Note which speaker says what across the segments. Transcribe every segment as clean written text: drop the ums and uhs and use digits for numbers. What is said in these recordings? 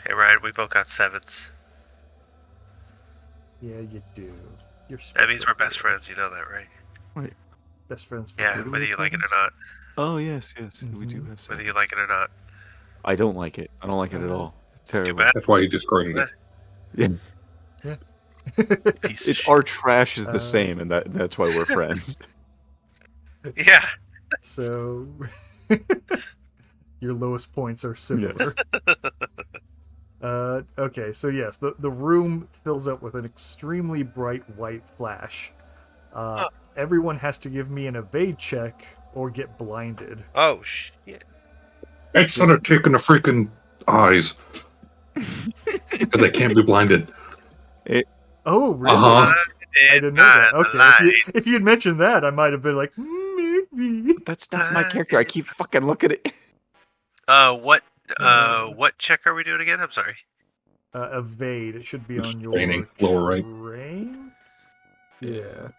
Speaker 1: Hey, Ryan, we both got 7s.
Speaker 2: Yeah, you do. You're
Speaker 1: That means we're
Speaker 2: special
Speaker 1: best
Speaker 2: boys.
Speaker 1: friends. You know that, right?
Speaker 3: Wait.
Speaker 2: Best friends for
Speaker 1: Yeah,
Speaker 2: who?
Speaker 1: whether you like it or not.
Speaker 3: Oh, yes. We do
Speaker 2: Mhm.
Speaker 3: have
Speaker 1: Whether
Speaker 3: seven.
Speaker 1: you like it or not.
Speaker 3: I don't like it. I don't like it at all. It's terrible.
Speaker 1: bad.
Speaker 4: That's why he discarded it.
Speaker 3: Yeah.
Speaker 1: Piece of
Speaker 3: It's
Speaker 1: shit.
Speaker 3: our trash is the same, and that's why we're friends.
Speaker 1: Yeah.
Speaker 2: So, your lowest points are similar.
Speaker 3: Yes.
Speaker 2: Okay, so yes, the room fills up with an extremely bright white flash. Everyone has to give me an evade check or get blinded.
Speaker 1: Oh, shit.
Speaker 4: Instead of taking the freaking eyes. Because they can't be blinded.
Speaker 2: Oh, really?
Speaker 4: Uh-huh.
Speaker 2: I didn't know that. Okay, if you had mentioned that, I might have been like, maybe.
Speaker 3: That's not my character. I keep fucking looking at it.
Speaker 1: What check are we doing again? I'm sorry.
Speaker 2: Evade. It should be on your
Speaker 4: Training, lower right.
Speaker 2: train? Yeah.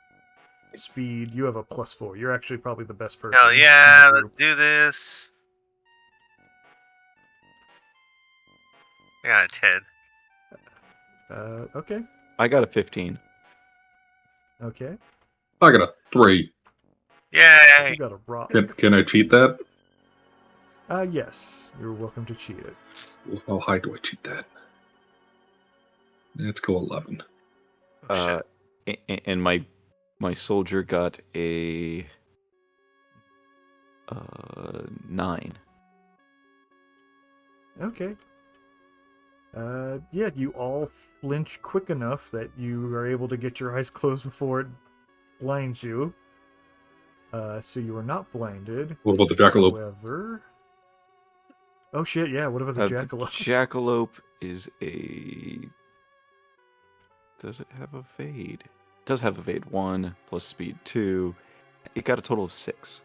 Speaker 2: Speed. You have a +4. You're actually probably the best person.
Speaker 1: Hell
Speaker 2: in
Speaker 1: yeah,
Speaker 2: the
Speaker 1: let's
Speaker 2: group.
Speaker 1: do this. I got a 10.
Speaker 2: Okay.
Speaker 3: I got a 15.
Speaker 2: Okay.
Speaker 4: I got a 3.
Speaker 2: You
Speaker 1: Yay!
Speaker 2: got a rock.
Speaker 4: Can I cheat that?
Speaker 2: Yes. You're welcome to cheat it.
Speaker 4: How high do I cheat that? Let's go 11.
Speaker 1: Oh, shit.
Speaker 3: And my soldier got a 9.
Speaker 2: Okay. Yeah, you all flinch quick enough that you are able to get your eyes closed before it blinds you. So you are not blinded.
Speaker 4: What about the jackalope?
Speaker 2: However... Oh shit, yeah, what about the
Speaker 3: The
Speaker 2: jackalope?
Speaker 3: jackalope is a... Does it have evade? It does have evade 1 plus speed 2. It got a total of 6.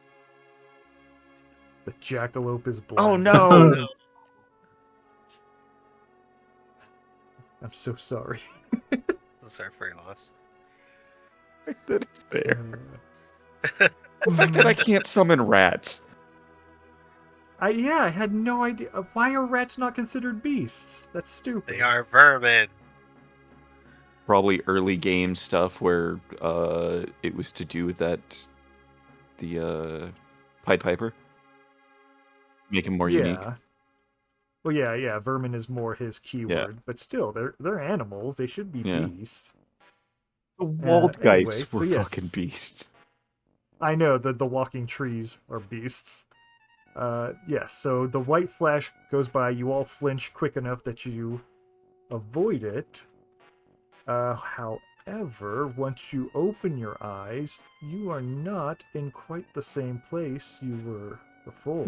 Speaker 2: The jackalope is blind.
Speaker 3: Oh no!
Speaker 2: I'm so sorry.
Speaker 1: I'm sorry for your loss.
Speaker 3: That it's there. The fact that I can't summon rats.
Speaker 2: I had no idea. Why are rats not considered beasts? That's stupid.
Speaker 1: They are vermin.
Speaker 3: Probably early game stuff where it was to do with the Pied Piper. Make him more unique.
Speaker 2: Well, yeah, vermin is more his keyword, but still, they're animals. They should be beasts.
Speaker 3: The walled guys
Speaker 2: anyway,
Speaker 3: were
Speaker 2: so yes.
Speaker 3: fucking beasts.
Speaker 2: I know that the walking trees are beasts. Yes, so the white flash goes by. You all flinch quick enough that you avoid it. However, once you open your eyes, you are not in quite the same place you were before.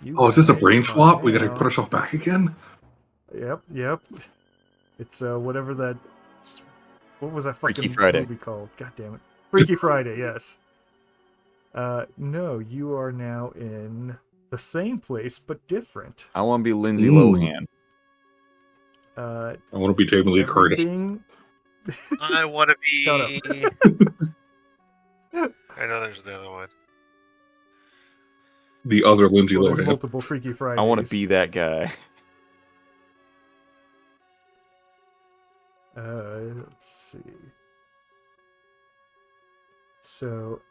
Speaker 4: Is this a
Speaker 2: guys
Speaker 4: brain
Speaker 2: are
Speaker 4: swap? We gotta
Speaker 2: now-
Speaker 4: put ourselves back again?
Speaker 2: Yep. It's whatever that... What was that fucking
Speaker 3: Freaky Friday.
Speaker 2: movie called? God damn it. Freaky Friday, yes. No, you are now in the same place, but different.
Speaker 3: I want to be Lindsay Lohan.
Speaker 4: I want to be Jamie Lee Curtis.
Speaker 2: Everything...
Speaker 1: I want to be.
Speaker 2: Shut
Speaker 1: I know there's the other one.
Speaker 4: The other Lindsay
Speaker 2: Well, there's
Speaker 4: Lohan.
Speaker 2: multiple Freaky Fridays.
Speaker 3: I want to be that guy.
Speaker 2: Let's see. So,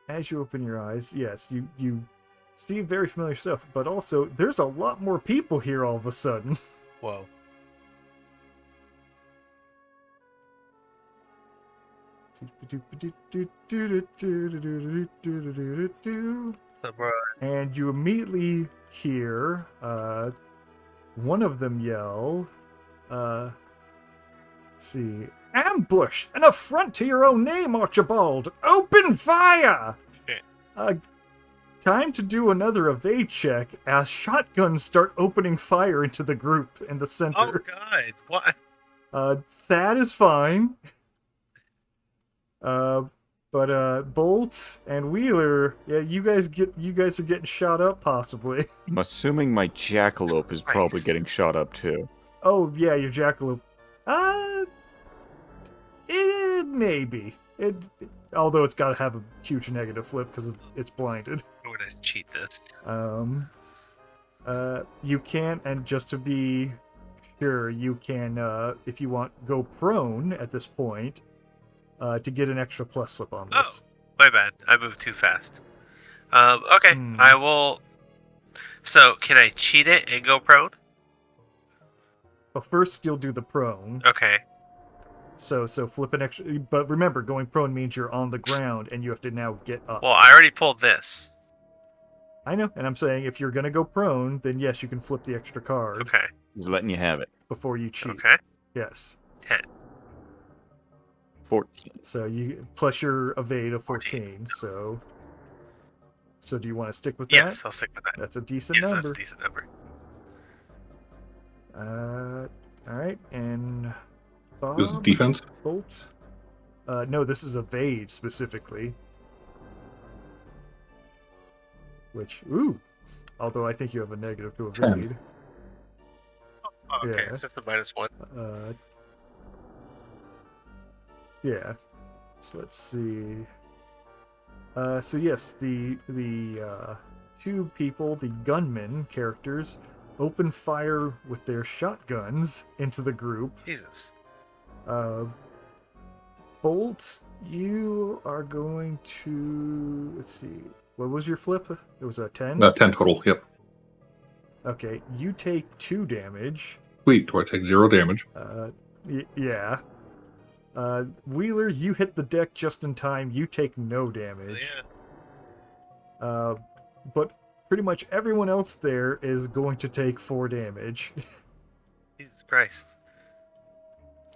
Speaker 2: as you open your eyes, yes, you see very familiar stuff, but also there's a lot more people here all of a sudden.
Speaker 1: Whoa.
Speaker 2: And you immediately hear one of them yell, let's see, ambush! An affront to your own name, Archibald! Open fire! Time to do another evade check as shotguns start opening fire into the group in the center.
Speaker 1: Oh god, what?
Speaker 2: Thad is fine. But Bolt and Wheeler, yeah, you guys are getting shot up possibly.
Speaker 3: I'm assuming my jackalope is probably getting shot up too.
Speaker 2: Oh yeah, your jackalope. Maybe. Although it's got to have a huge negative flip because it's blinded.
Speaker 1: I'm gonna cheat this.
Speaker 2: You can, and just to be sure, you can, if you want, go prone at this point to get an extra plus flip on this.
Speaker 1: Oh, my bad. I moved too fast. Okay,
Speaker 2: Hmm.
Speaker 1: I will. So, can I cheat it and go prone?
Speaker 2: But first, you'll do the prone.
Speaker 1: Okay.
Speaker 2: So flip an extra. But remember, going prone means you're on the ground and you have to now get up.
Speaker 1: Well, I already pulled this.
Speaker 2: I know, and I'm saying if you're gonna go prone, then yes, you can flip the extra card
Speaker 1: Okay.
Speaker 3: He's letting you have it.
Speaker 2: before you cheat.
Speaker 1: Okay.
Speaker 2: Yes.
Speaker 1: 10.
Speaker 3: 14.
Speaker 2: So you plus your evade of 14. So do you want to stick with that?
Speaker 1: Yes, I'll stick with that.
Speaker 2: That's a decent
Speaker 1: Yes,
Speaker 2: number.
Speaker 1: that's a decent number.
Speaker 2: All right, and Bob,
Speaker 4: This is defense.
Speaker 2: Bolt. No, this is evade specifically. Which, ooh, although I think you have a negative to evade.
Speaker 1: Oh, okay,
Speaker 2: Yeah.
Speaker 1: it's just a -1.
Speaker 2: Yeah. So let's see. So yes, the two people, the gunmen characters, open fire with their shotguns into the group.
Speaker 1: Jesus.
Speaker 2: Bolt, you are going to, let's see, what was your flip? It was a 10?
Speaker 4: 10 total. Yep.
Speaker 2: Okay, you take 2 damage.
Speaker 4: Sweet. Do I take 0 damage?
Speaker 2: Yeah. Wheeler, you hit the deck just in time. You take no damage.
Speaker 1: Yeah.
Speaker 2: But pretty much everyone else there is going to take 4 damage.
Speaker 1: Jesus Christ.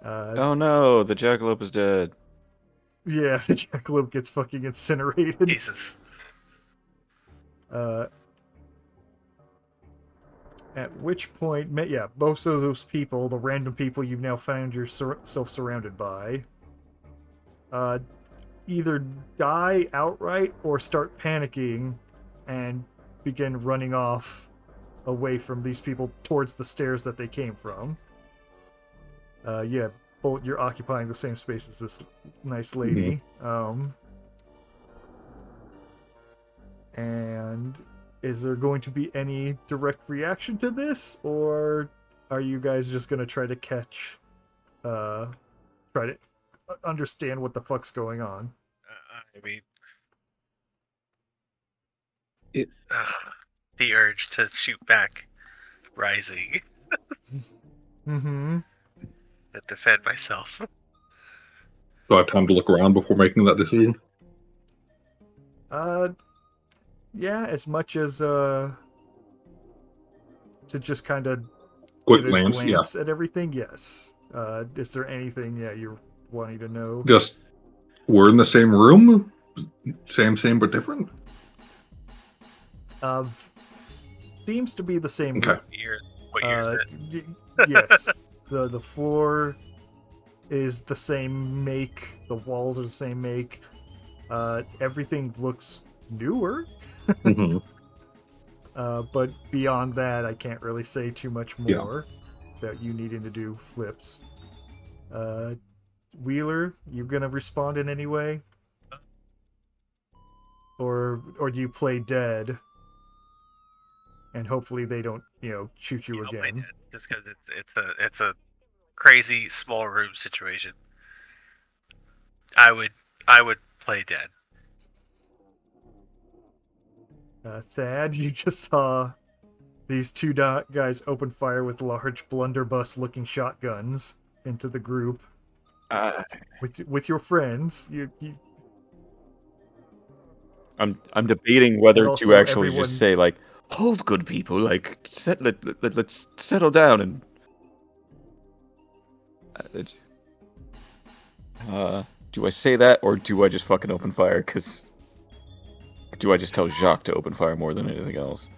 Speaker 3: Oh no, the jackalope is dead.
Speaker 2: Yeah, the jackalope gets fucking incinerated.
Speaker 1: Jesus.
Speaker 2: At which point, yeah, most of those people, the random people you've now found yourself surrounded by, either die outright or start panicking and begin running off away from these people towards the stairs that they came from. Yeah, Bolt, you're occupying the same space as this nice lady. And is there going to be any direct reaction to this, or are you guys just going to try to try to understand what the fuck's going on?
Speaker 1: I mean,
Speaker 4: It-
Speaker 1: the urge to shoot back rising
Speaker 2: Mm-hmm.
Speaker 1: and defend myself.
Speaker 4: Do I have time to look around before making that decision?
Speaker 2: Yeah, as much as to just kind of
Speaker 4: Quick
Speaker 2: get a
Speaker 4: glance, yeah.
Speaker 2: glance at everything. Yes. Is there anything you're wanting to know?
Speaker 4: Just, we're in the same room? Same, but different?
Speaker 2: Seems to be the same.
Speaker 4: Okay.
Speaker 1: What year is it?
Speaker 2: Yes. The floor is the same make. The walls are the same make. Everything looks newer.
Speaker 4: Mhm.
Speaker 2: But beyond that, I can't really say too much more that you needing to do flips. Wheeler, you gonna respond in any way? Or do you play dead? And hopefully they don't, shoot you
Speaker 1: I'll play
Speaker 2: again.
Speaker 1: dead, just because it's a crazy small room situation. I would play dead.
Speaker 2: Thad, you just saw these two guys open fire with large blunderbuss-looking shotguns into the group with your friends.
Speaker 3: I'm debating whether
Speaker 2: And also
Speaker 3: to actually
Speaker 2: everyone-
Speaker 3: just say like, "Hold, good people, like let's settle down and." Do I say that or do I just fucking open fire? Because do I just tell Jacques to open fire more than anything else?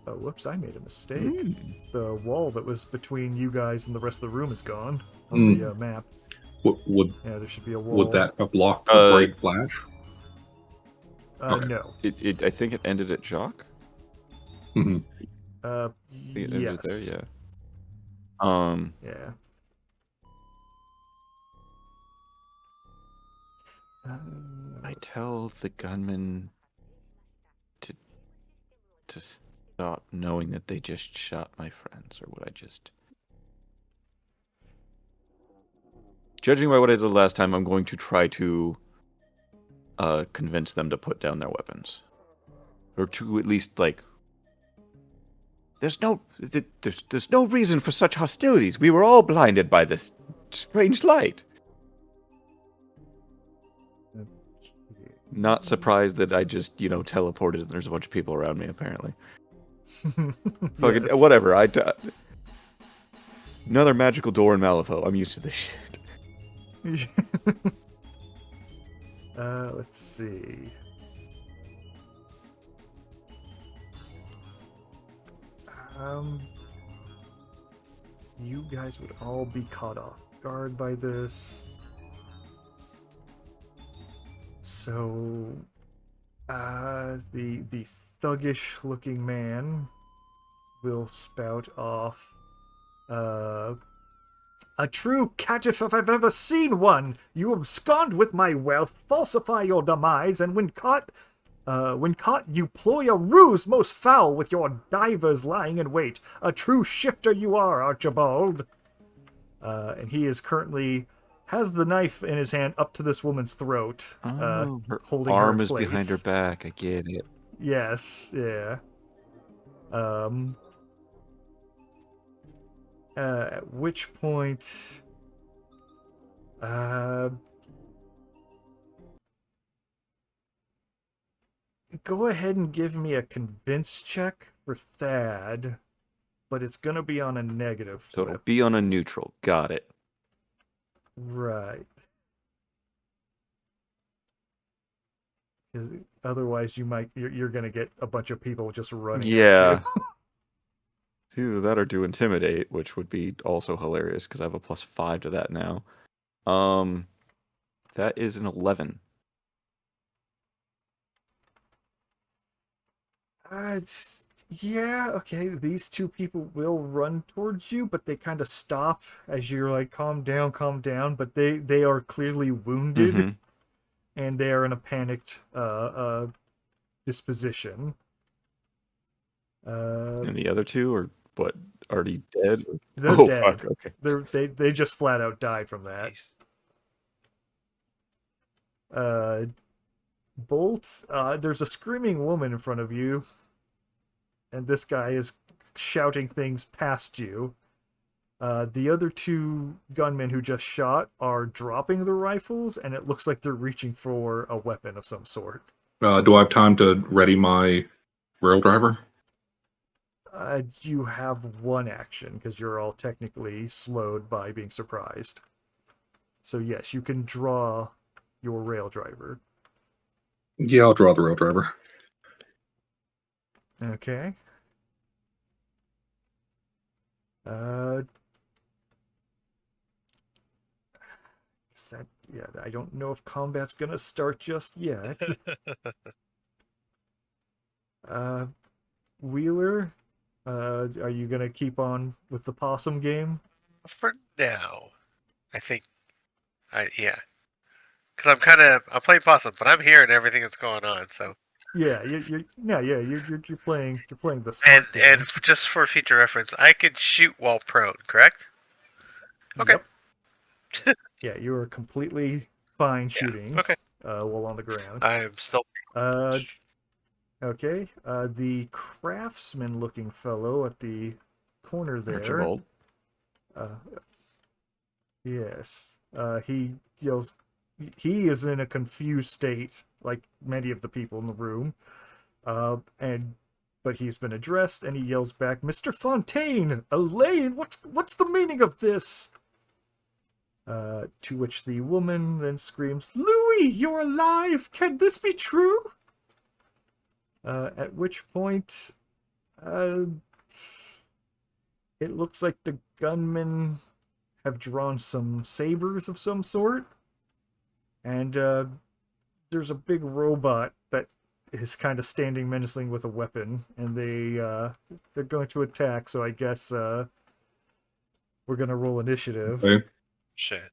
Speaker 2: Oh, whoops! I made a mistake. The wall that was between you guys and the rest of the room is gone on the map.
Speaker 4: Would
Speaker 2: Yeah, there should be a wall.
Speaker 4: would that have blocked the bright flash? Okay.
Speaker 2: No.
Speaker 3: I think it ended at Jacques.
Speaker 4: Hmm.
Speaker 3: It ended
Speaker 2: Yes.
Speaker 3: there, yeah.
Speaker 2: Yeah.
Speaker 3: I tell the gunman to stop knowing that they just shot my friends, or would I just... Judging by what I did last time, I'm going to try to convince them to put down their weapons. Or to at least, like... There's no reason for such hostilities. We were all blinded by this strange light. Not surprised that I just, teleported and there's a bunch of people around me, apparently. Fucking,
Speaker 2: Yes.
Speaker 3: whatever, another magical door in Malifaux. I'm used to this shit.
Speaker 2: Let's see. You guys would all be caught off guard by this. So, the thuggish looking man will spout off, a true caitiff if I've ever seen one! You abscond with my wealth, falsify your demise, and when caught, you ploy a ruse most foul with your divers lying in wait. A true shifter you are, Archibald. And he is currently has the knife in his hand up to this woman's throat,
Speaker 3: Her
Speaker 2: holding
Speaker 3: arm
Speaker 2: her in
Speaker 3: is behind her
Speaker 2: place.
Speaker 3: back. I get it.
Speaker 2: Yes, yeah. At which point, go ahead and give me a convince check for Thad, but it's gonna be on a negative
Speaker 3: So
Speaker 2: flip.
Speaker 3: it'll be on a neutral. Got it.
Speaker 2: Right. Because otherwise, you're gonna get a bunch of people just running at
Speaker 3: Yeah.
Speaker 2: you.
Speaker 3: Either that or do intimidate, which would be also hilarious because I have a +5 to that now. That is an 11.
Speaker 2: Yeah, okay, these two people will run towards you, but they kind of stop as you're like, calm down, but they are clearly wounded,
Speaker 3: Mhm.
Speaker 2: and they are in a panicked disposition.
Speaker 3: And the other two are what? Already dead?
Speaker 2: They're
Speaker 3: Oh,
Speaker 2: dead.
Speaker 3: fuck. Okay.
Speaker 2: They just flat out died from that. Bolt, there's a screaming woman in front of you, and this guy is shouting things past you. The other two gunmen who just shot are dropping their rifles, and it looks like they're reaching for a weapon of some sort.
Speaker 4: Do I have time to ready my rail driver?
Speaker 2: You have one action, because you're all technically slowed by being surprised. So yes, you can draw your rail driver.
Speaker 4: Yeah, I'll draw the rail driver.
Speaker 2: Okay. I don't know if combat's gonna start just yet. Wheeler, are you gonna keep on with the possum game?
Speaker 1: For now, I think, yeah, because I'm playing possum, but I'm hearing everything that's going on. So
Speaker 2: Yeah, you're playing the
Speaker 1: and
Speaker 2: smart game.
Speaker 1: and just for future reference, I could shoot while prone, correct? Okay.
Speaker 2: Yep. Yeah, you are completely fine shooting.
Speaker 1: Okay.
Speaker 2: While on the ground.
Speaker 1: I'm still.
Speaker 2: Okay. The craftsman-looking fellow at the corner there.
Speaker 3: Archibald.
Speaker 2: Yes. He yells. He is in a confused state, like many of the people in the room. But he's been addressed, and he yells back, "Mr. Fontaine, Elaine, what's the meaning of this?" To which the woman then screams, "Louis, you're alive! Can this be true?" At which point, it looks like the gunmen have drawn some sabers of some sort, and there's a big robot that is kind of standing menacing with a weapon, and they're going to attack. So I guess we're gonna roll initiative.
Speaker 4: Okay.
Speaker 1: Shit.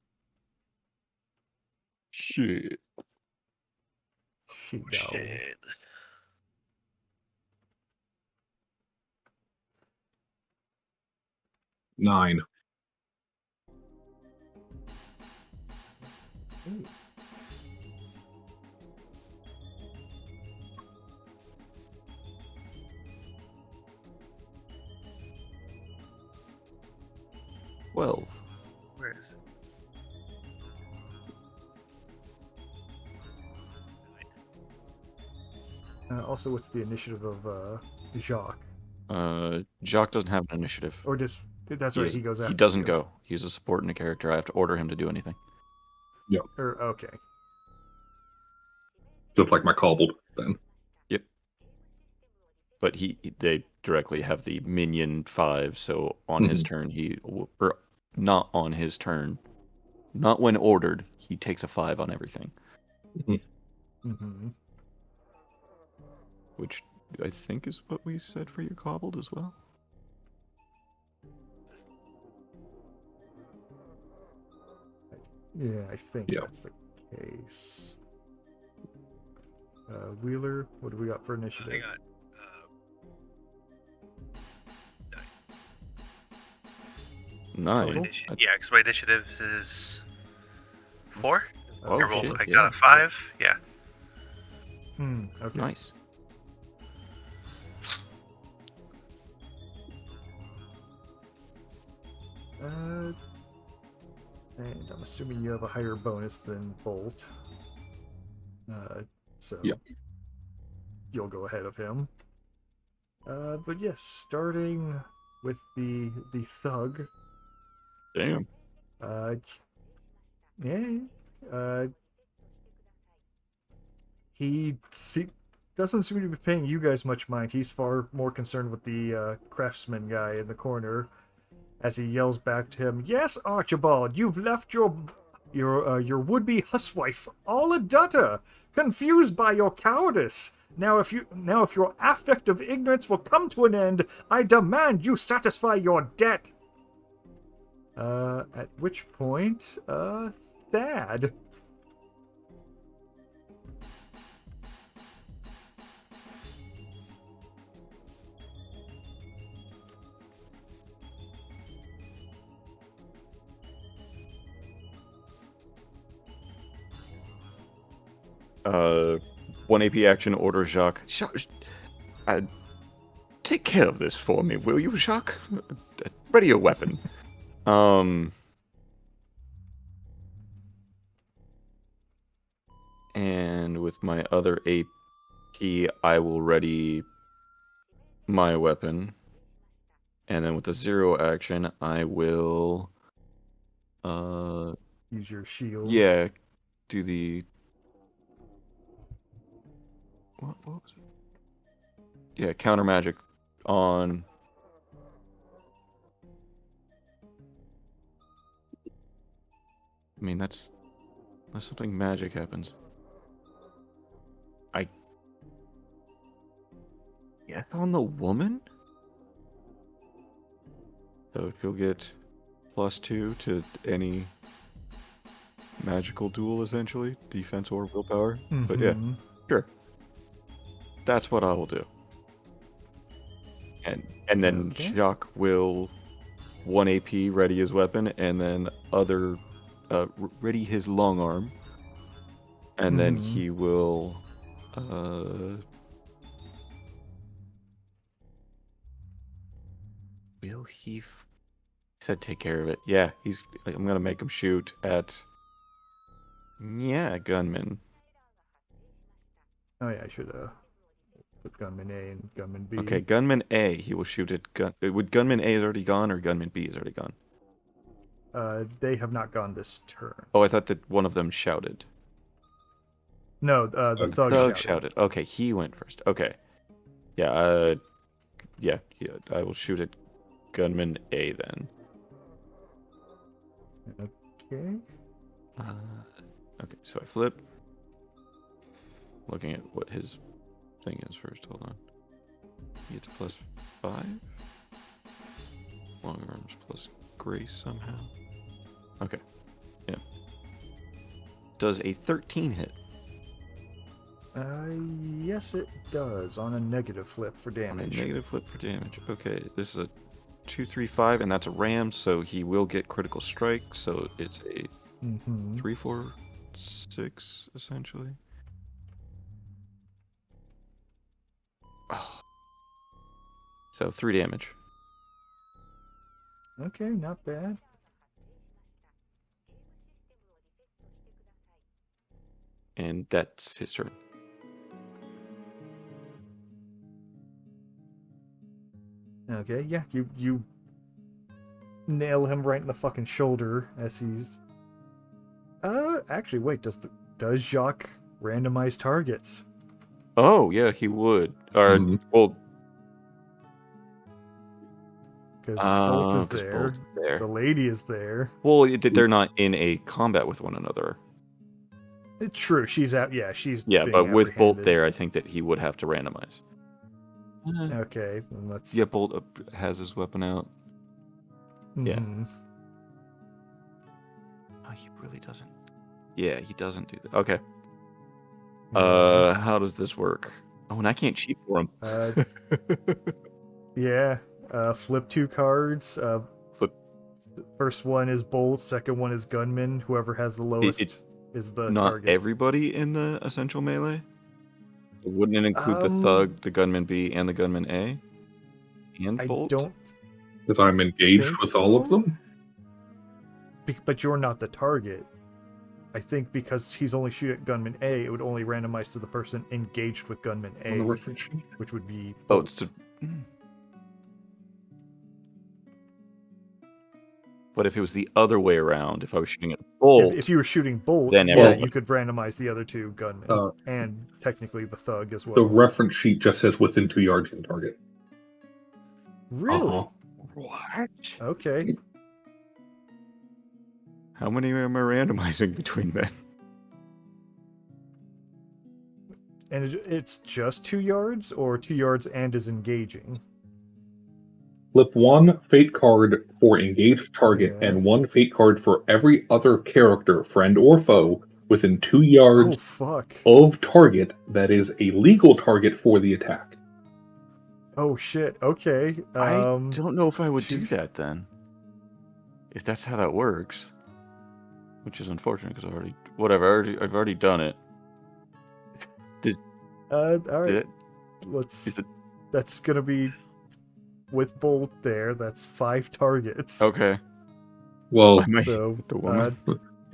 Speaker 3: Shit.
Speaker 2: Shit.
Speaker 1: Shit.
Speaker 4: 9.
Speaker 2: Ooh.
Speaker 3: Well,
Speaker 1: Where is it?
Speaker 2: Also, what's the initiative of Jacques?
Speaker 3: Jacques doesn't have an initiative.
Speaker 2: Or does that's right? He goes after.
Speaker 3: He doesn't
Speaker 2: you.
Speaker 3: go. He's a support and a character. I have to order him to do anything.
Speaker 2: Or okay.
Speaker 4: Just like my cobbled then.
Speaker 3: Yep. But they directly have the minion 5, so on his turn or not on his turn, not when ordered, he takes a 5 on everything,
Speaker 2: Mm-hmm.
Speaker 3: which I think is what we said for your cobbled as well.
Speaker 2: Yeah, I think
Speaker 4: Yeah.
Speaker 2: that's the case. Wheeler, what do we got for initiative?
Speaker 1: I got
Speaker 3: 9.
Speaker 2: Total?
Speaker 1: yeah, because my initiative is 4.
Speaker 3: Oh,
Speaker 1: I rolled.
Speaker 3: shit,
Speaker 1: I
Speaker 3: yeah.
Speaker 1: got a 5. Yeah.
Speaker 2: Okay.
Speaker 3: Nice.
Speaker 2: And I'm assuming you have a higher bonus than Bolt. So
Speaker 4: Yeah.
Speaker 2: you'll go ahead of him. But yes, starting with the thug.
Speaker 3: Damn.
Speaker 2: He doesn't seem to be paying you guys much mind. He's far more concerned with the craftsman guy in the corner, as he yells back to him, "Yes, Archibald, you've left your would-be huswife all a dutta, confused by your cowardice. Now if your affect of ignorance will come to an end, I demand you satisfy your debt." At which point, Thad.
Speaker 3: Uh, 1 AP action, order Jacques. Take care of this for me, will you, Jacques? Ready your weapon. And with my other AP, I will ready my weapon. And then with the 0 action, I will...
Speaker 2: Use your shield.
Speaker 3: Yeah, do the... What was it? Yeah, counter magic on... I mean, that's... Unless something magic happens. Yeah, on the woman? So she'll get +2 to any magical duel, essentially. Defense or willpower. But yeah,
Speaker 2: Mhm.
Speaker 3: sure. That's what I will do. And then
Speaker 2: Okay.
Speaker 3: Jacques will 1 AP ready his weapon, and then ready his long arm. And then
Speaker 2: Mhm.
Speaker 3: he will will he said take care of it. Yeah, I'm gonna make him shoot at gunman.
Speaker 2: Oh yeah, I should put gunman A and gunman B.
Speaker 3: Okay, gunman A, he will shoot at would gunman A is already gone or gunman B is already gone?
Speaker 2: They have not gone this turn.
Speaker 3: Oh, I thought that one of them shouted.
Speaker 2: No, the thug
Speaker 3: Doug
Speaker 2: shouted.
Speaker 3: Okay, he went first. Okay. Yeah, yeah, I will shoot at gunman A then.
Speaker 2: Okay.
Speaker 3: Okay, so I flip. Looking at what his thing is first. Hold on. He gets +5. Long arms plus grace somehow. Okay. Yeah. Does a 13 hit?
Speaker 2: Yes, it does on a negative flip for
Speaker 3: On a
Speaker 2: damage.
Speaker 3: negative flip for damage. Okay, this is a 2, 3, 5, and that's a ram, so he will get critical strike. So it's a
Speaker 2: Mm-hmm.
Speaker 3: 3, 4, 6 essentially. Oh. So 3 damage.
Speaker 2: Okay, not bad.
Speaker 3: And that's his turn.
Speaker 2: Okay, yeah, you nail him right in the fucking shoulder as he's. Actually, wait. Does Jacques randomize targets?
Speaker 3: Oh yeah, he would. Or well,
Speaker 2: Because Bolt is
Speaker 3: 'cause
Speaker 2: there.
Speaker 3: Bolt's there.
Speaker 2: The lady is there.
Speaker 3: Well, they're not in a combat with one another.
Speaker 2: It's true. She's out. Yeah, she's.
Speaker 3: Yeah,
Speaker 2: being
Speaker 3: but with Bolt
Speaker 2: apprehended.
Speaker 3: there, I think that he would have to randomize.
Speaker 2: Okay, then let's.
Speaker 3: Yeah, Bolt has his weapon out. Yeah.
Speaker 2: Mhm.
Speaker 3: Oh, he really doesn't. Yeah, he doesn't do that. Okay.
Speaker 2: Yeah.
Speaker 3: How does this work? Oh, and I can't cheat for him.
Speaker 2: Yeah. Flip 2 cards.
Speaker 3: Flip.
Speaker 2: First one is Bolt. Second one is Gunman. Whoever has the lowest is the
Speaker 3: Not
Speaker 2: target.
Speaker 3: everybody in the essential melee. Wouldn't it include the thug, the gunman B, and the gunman A? And
Speaker 2: I
Speaker 3: Bolt?
Speaker 2: don't.
Speaker 4: Because I'm engaged
Speaker 2: Think
Speaker 4: with all of
Speaker 2: so?
Speaker 4: them.
Speaker 2: But you're not the target. I think because he's only shooting at Gunman A, it would only randomize to the person engaged with Gunman
Speaker 4: On the
Speaker 2: A,
Speaker 4: reference sheet.
Speaker 2: which would be.
Speaker 3: Oh,
Speaker 2: Bolt.
Speaker 3: it's to. But if it was the other way around, if I was shooting at Bolt,
Speaker 2: If you were shooting Bolt,
Speaker 3: then
Speaker 2: yeah,
Speaker 3: everyone.
Speaker 2: you could randomize the other 2 gunmen and technically the thug as well.
Speaker 4: The reference sheet just says within 2 yards of the target.
Speaker 2: Really?
Speaker 4: Uh-huh.
Speaker 3: What?
Speaker 2: Okay.
Speaker 3: How many am I randomizing between then?
Speaker 2: And it's just 2 yards, or 2 yards and is engaging?
Speaker 4: Flip 1 fate card for engaged target
Speaker 2: Yeah.
Speaker 4: and 1 fate card for every other character, friend or foe, within 2
Speaker 2: Oh,
Speaker 4: yards
Speaker 2: fuck.
Speaker 4: of target that is a legal target for the attack.
Speaker 2: Oh, shit. Okay.
Speaker 3: I don't know if I would
Speaker 2: two-
Speaker 3: do that then. If that's how that works. Which is unfortunate because I've already done it.
Speaker 2: All right.
Speaker 3: Is
Speaker 2: Let's.
Speaker 3: it-
Speaker 2: That's gonna be with Bolt there. That's 5 targets.
Speaker 3: Okay.
Speaker 4: Well,
Speaker 3: Am I
Speaker 2: So
Speaker 3: the woman?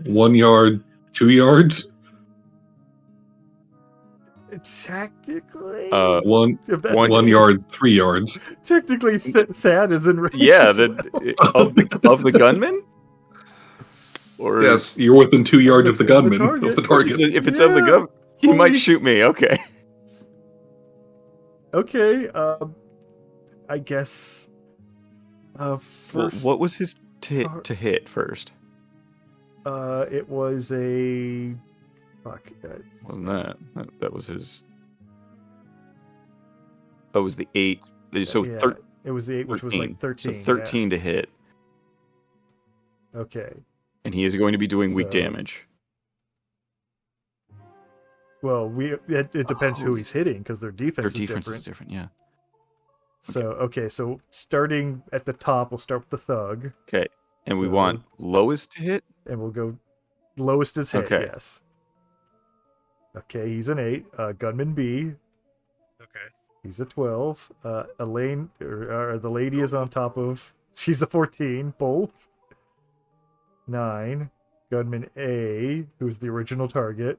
Speaker 4: 1 yard, 2 yards,
Speaker 2: technically,
Speaker 4: one
Speaker 2: if that's
Speaker 3: one-
Speaker 2: the
Speaker 4: 1
Speaker 2: case,
Speaker 4: yard, 3 yards.
Speaker 2: technically Thad is in range.
Speaker 3: Yeah,
Speaker 2: as well.
Speaker 3: of the gunman? Or
Speaker 4: Yes, you're within 2 yards of the
Speaker 2: Of the
Speaker 4: gunman,
Speaker 2: target.
Speaker 4: of the target.
Speaker 3: if it's of the
Speaker 2: Yeah.
Speaker 3: gun, he might
Speaker 2: Holy
Speaker 3: shoot me. Okay.
Speaker 2: Okay. I guess. First,
Speaker 3: What was his
Speaker 2: tar-
Speaker 3: to hit first?
Speaker 2: it was a. Fuck.
Speaker 3: Wasn't that? That was his. Oh, it was the 8. So
Speaker 2: yeah,
Speaker 3: 13.
Speaker 2: it was the 8, which was like 13.
Speaker 3: So 13 to hit,
Speaker 2: Yeah. Okay.
Speaker 3: and he is going to be doing weak
Speaker 2: So-
Speaker 3: damage.
Speaker 2: Well, it depends who he's hitting because their
Speaker 3: Their
Speaker 2: defense,
Speaker 3: defense
Speaker 2: is
Speaker 3: is different, yeah.
Speaker 2: So okay, so starting at the top, we'll start with the thug,
Speaker 3: Okay, and we
Speaker 2: So-
Speaker 3: want lowest to hit.
Speaker 2: and we'll go lowest is hit.
Speaker 3: Okay.
Speaker 2: Yes. Okay, he's an 8. Gunman B,
Speaker 1: Okay.
Speaker 2: he's a 12. Elaine, or the lady is on top of. She's a 14. Bolt. 9. Gunman A, who's the original target.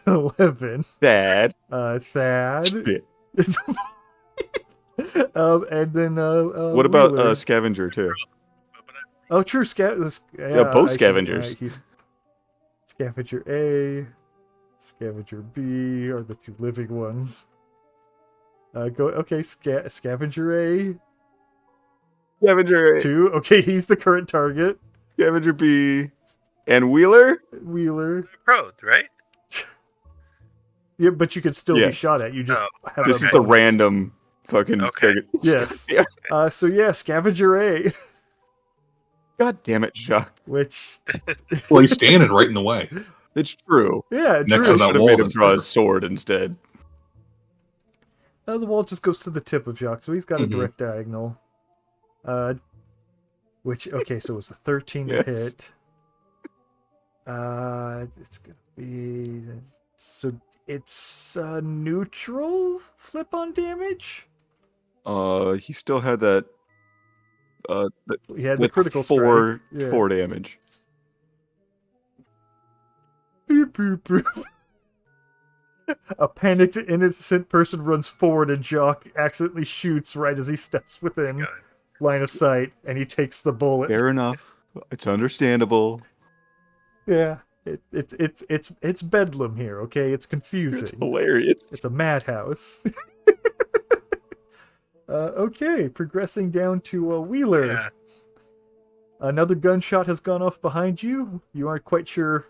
Speaker 2: 11.
Speaker 3: Bad.
Speaker 2: Thad.
Speaker 3: Shit.
Speaker 2: is and then
Speaker 3: What about
Speaker 2: Wheeler.
Speaker 3: scavenger too?
Speaker 2: Oh, true.
Speaker 3: Yeah, both scavengers.
Speaker 2: He's scavenger A, scavenger B are the 2 living ones. Scavenger A
Speaker 3: Scavenger A,
Speaker 2: 2. Okay, he's the current target.
Speaker 3: scavenger B, and Wheeler.
Speaker 2: Wheeler.
Speaker 1: Prone, right?
Speaker 2: Yeah, but you could still
Speaker 3: Yeah.
Speaker 2: be shot at. You just have
Speaker 3: This
Speaker 2: a
Speaker 3: is the
Speaker 2: bonus.
Speaker 3: random fucking
Speaker 1: Okay.
Speaker 3: target.
Speaker 2: Yes.
Speaker 3: Yeah.
Speaker 2: So yeah, scavenger A,
Speaker 3: God damn it, Jacques.
Speaker 2: which
Speaker 4: Well, he's standing right in the way.
Speaker 3: It's true.
Speaker 2: yeah,
Speaker 4: Next
Speaker 3: I
Speaker 4: to
Speaker 2: true.
Speaker 4: that
Speaker 3: should have
Speaker 4: wall
Speaker 3: made him
Speaker 4: that's
Speaker 3: draw
Speaker 4: there.
Speaker 3: his sword instead.
Speaker 2: The wall just goes to the tip of Jacques, so he's got a
Speaker 4: Mhm.
Speaker 2: direct diagonal. Okay, so it was a 13 to
Speaker 3: Yes.
Speaker 2: hit. It's gonna be so it's neutral flip on damage.
Speaker 3: He still had that.
Speaker 2: He had the
Speaker 3: With
Speaker 2: critical
Speaker 3: four,
Speaker 2: strike. Yeah.
Speaker 3: 4 damage.
Speaker 2: Boop, boop, boop. A panicked innocent person runs forward and Jock accidentally shoots right as he steps within
Speaker 1: God.
Speaker 2: line of sight, and he takes the bullet.
Speaker 3: Fair enough. It's understandable.
Speaker 2: Yeah, it's bedlam here. Okay, it's
Speaker 3: It's
Speaker 2: confusing.
Speaker 3: hilarious.
Speaker 2: It's a madhouse. Okay, progressing down to Wheeler.
Speaker 1: Yeah.
Speaker 2: Another gunshot has gone off behind you. You aren't quite sure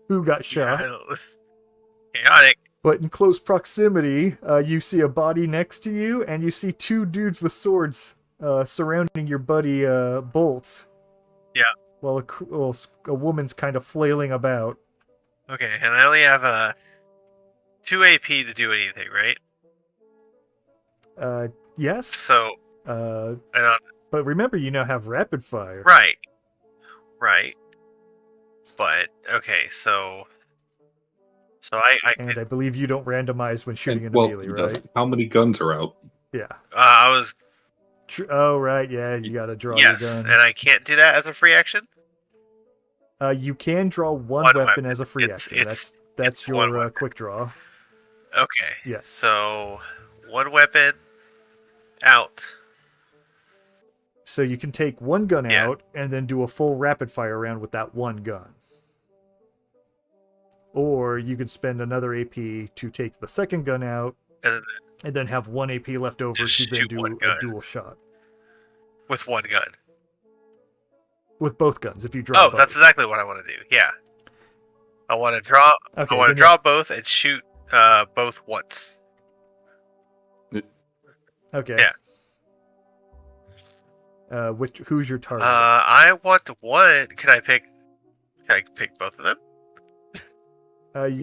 Speaker 2: who got shot.
Speaker 1: Chaotic.
Speaker 2: But in close proximity, you see a body next to you, and you see two dudes with swords surrounding your buddy Bolt.
Speaker 1: Yeah.
Speaker 2: While a woman's kind of flailing about.
Speaker 1: Okay, and I only have 2 AP to do anything, right?
Speaker 2: Yes.
Speaker 1: So,
Speaker 2: And
Speaker 1: I
Speaker 2: but remember, you now have rapid fire.
Speaker 1: right. But okay, so I
Speaker 2: And I believe you don't randomize when shooting
Speaker 4: And,
Speaker 2: into
Speaker 4: well,
Speaker 2: melee,
Speaker 3: he
Speaker 2: right?
Speaker 3: doesn't.
Speaker 4: how many guns are out?
Speaker 2: Yeah.
Speaker 1: I was
Speaker 2: Oh, right. Yeah, you gotta draw your
Speaker 1: yes,
Speaker 2: guns.
Speaker 1: and I can't do that as a free action.
Speaker 2: You can draw one
Speaker 1: One
Speaker 2: weapon
Speaker 1: weapon.
Speaker 2: that's a free
Speaker 1: It's-
Speaker 2: action.
Speaker 1: it's-
Speaker 2: That's
Speaker 1: it's one
Speaker 2: your
Speaker 1: weapon.
Speaker 2: quick draw.
Speaker 1: Okay.
Speaker 2: Yes.
Speaker 1: So 1 weapon out.
Speaker 2: So you can take one gun
Speaker 1: Yeah.
Speaker 2: out and then do a full rapid fire round with that one gun. Or you could spend another AP to take the second gun out
Speaker 1: And
Speaker 2: then have one AP left over
Speaker 1: Just
Speaker 2: to then
Speaker 1: shoot
Speaker 2: do
Speaker 1: one
Speaker 2: a
Speaker 1: gun.
Speaker 2: dual shot.
Speaker 1: with 1 gun.
Speaker 2: With both guns, if you draw
Speaker 1: Oh,
Speaker 2: both.
Speaker 1: that's exactly what I want to do. Yeah. I want to draw.
Speaker 2: Okay,
Speaker 1: I want to
Speaker 2: then
Speaker 1: draw both and shoot both once.
Speaker 2: Okay.
Speaker 1: Yeah.
Speaker 2: Who's your target?
Speaker 1: I want one. Can I pick both of them?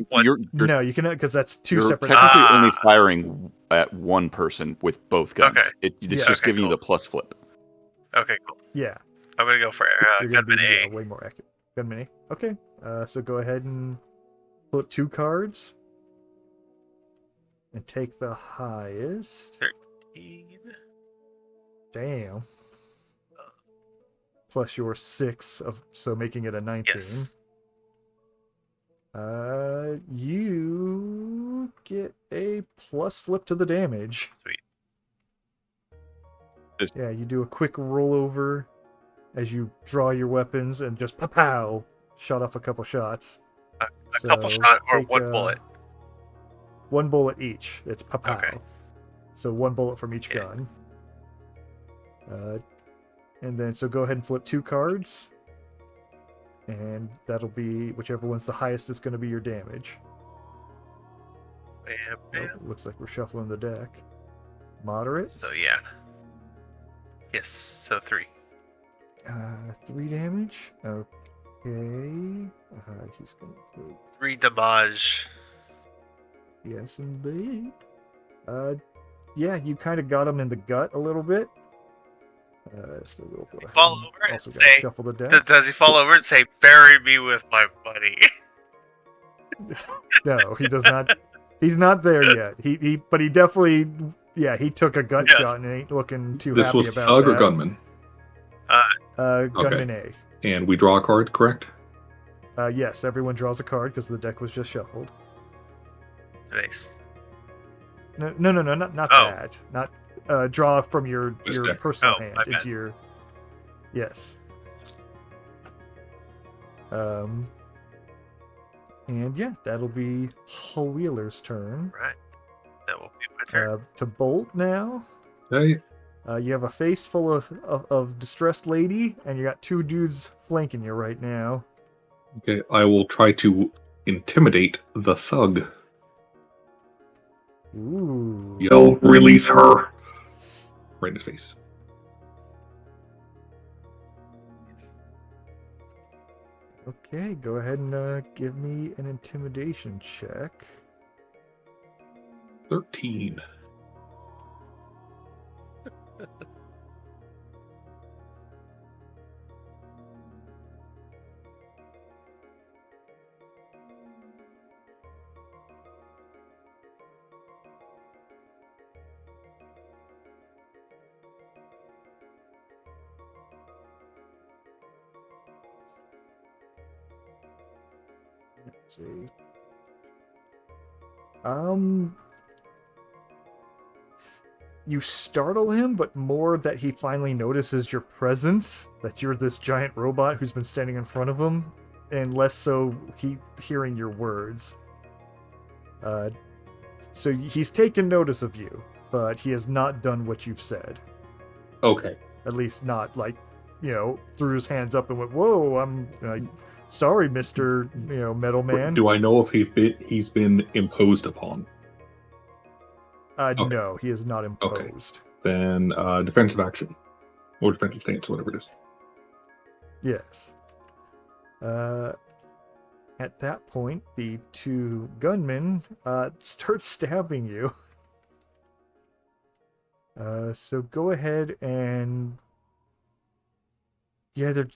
Speaker 1: One.
Speaker 3: You're
Speaker 2: No, you cannot, because that's two
Speaker 3: you're
Speaker 2: separate.
Speaker 3: technically
Speaker 1: Ah.
Speaker 3: only firing at one person with both guns.
Speaker 1: Okay.
Speaker 3: It's
Speaker 2: Yeah.
Speaker 3: just
Speaker 1: Okay,
Speaker 3: giving you
Speaker 1: cool.
Speaker 3: the plus flip.
Speaker 1: Okay, cool.
Speaker 2: Yeah.
Speaker 1: I'm gonna go for
Speaker 2: You're gonna
Speaker 1: gunman
Speaker 2: be
Speaker 1: A.
Speaker 2: way more accurate. Gunman A. Okay. So go ahead and flip 2 cards. And take the highest.
Speaker 1: 13.
Speaker 2: Damn. Plus your 6 so making it a 19.
Speaker 1: Yes.
Speaker 2: You get a plus flip to the damage.
Speaker 1: Sweet.
Speaker 2: Yeah, you do a quick rollover as you draw your weapons and just pow, shot off a couple shots.
Speaker 1: A couple shot or
Speaker 2: take,
Speaker 1: 1 bullet.
Speaker 2: 1 bullet each. It's pow.
Speaker 1: Okay.
Speaker 2: So 1 bullet from each
Speaker 1: Yeah.
Speaker 2: gun. And then so go ahead and flip 2 cards. And that'll be whichever one's the highest is going to be your damage.
Speaker 1: Bam,
Speaker 2: Oh,
Speaker 1: bam.
Speaker 2: it looks like we're shuffling the deck. Moderate.
Speaker 1: So yeah. Yes. So 3.
Speaker 2: 3 damage. Okay. He's going to take
Speaker 1: 3 damage.
Speaker 2: yes, indeed. Yeah, you kind of got him in the gut a little bit. So we'll go ahead
Speaker 1: Fall
Speaker 2: and
Speaker 1: over and
Speaker 2: also gotta
Speaker 1: say,
Speaker 2: shuffle the deck.
Speaker 1: Does he fall over and say, "Bury me with my money"?
Speaker 2: No, he does not. He's not there yet. But he definitely, yeah, he took a gut
Speaker 1: Yes.
Speaker 2: shot and ain't looking too
Speaker 4: This
Speaker 2: happy
Speaker 4: was
Speaker 2: about
Speaker 4: thug
Speaker 2: that.
Speaker 4: or gunman,
Speaker 2: Gunman A.
Speaker 4: and we draw a card, correct?
Speaker 2: Yes, everyone draws a card because the deck was just shuffled.
Speaker 1: Nice.
Speaker 2: No, not
Speaker 1: Oh.
Speaker 2: that. Not draw from your
Speaker 4: This deck.
Speaker 2: personal
Speaker 1: Oh,
Speaker 2: hand
Speaker 1: my bad.
Speaker 2: into your. Yes. And yeah, that'll be Wheeler's turn.
Speaker 1: Right. That will be my turn.
Speaker 2: To Bolt now.
Speaker 4: Okay.
Speaker 2: You have a face full of distressed lady, and you got 2 dudes flanking you right now.
Speaker 4: Okay, I will try to intimidate the thug.
Speaker 2: Ooh.
Speaker 4: Yell, release her. Right in his face.
Speaker 2: Okay, go ahead and give me an intimidation check.
Speaker 4: 13.
Speaker 2: Let's see. Um, you startle him, but more that he finally notices your presence, that you're this giant robot who's been standing in front of him, and less so he hearing your words. So he's taken notice of you, but he has not done what you've said.
Speaker 4: Okay.
Speaker 2: At least not like, threw his hands up and went, "Whoa, I'm sorry, Mr. Metal Man."
Speaker 4: Do I know if he's been imposed upon? Okay.
Speaker 2: No, he is not imposed.
Speaker 4: Then defensive action. Or defensive stance, whatever it is.
Speaker 2: Yes. At that point, the two gunmen start stabbing you. So go ahead and... Yeah, they're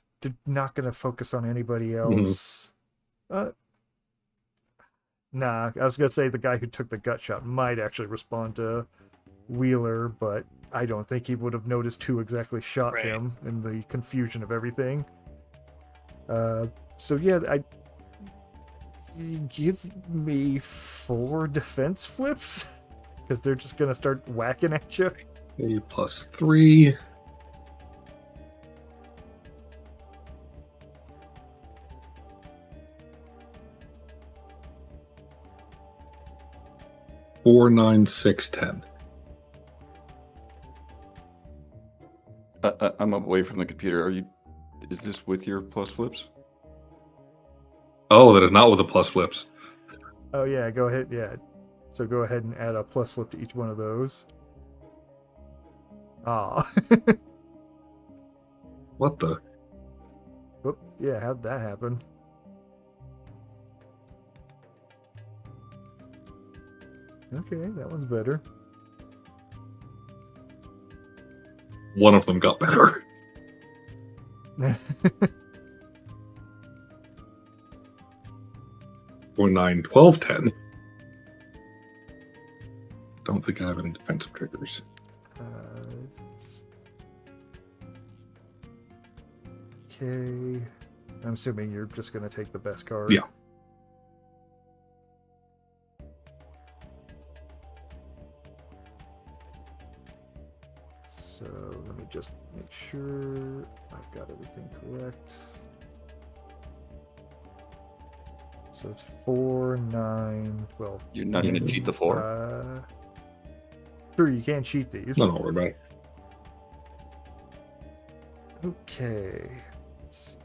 Speaker 2: not going to focus on anybody else. Nah, I was going to say the guy who took the gut shot might actually respond to Wheeler, but I don't think he would have noticed who exactly shot
Speaker 1: Right.
Speaker 2: him in the confusion of everything. So yeah, give me 4 defense flips, because they're just going to start whacking at you.
Speaker 4: A plus 3. Four, 9, 6, 10.
Speaker 3: I'm away from the computer. Is this with your plus flips?
Speaker 4: Oh, that is not with the plus flips.
Speaker 2: Oh yeah, go ahead. Yeah, so go ahead and add a plus flip to each one of those. Ah.
Speaker 4: What the?
Speaker 2: Whoop, yeah, how'd that happen? Okay, that one's better.
Speaker 4: One of them got better. 4, 9, 12, 10. Don't think I have any defensive triggers.
Speaker 2: Okay. I'm assuming you're just going to take the best card.
Speaker 4: Yeah.
Speaker 2: So let me just make sure I've got everything correct. So it's 4, 9, 12.
Speaker 3: You're not going to cheat the 4?
Speaker 2: Sure, you can cheat these.
Speaker 4: No, worry about it.
Speaker 2: Okay. Let's see.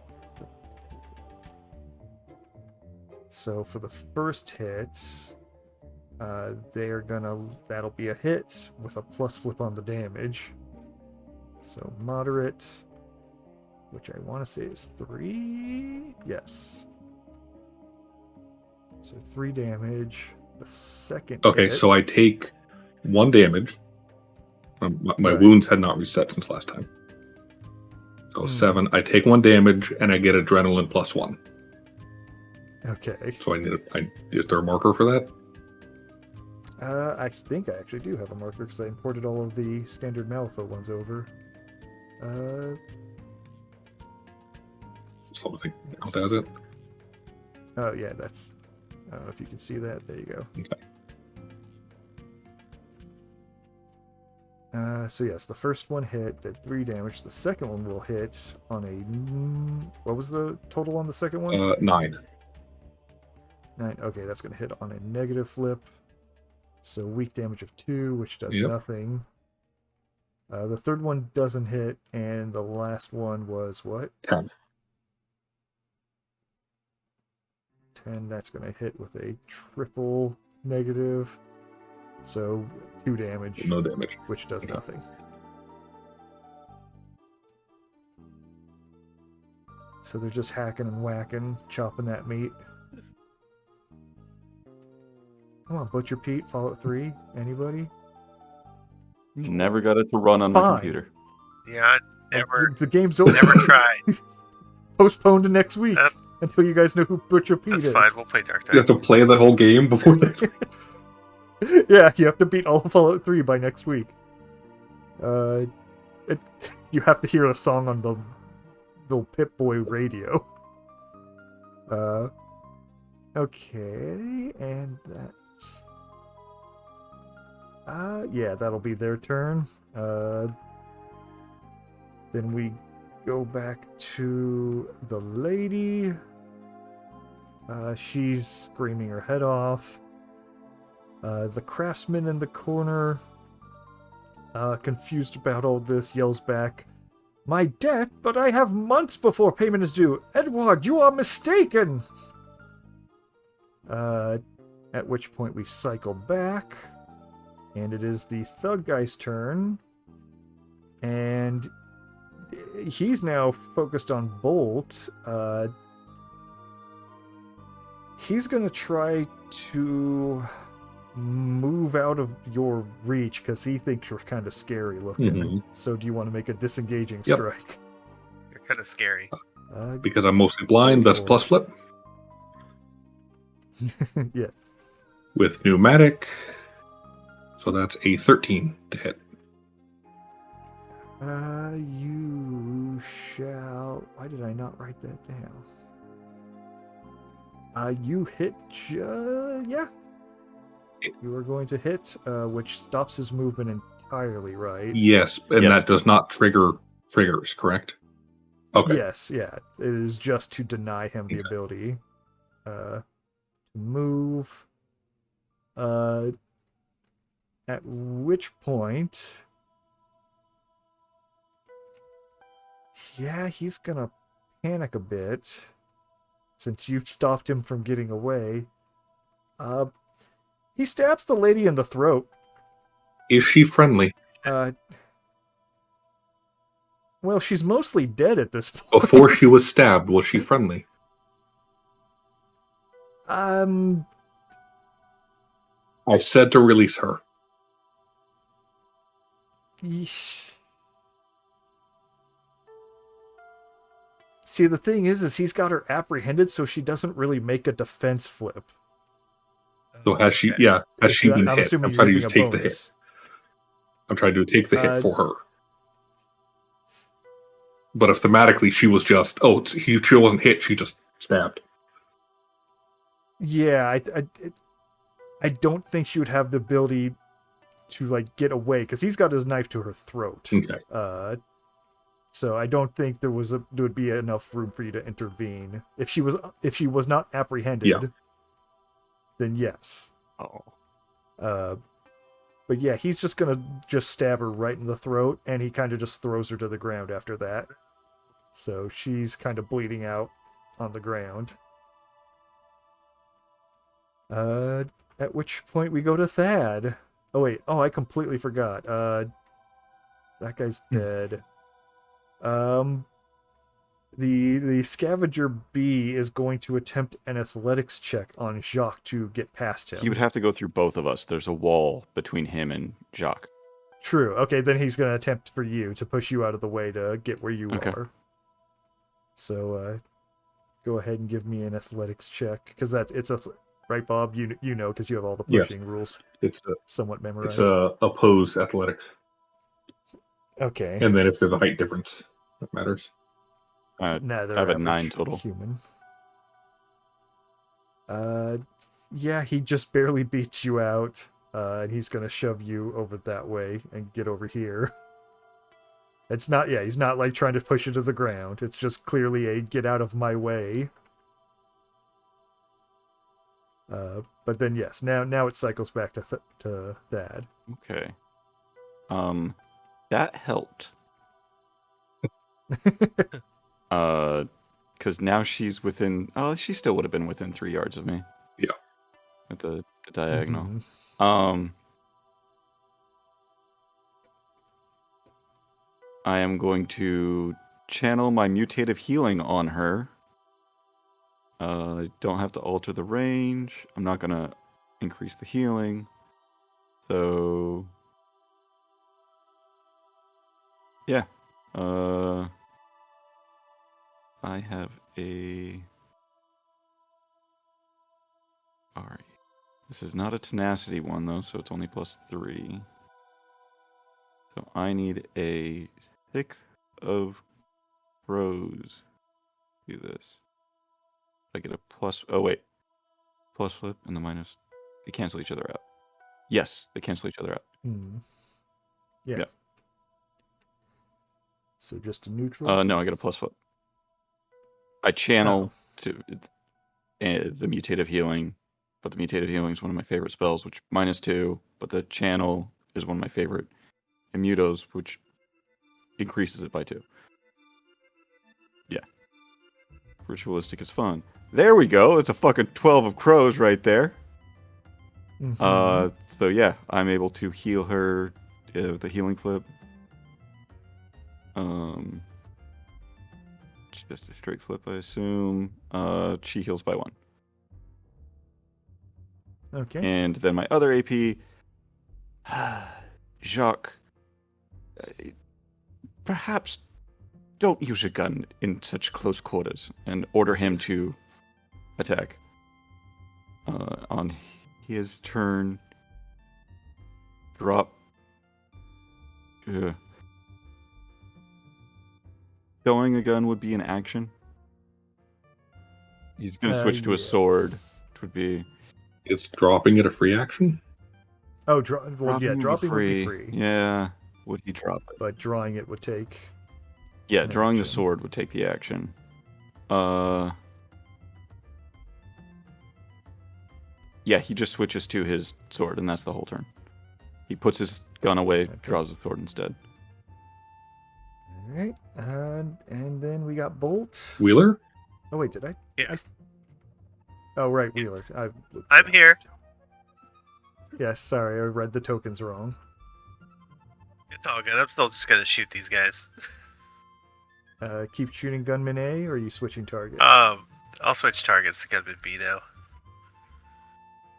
Speaker 2: So for the first hit, that'll be a hit with a plus flip on the damage. So moderate, which I want to say is 3. Yes. So 3 damage. The second
Speaker 4: Okay,
Speaker 2: hit,
Speaker 4: so I take 1 damage. My
Speaker 2: Right.
Speaker 4: wounds had not reset since last time. So 7. I take 1 damage and I get adrenaline plus 1.
Speaker 2: Okay.
Speaker 4: So is there a marker for that?
Speaker 2: I think I actually do have a marker because I imported all of the standard Malifaux ones over.
Speaker 4: Something. I'll add it.
Speaker 2: Oh yeah, that's... I don't know if you can see that. There you go.
Speaker 4: Okay.
Speaker 2: So yes, the first one hit, did 3 damage. The second one will hit on a... What was the total on the second one?
Speaker 4: 9.
Speaker 2: 9. Okay, that's going to hit on a negative flip. So weak damage of 2, which does
Speaker 4: Yep.
Speaker 2: nothing. The third one doesn't hit, and the last one was what?
Speaker 4: 10.
Speaker 2: 10, that's going to hit with a triple negative. So 2 damage,
Speaker 4: No damage.
Speaker 2: which does
Speaker 4: Okay.
Speaker 2: nothing. So they're just hacking and whacking, chopping that meat. Come on, Butcher Pete, Fallout 3, anybody?
Speaker 3: Never got it to run on my
Speaker 2: Fine.
Speaker 3: computer.
Speaker 1: Yeah, never,
Speaker 2: The game's over.
Speaker 1: never tried.
Speaker 2: Postponed to next week
Speaker 1: Yep.
Speaker 2: until you guys know who Butcher Pete
Speaker 1: That's
Speaker 2: is.
Speaker 1: fine. We'll play Dark
Speaker 4: You have
Speaker 1: Knight.
Speaker 4: to play the whole game before that.
Speaker 2: Yeah, you have to beat all of Fallout 3 by next week. You have to hear a song on the little Pip-Boy radio. Okay, and that's... yeah, that'll be their turn. Then we go back to the lady. She's screaming her head off. The craftsman in the corner, confused about all this, yells back, "My debt, but I have months before payment is due. Edward, you are mistaken!" At which point we cycle back, and it is the thug guy's turn. And he's now focused on Bolt. He's gonna try to move out of your reach because he thinks you're kind of scary looking.
Speaker 4: Mhm.
Speaker 2: So do you want to make a disengaging
Speaker 4: Yep.
Speaker 2: strike?
Speaker 1: You're kind of scary.
Speaker 4: Because I'm mostly blind, that's plus flip.
Speaker 2: Yes.
Speaker 4: With pneumatic. So that's a 13 to hit.
Speaker 2: You shall... Why did I not write that down? You hit... yeah. You are going to hit, which stops his movement entirely, right?
Speaker 4: Yes, and
Speaker 3: Yes.
Speaker 4: that does not trigger triggers, correct? Okay.
Speaker 2: Yes, yeah. It is just to deny him the ability to move. At which point... Yeah, he's gonna panic a bit since you've stopped him from getting away. He stabs the lady in the throat.
Speaker 4: Is she friendly?
Speaker 2: Well, she's mostly dead at this point.
Speaker 4: Before she was stabbed, was she friendly? I said to release her.
Speaker 2: Yeesh. See, the thing is he's got her apprehended, so she doesn't really make a defense flip.
Speaker 4: So has she?
Speaker 1: Okay.
Speaker 4: Yeah, has she been
Speaker 2: I'm
Speaker 4: hit?
Speaker 2: assuming
Speaker 4: I'm
Speaker 2: you're
Speaker 4: trying to
Speaker 2: giving a
Speaker 4: take the hit.
Speaker 2: bonus.
Speaker 4: I'm trying to take the hit for her. But if thematically she was just, she wasn't hit, she just stabbed.
Speaker 2: Yeah, I don't think she would have the ability to like get away because he's got his knife to her throat.
Speaker 4: Okay.
Speaker 2: So I don't think there would be enough room for you to intervene. If she was not apprehended, then yes.
Speaker 3: Oh.
Speaker 2: But yeah, he's just gonna stab her right in the throat, and he kind of just throws her to the ground after that. So she's kind of bleeding out on the ground. At which point we go to Thad. Oh wait, I completely forgot. That guy's dead. The scavenger bee is going to attempt an athletics check on Jacques to get past him.
Speaker 3: He would have to go through both of us. There's a wall between him and Jacques.
Speaker 2: True. Okay, then he's going to attempt for you to push you out of the way to get where you are. So, go ahead and give me an athletics check because it's a right, Bob. You know because you have all the pushing rules.
Speaker 4: It's
Speaker 2: somewhat memorized.
Speaker 4: It's oppose athletics.
Speaker 2: Okay.
Speaker 4: And then if there's a height difference, that matters.
Speaker 3: I have a 9 total.
Speaker 2: Human. Yeah, he just barely beats you out. And he's gonna shove you over that way and get over here. It's not, he's not like trying to push you to the ground. It's just clearly a get out of my way. But then yes, now it cycles back to Thad.
Speaker 3: Okay. That helped. Because now she's within. Oh, she still would have been within 3 yards of me.
Speaker 4: Yeah.
Speaker 3: At the diagonal.
Speaker 2: Mm-hmm.
Speaker 3: I am going to channel my mutative healing on her. I don't have to alter the range. I'm not gonna increase the healing. So yeah. I have a... Alright. This is not a tenacity one, though, so it's only +3. So I need a stick of crows. Do this. I get a plus... Oh, wait. plus flip and the minus. They cancel each other out. Yes, they cancel each other out.
Speaker 2: Yeah.
Speaker 3: Yeah.
Speaker 2: So just a neutral.
Speaker 3: No, I get a plus flip. I channel to the mutative healing, but the mutative healing is one of my favorite spells, which -2. But the channel is one of my favorite immutos, which increases it by 2. Yeah. Ritualistic is fun. There we go. It's a fucking 12 of crows right there.
Speaker 2: Mhm.
Speaker 3: So yeah, I'm able to heal her with a healing flip. Just a straight flip, I assume. She heals by 1.
Speaker 2: Okay.
Speaker 3: And then my other AP, Jacques, perhaps don't use a gun in such close quarters, and order him to attack. On his turn, drop. Showing a gun would be an action. He's going to switch to a sword,
Speaker 2: Yes.
Speaker 3: which would be...
Speaker 4: Is dropping it a free action?
Speaker 2: Oh, dropping would be free.
Speaker 3: Yeah, would he drop it?
Speaker 2: But drawing it would take.
Speaker 3: Yeah,
Speaker 2: an
Speaker 3: drawing the
Speaker 2: action.
Speaker 3: sword would take the action. Yeah, he just switches to his sword, and that's the whole turn. He puts his gun away,
Speaker 2: Okay.
Speaker 3: draws the sword instead.
Speaker 2: All right. And then we got Bolt.
Speaker 4: Wheeler?
Speaker 2: Oh wait, did I?
Speaker 1: Yeah.
Speaker 2: Oh right, Wheeler.
Speaker 1: I'm here.
Speaker 2: Yes, sorry, I read the tokens wrong.
Speaker 1: It's all good. I'm still just gonna shoot these guys.
Speaker 2: Keep shooting gunman A, or are you switching targets?
Speaker 1: I'll switch targets to gunman B now.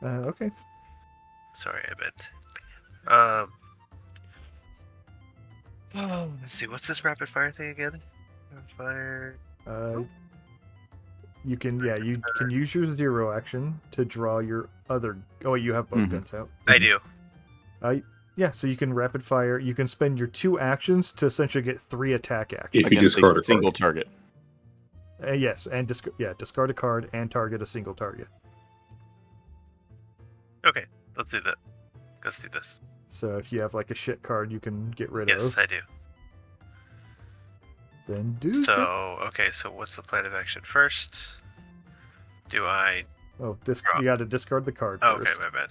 Speaker 2: Okay.
Speaker 1: Sorry, I meant. Let's see. What's this rapid fire thing again? Rapid fire.
Speaker 2: You can use your 0 action to draw your other. Oh wait, you have both guns out.
Speaker 1: I do.
Speaker 2: Yeah, so you can rapid fire. You can spend your 2 actions to essentially get 3 attack actions.
Speaker 4: If you
Speaker 3: Against
Speaker 4: discard
Speaker 3: a
Speaker 4: a
Speaker 3: single
Speaker 4: card.
Speaker 3: target.
Speaker 2: Yes, and discard a card and target a single target.
Speaker 1: Okay, let's do that. Let's do this.
Speaker 2: So if you have like a shit card, you can get rid
Speaker 1: Yes,
Speaker 2: of.
Speaker 1: I do.
Speaker 2: Then do
Speaker 1: So, okay, so what's the plan of action first? Do I...
Speaker 2: Oh, you got to discard the card
Speaker 1: Oh, okay,
Speaker 2: first.
Speaker 1: my bad.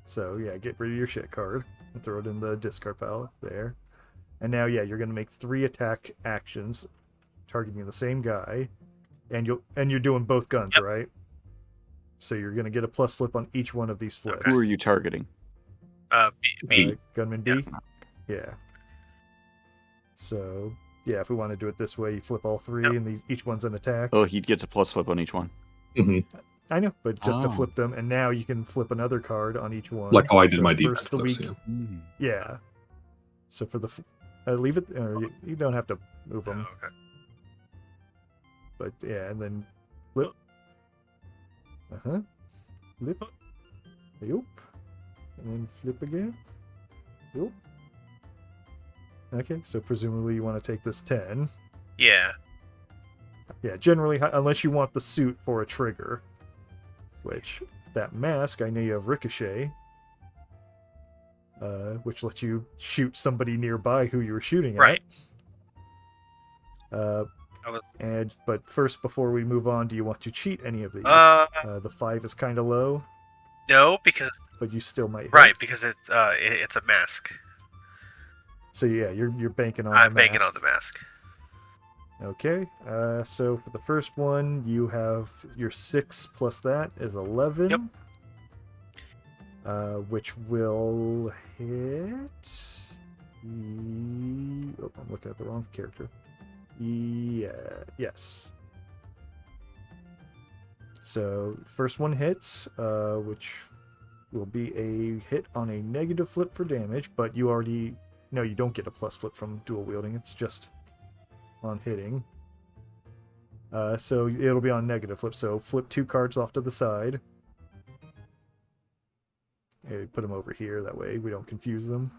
Speaker 2: So yeah, get rid of your shit card and throw it in the discard pile there. And now yeah, you're gonna make 3 attack actions, targeting the same guy, and you're doing both guns,
Speaker 1: Yep.
Speaker 2: right? So you're gonna get a plus flip on each one of these flips.
Speaker 3: Who are you targeting?
Speaker 1: B.
Speaker 2: Gunman B. Yeah. So yeah, if we want to do it this way, you flip all 3,
Speaker 1: Yep.
Speaker 2: and each one's an attack.
Speaker 3: Oh, he gets a plus flip on each one.
Speaker 2: I know, but just to
Speaker 3: Oh.
Speaker 2: flip them, and now you can flip another card on each one.
Speaker 4: Like how I did
Speaker 2: So
Speaker 4: my
Speaker 2: first
Speaker 4: defense
Speaker 2: the
Speaker 4: flips,
Speaker 2: week.
Speaker 4: yeah.
Speaker 2: Yeah. So for the leave it, or you don't have to move them.
Speaker 1: Oh, okay.
Speaker 2: But yeah, and then flip. Flip. Yup. And then flip again. Yup. Okay, so presumably you want to take this 10.
Speaker 1: Yeah.
Speaker 2: Yeah, generally, unless you want the suit for a trigger. Which, that mask, I know you have Ricochet. Which lets you shoot somebody nearby who you were shooting at.
Speaker 1: Right.
Speaker 2: But first, before we move on, do you want to cheat any of these? The 5 is kind of low,
Speaker 1: No, because...
Speaker 2: but you still might hit.
Speaker 1: Right, because it's a mask.
Speaker 2: So yeah, you're banking on
Speaker 1: I'm
Speaker 2: the mask.
Speaker 1: banking on the mask.
Speaker 2: Okay, so for the first one, you have your 6 plus that is 11.
Speaker 1: Yep.
Speaker 2: Which will hit... Oh, I'm looking at the wrong character. Yeah, yes. So, first one hits, which will be a hit on a negative flip for damage, but you already... No, you don't get a plus flip from dual wielding, it's just on hitting. So it'll be on negative flip, so flip 2 cards off to the side. Okay, put them over here, that way we don't confuse them.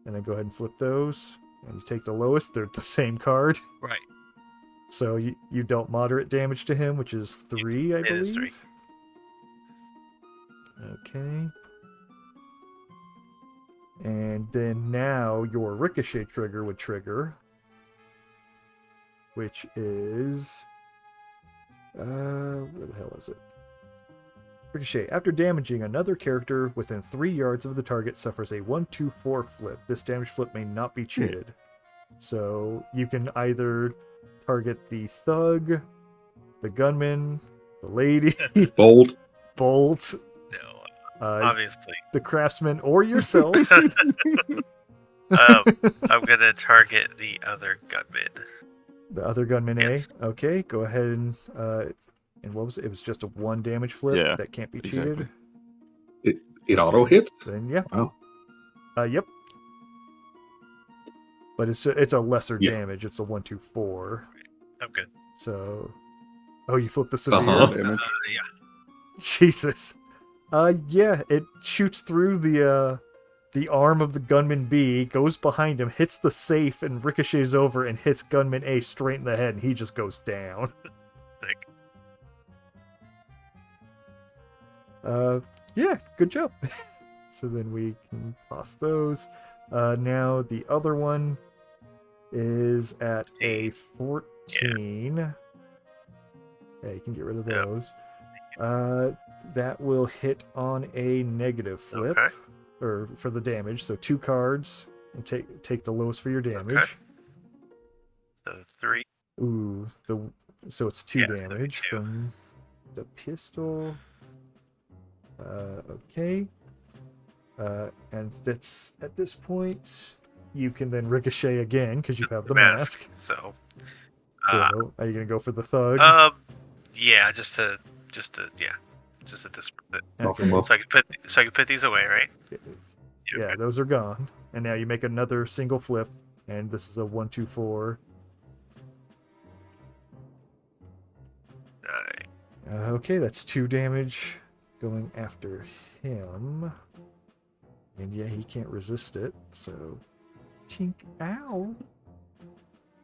Speaker 2: And then go ahead and flip those. And you take the lowest, they're the same card.
Speaker 1: Right.
Speaker 2: So you dealt moderate damage to him, which is 3, I
Speaker 1: It
Speaker 2: believe.
Speaker 1: is 3.
Speaker 2: Okay. And then now your ricochet trigger would trigger, which is where the hell is it? Ricochet. After damaging another character within 3 yards of the target suffers a 1/2/4 flip. This damage flip may not be cheated. So you can either target the thug, the gunman, the lady,
Speaker 4: Bold.
Speaker 2: Bolt,
Speaker 1: No,
Speaker 2: uh,
Speaker 1: obviously.
Speaker 2: the craftsman, or yourself.
Speaker 1: I'm gonna target the other gunman.
Speaker 2: The other gunman,
Speaker 1: Yes.
Speaker 2: Okay, go ahead and what was it? It was just a 1 damage flip
Speaker 3: Yeah,
Speaker 2: that can't be
Speaker 3: exactly.
Speaker 2: cheated.
Speaker 4: It auto hits?
Speaker 2: Then yeah.
Speaker 4: Wow.
Speaker 2: Yep. But it's a lesser
Speaker 4: Yeah.
Speaker 2: damage. It's a 1/2/4.
Speaker 1: I'm good.
Speaker 2: So, you flipped the severe.
Speaker 4: Uh-huh.
Speaker 3: Damage.
Speaker 1: Yeah.
Speaker 2: Jesus. Yeah, it shoots through the arm of the gunman B, goes behind him, hits the safe, and ricochets over and hits gunman A straight in the head, and he just goes down.
Speaker 1: Sick.
Speaker 2: Yeah, good job. So then we can toss those. Now the other one is at a 14. Yeah, you can get rid of
Speaker 1: Yep.
Speaker 2: those. That will hit on a negative flip,
Speaker 1: Okay.
Speaker 2: or for the damage. So 2 cards, and take the lowest for your damage.
Speaker 1: So 3.
Speaker 2: Ooh, so it's 2
Speaker 1: Yeah, it's gonna be
Speaker 2: damage
Speaker 1: 2.
Speaker 2: from the pistol. Okay. And that's at this point. You can then ricochet again because you have the mask.
Speaker 1: So.
Speaker 2: So are you gonna go for the thug?
Speaker 1: Yeah, just to disprove it.
Speaker 4: Knock him up.
Speaker 1: So I can put these away, right?
Speaker 2: Yeah,
Speaker 1: okay.
Speaker 2: those are gone. And now you make another single flip, and this is a 1/2/4.
Speaker 1: Alright.
Speaker 2: Okay, that's 2 damage going after him. And yeah, he can't resist it, so tink, ow.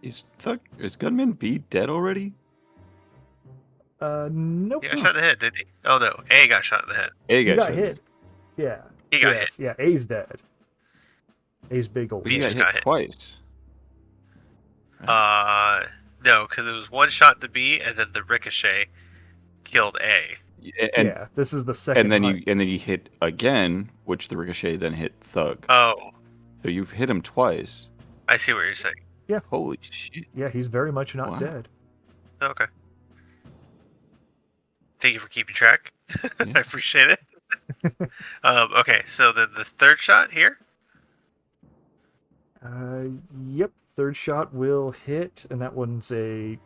Speaker 3: Is Gunman B dead already?
Speaker 2: Nope.
Speaker 1: He got shot in the head, didn't he? Oh no, A got shot in the head.
Speaker 3: A
Speaker 2: He got
Speaker 3: shot.
Speaker 2: hit. Yeah.
Speaker 1: He got
Speaker 2: Yes, yeah, A's dead. A's big old
Speaker 3: But he
Speaker 1: He
Speaker 3: got
Speaker 1: just
Speaker 3: hit
Speaker 1: got hit.
Speaker 3: twice.
Speaker 1: No, because it was one shot to B, and then the ricochet killed A.
Speaker 3: And
Speaker 2: yeah, this is the second
Speaker 3: and then you hit again, which the ricochet then hit Thug.
Speaker 1: Oh,
Speaker 3: So you've hit him twice.
Speaker 1: I see what you're saying.
Speaker 3: Holy shit!
Speaker 2: Yeah, he's very much not
Speaker 3: Wow.
Speaker 2: dead.
Speaker 1: Okay. Thank you for keeping track. I
Speaker 3: Yeah.
Speaker 1: appreciate it. Okay, so then the third shot here.
Speaker 2: Yep, third shot will hit, and that one's a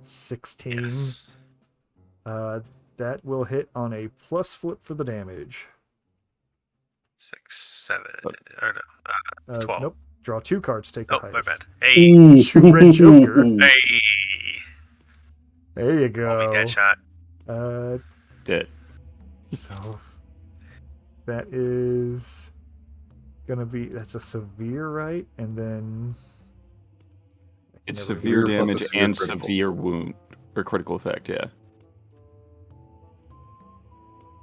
Speaker 2: 16.
Speaker 1: Yes.
Speaker 2: That will hit on a plus flip for the damage.
Speaker 1: 6, 7,
Speaker 3: But-
Speaker 1: or no, it's 12.
Speaker 2: Nope. Draw 2 cards, take the
Speaker 1: Oh, my
Speaker 2: highest.
Speaker 1: bad. Hey,
Speaker 4: Ooh.
Speaker 2: Shoot Red Joker.
Speaker 1: hey,
Speaker 2: There you
Speaker 1: roll me
Speaker 2: go.
Speaker 1: that shot.
Speaker 3: Dead.
Speaker 2: So that is gonna be, that's a severe, right? And then
Speaker 3: It's
Speaker 2: never-
Speaker 3: severe
Speaker 4: Severe plus a
Speaker 3: damage
Speaker 4: severe
Speaker 3: and
Speaker 4: critical.
Speaker 3: severe wound or critical effect. Yeah,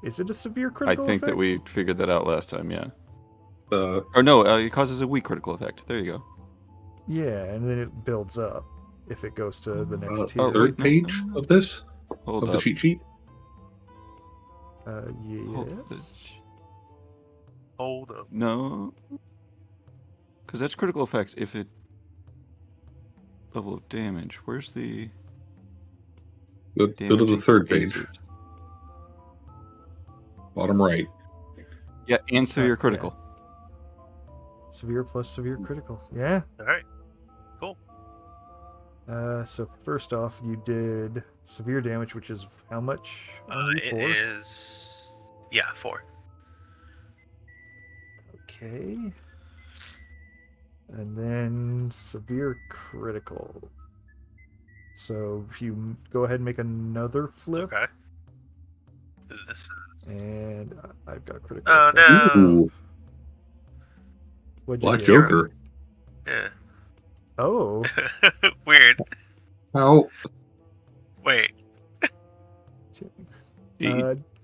Speaker 2: is it a severe
Speaker 3: I
Speaker 2: critical
Speaker 3: think that
Speaker 2: effect?
Speaker 3: we figured that out last time. Yeah.
Speaker 4: Uh,
Speaker 3: Or no, it causes a weak critical effect. There you go.
Speaker 2: Yeah, and then it builds up if it goes to the next tier.
Speaker 3: oh,
Speaker 4: third
Speaker 3: wait, no.
Speaker 4: page of this,
Speaker 3: Hold
Speaker 4: of
Speaker 3: up.
Speaker 4: the cheat sheet.
Speaker 3: Hold up.
Speaker 2: Yes.
Speaker 1: Hold up.
Speaker 3: No, because that's critical effects. If it level of damage, where's the
Speaker 4: Go to
Speaker 3: damage?
Speaker 4: the third page,
Speaker 3: increases?
Speaker 4: bottom right.
Speaker 3: Yeah, and severe
Speaker 2: yeah.
Speaker 3: critical.
Speaker 2: Severe plus severe critical. Yeah.
Speaker 1: All right.
Speaker 2: So first off, you did severe damage, which is how much? on you?
Speaker 1: It
Speaker 2: 4?
Speaker 1: is. Yeah, 4.
Speaker 2: Okay. And then severe critical. So if you go ahead and make another flip,
Speaker 1: Okay. This.
Speaker 2: and I've got critical.
Speaker 1: Oh,
Speaker 2: effects.
Speaker 1: no.
Speaker 4: Ooh,
Speaker 2: What'd you
Speaker 4: Black
Speaker 2: get?
Speaker 4: Joker.
Speaker 1: Yeah.
Speaker 2: Oh,
Speaker 1: Weird.
Speaker 4: How?
Speaker 1: Wait.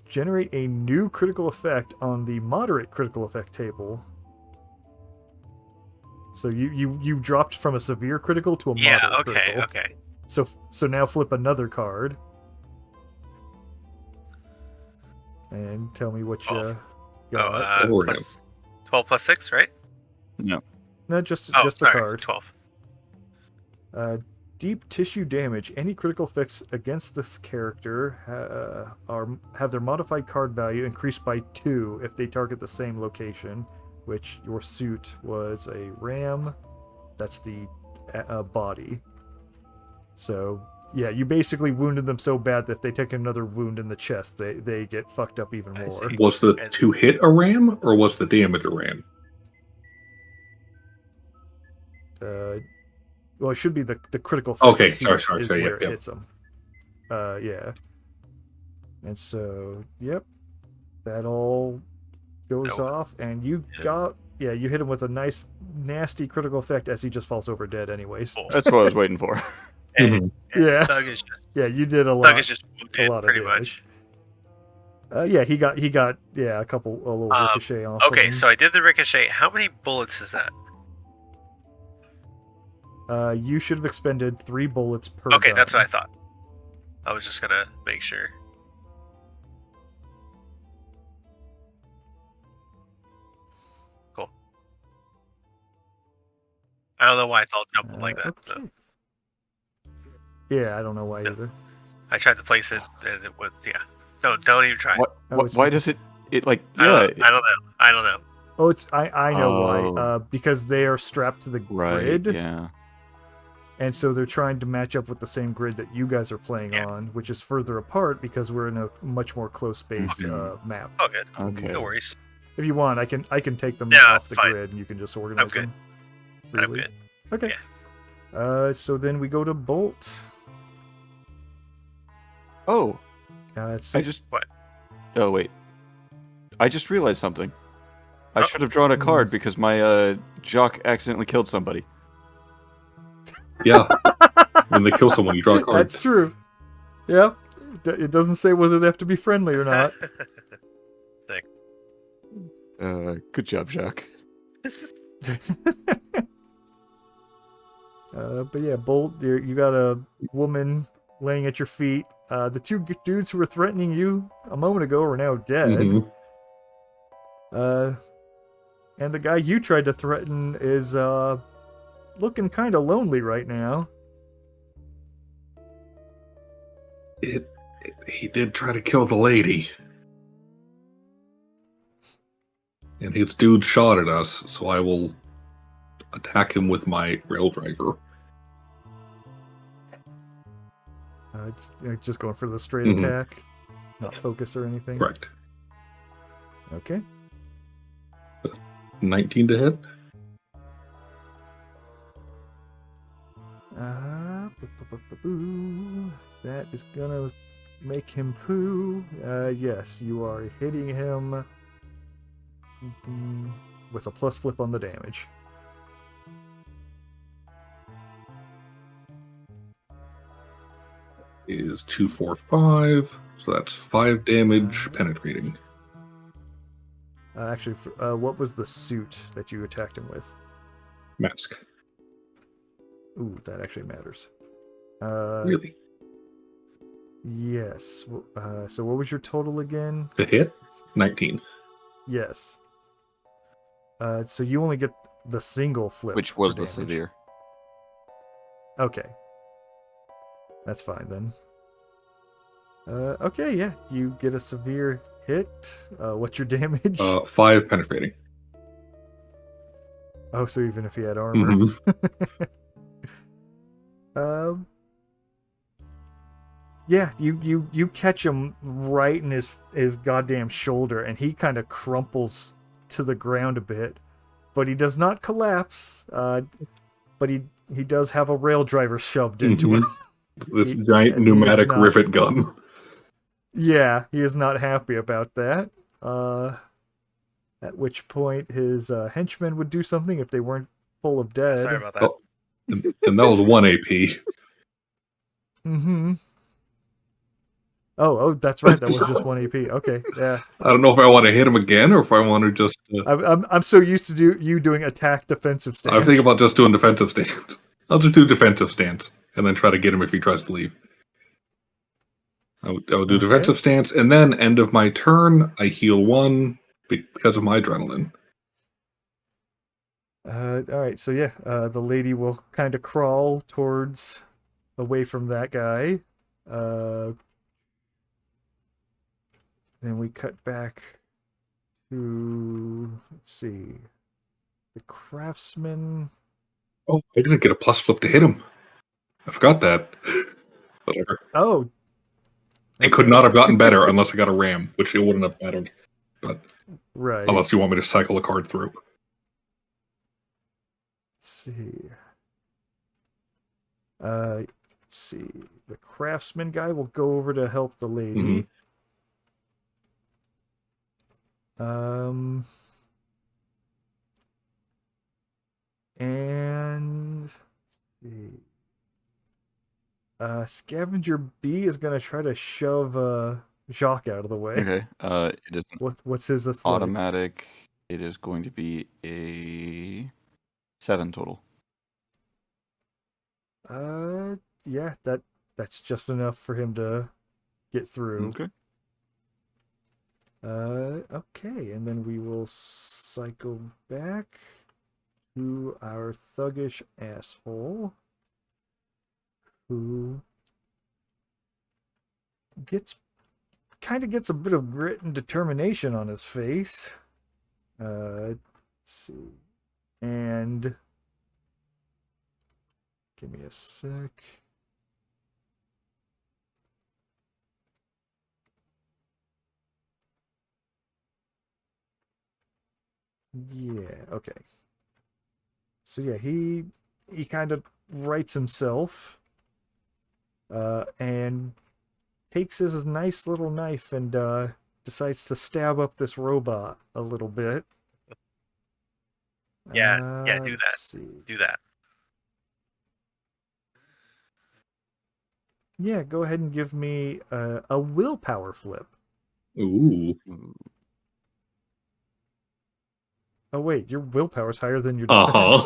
Speaker 2: Generate a new critical effect on the moderate critical effect table. So you dropped from a severe critical to a
Speaker 1: Yeah.
Speaker 2: moderate
Speaker 1: Okay.
Speaker 2: critical.
Speaker 1: Okay.
Speaker 2: So now flip another card. And tell me what you got.
Speaker 1: Plus 12 plus 6, right?
Speaker 3: No.
Speaker 2: No, just
Speaker 1: Oh,
Speaker 2: the
Speaker 1: sorry,
Speaker 2: card.
Speaker 1: 12.
Speaker 2: Deep tissue damage. Any critical effects against this character have their modified card value increased by 2 if they target the same location, which your suit was a ram. That's the body. So, yeah, you basically wounded them so bad that if they take another wound in the chest, they get fucked up even
Speaker 1: I
Speaker 2: more.
Speaker 1: see.
Speaker 4: Was the 2 hit a ram, or was the damage a ram?
Speaker 2: Well, it should be the critical
Speaker 4: Okay,
Speaker 2: suit
Speaker 4: sorry,
Speaker 2: is
Speaker 4: yep,
Speaker 2: where it
Speaker 4: yep.
Speaker 2: hits them. Yeah. And so, yep, that all goes
Speaker 1: No.
Speaker 2: off, and you hit him with a nice, nasty critical effect as he just falls over dead anyways.
Speaker 1: Cool.
Speaker 3: That's what I was waiting for.
Speaker 1: And
Speaker 2: Yeah.
Speaker 1: Doug is just
Speaker 2: Yeah, you did a
Speaker 1: Doug
Speaker 2: lot.
Speaker 1: is just
Speaker 2: A
Speaker 1: wounded,
Speaker 2: lot of
Speaker 1: pretty
Speaker 2: damage.
Speaker 1: much.
Speaker 2: Yeah, he got a little ricochet off.
Speaker 1: Okay,
Speaker 2: of him.
Speaker 1: so I did the ricochet. How many bullets is that?
Speaker 2: You should have expended 3 bullets per
Speaker 1: Okay,
Speaker 2: gun.
Speaker 1: that's what I thought. I was just gonna make sure. Cool. I don't know why it's all jumbled like that.
Speaker 2: Okay.
Speaker 1: So
Speaker 2: Yeah, I don't know why
Speaker 1: No.
Speaker 2: either.
Speaker 1: I tried to place it, and it would. Yeah. Don't even try.
Speaker 3: Why does it like?
Speaker 1: I
Speaker 3: Yeah.
Speaker 1: don't know. I don't know.
Speaker 2: Oh, I know
Speaker 3: Oh.
Speaker 2: why. Because they are strapped to the
Speaker 3: Right.
Speaker 2: grid,
Speaker 3: Yeah.
Speaker 2: and so they're trying to match up with the same grid that you guys are playing
Speaker 1: Yeah.
Speaker 2: on, which is further apart because we're in a much more close space
Speaker 3: Mhm.
Speaker 2: map.
Speaker 1: Oh, good.
Speaker 3: Okay.
Speaker 1: No worries.
Speaker 2: If you want, I can take them
Speaker 1: No,
Speaker 2: off
Speaker 1: it's
Speaker 2: the
Speaker 1: fine.
Speaker 2: grid, and you can just organize
Speaker 1: good.
Speaker 2: them.
Speaker 1: I'm
Speaker 2: freely.
Speaker 1: good.
Speaker 2: Okay.
Speaker 1: Yeah.
Speaker 2: So then we go to Bolt.
Speaker 3: Oh,
Speaker 2: Let's
Speaker 3: I
Speaker 2: see.
Speaker 3: just.
Speaker 1: What?
Speaker 3: Oh wait. I just realized something. I
Speaker 1: Oh.
Speaker 3: should have drawn a card because my jock accidentally killed somebody.
Speaker 4: Yeah. When they kill someone, you draw a card.
Speaker 2: That's true. Yeah. It doesn't say whether they have to be friendly or not.
Speaker 1: Sick.
Speaker 3: Good job, Jacques.
Speaker 2: But yeah, Bolt, you got a woman laying at your feet. The 2 dudes who were threatening you a moment ago are now dead.
Speaker 4: Mhm.
Speaker 2: And the guy you tried to threaten is looking kind of lonely right now.
Speaker 4: He did try to kill the lady. And his dude shot at us, so I will attack him with my rail driver.
Speaker 2: Just going for the straight
Speaker 4: Mhm.
Speaker 2: attack, not focus or anything.
Speaker 4: Correct.
Speaker 2: Okay.
Speaker 4: 19 to hit.
Speaker 2: That is gonna make him poo. Yes, you are hitting him with a plus flip on the damage.
Speaker 4: Is 2, 4, 5. So that's 5 damage penetrating.
Speaker 2: Actually, what was the suit that you attacked him with?
Speaker 4: Mask.
Speaker 2: Ooh, that actually matters.
Speaker 4: Really?
Speaker 2: Yes. So what was your total again?
Speaker 4: The hit? 19.
Speaker 2: Yes. So you only get the single flip.
Speaker 3: Which was
Speaker 2: for
Speaker 3: the
Speaker 2: damage.
Speaker 3: severe.
Speaker 2: Okay. That's fine then. Okay, yeah. You get a severe hit. What's your damage?
Speaker 4: 5 penetrating.
Speaker 2: Oh, so even if he had armor.
Speaker 4: Mhm.
Speaker 2: Yeah, you catch him right in his goddamn shoulder, and he kind of crumples to the ground a bit, but he does not collapse. But he does have a rail driver shoved into
Speaker 4: Mhm.
Speaker 2: him.
Speaker 4: This
Speaker 2: He-
Speaker 4: giant
Speaker 2: and he is
Speaker 4: pneumatic
Speaker 2: not-
Speaker 4: rivet gun.
Speaker 2: Yeah, he is not happy about that. At which point his henchmen would do something if they weren't full of dead.
Speaker 1: Sorry about that.
Speaker 4: Oh, and that was 1 AP.
Speaker 2: Mm-hmm. Oh, that's right. That was just 1 AP. Okay, yeah.
Speaker 4: I don't know if I want to hit him again or if I want to just.
Speaker 2: I'm so used to you doing attack defensive stance.
Speaker 4: I'm thinking about just doing defensive stance. I'll just do defensive stance and then try to get him if he tries to leave. I would do
Speaker 2: Okay.
Speaker 4: defensive stance, and then end of my turn, I heal 1 because of my adrenaline.
Speaker 2: All right. So yeah, the lady will kind of crawl towards away from that guy. Then we cut back to, let's see, the craftsman.
Speaker 4: Oh, I didn't get a plus flip to hit him. I forgot that. Whatever.
Speaker 2: Oh,
Speaker 4: It could not have gotten better unless I got a ram, which it wouldn't have mattered. But
Speaker 2: right.
Speaker 4: unless you want me to cycle a card through.
Speaker 2: Let's see. Let's see. The craftsman guy will go over to help the lady. And let's see. Scavenger B is gonna try to shove Jacques out of the way.
Speaker 3: Okay. It is
Speaker 2: What's his athletics?
Speaker 3: automatic. It is going to be a 7 total.
Speaker 2: Yeah, that's just enough for him to get through.
Speaker 3: Okay.
Speaker 2: Okay, and then we will cycle back to our thuggish asshole who kind of gets a bit of grit and determination on his face. Let's see. And give me a sec. Yeah, okay. So yeah, he kind of rights himself and takes his nice little knife and decides to stab up this robot a little bit.
Speaker 1: Yeah, do
Speaker 2: let's
Speaker 1: that.
Speaker 2: see.
Speaker 1: Do that.
Speaker 2: Yeah, go ahead and give me a willpower flip.
Speaker 4: Ooh.
Speaker 2: Oh wait, your willpower's higher than your
Speaker 4: Uh-huh.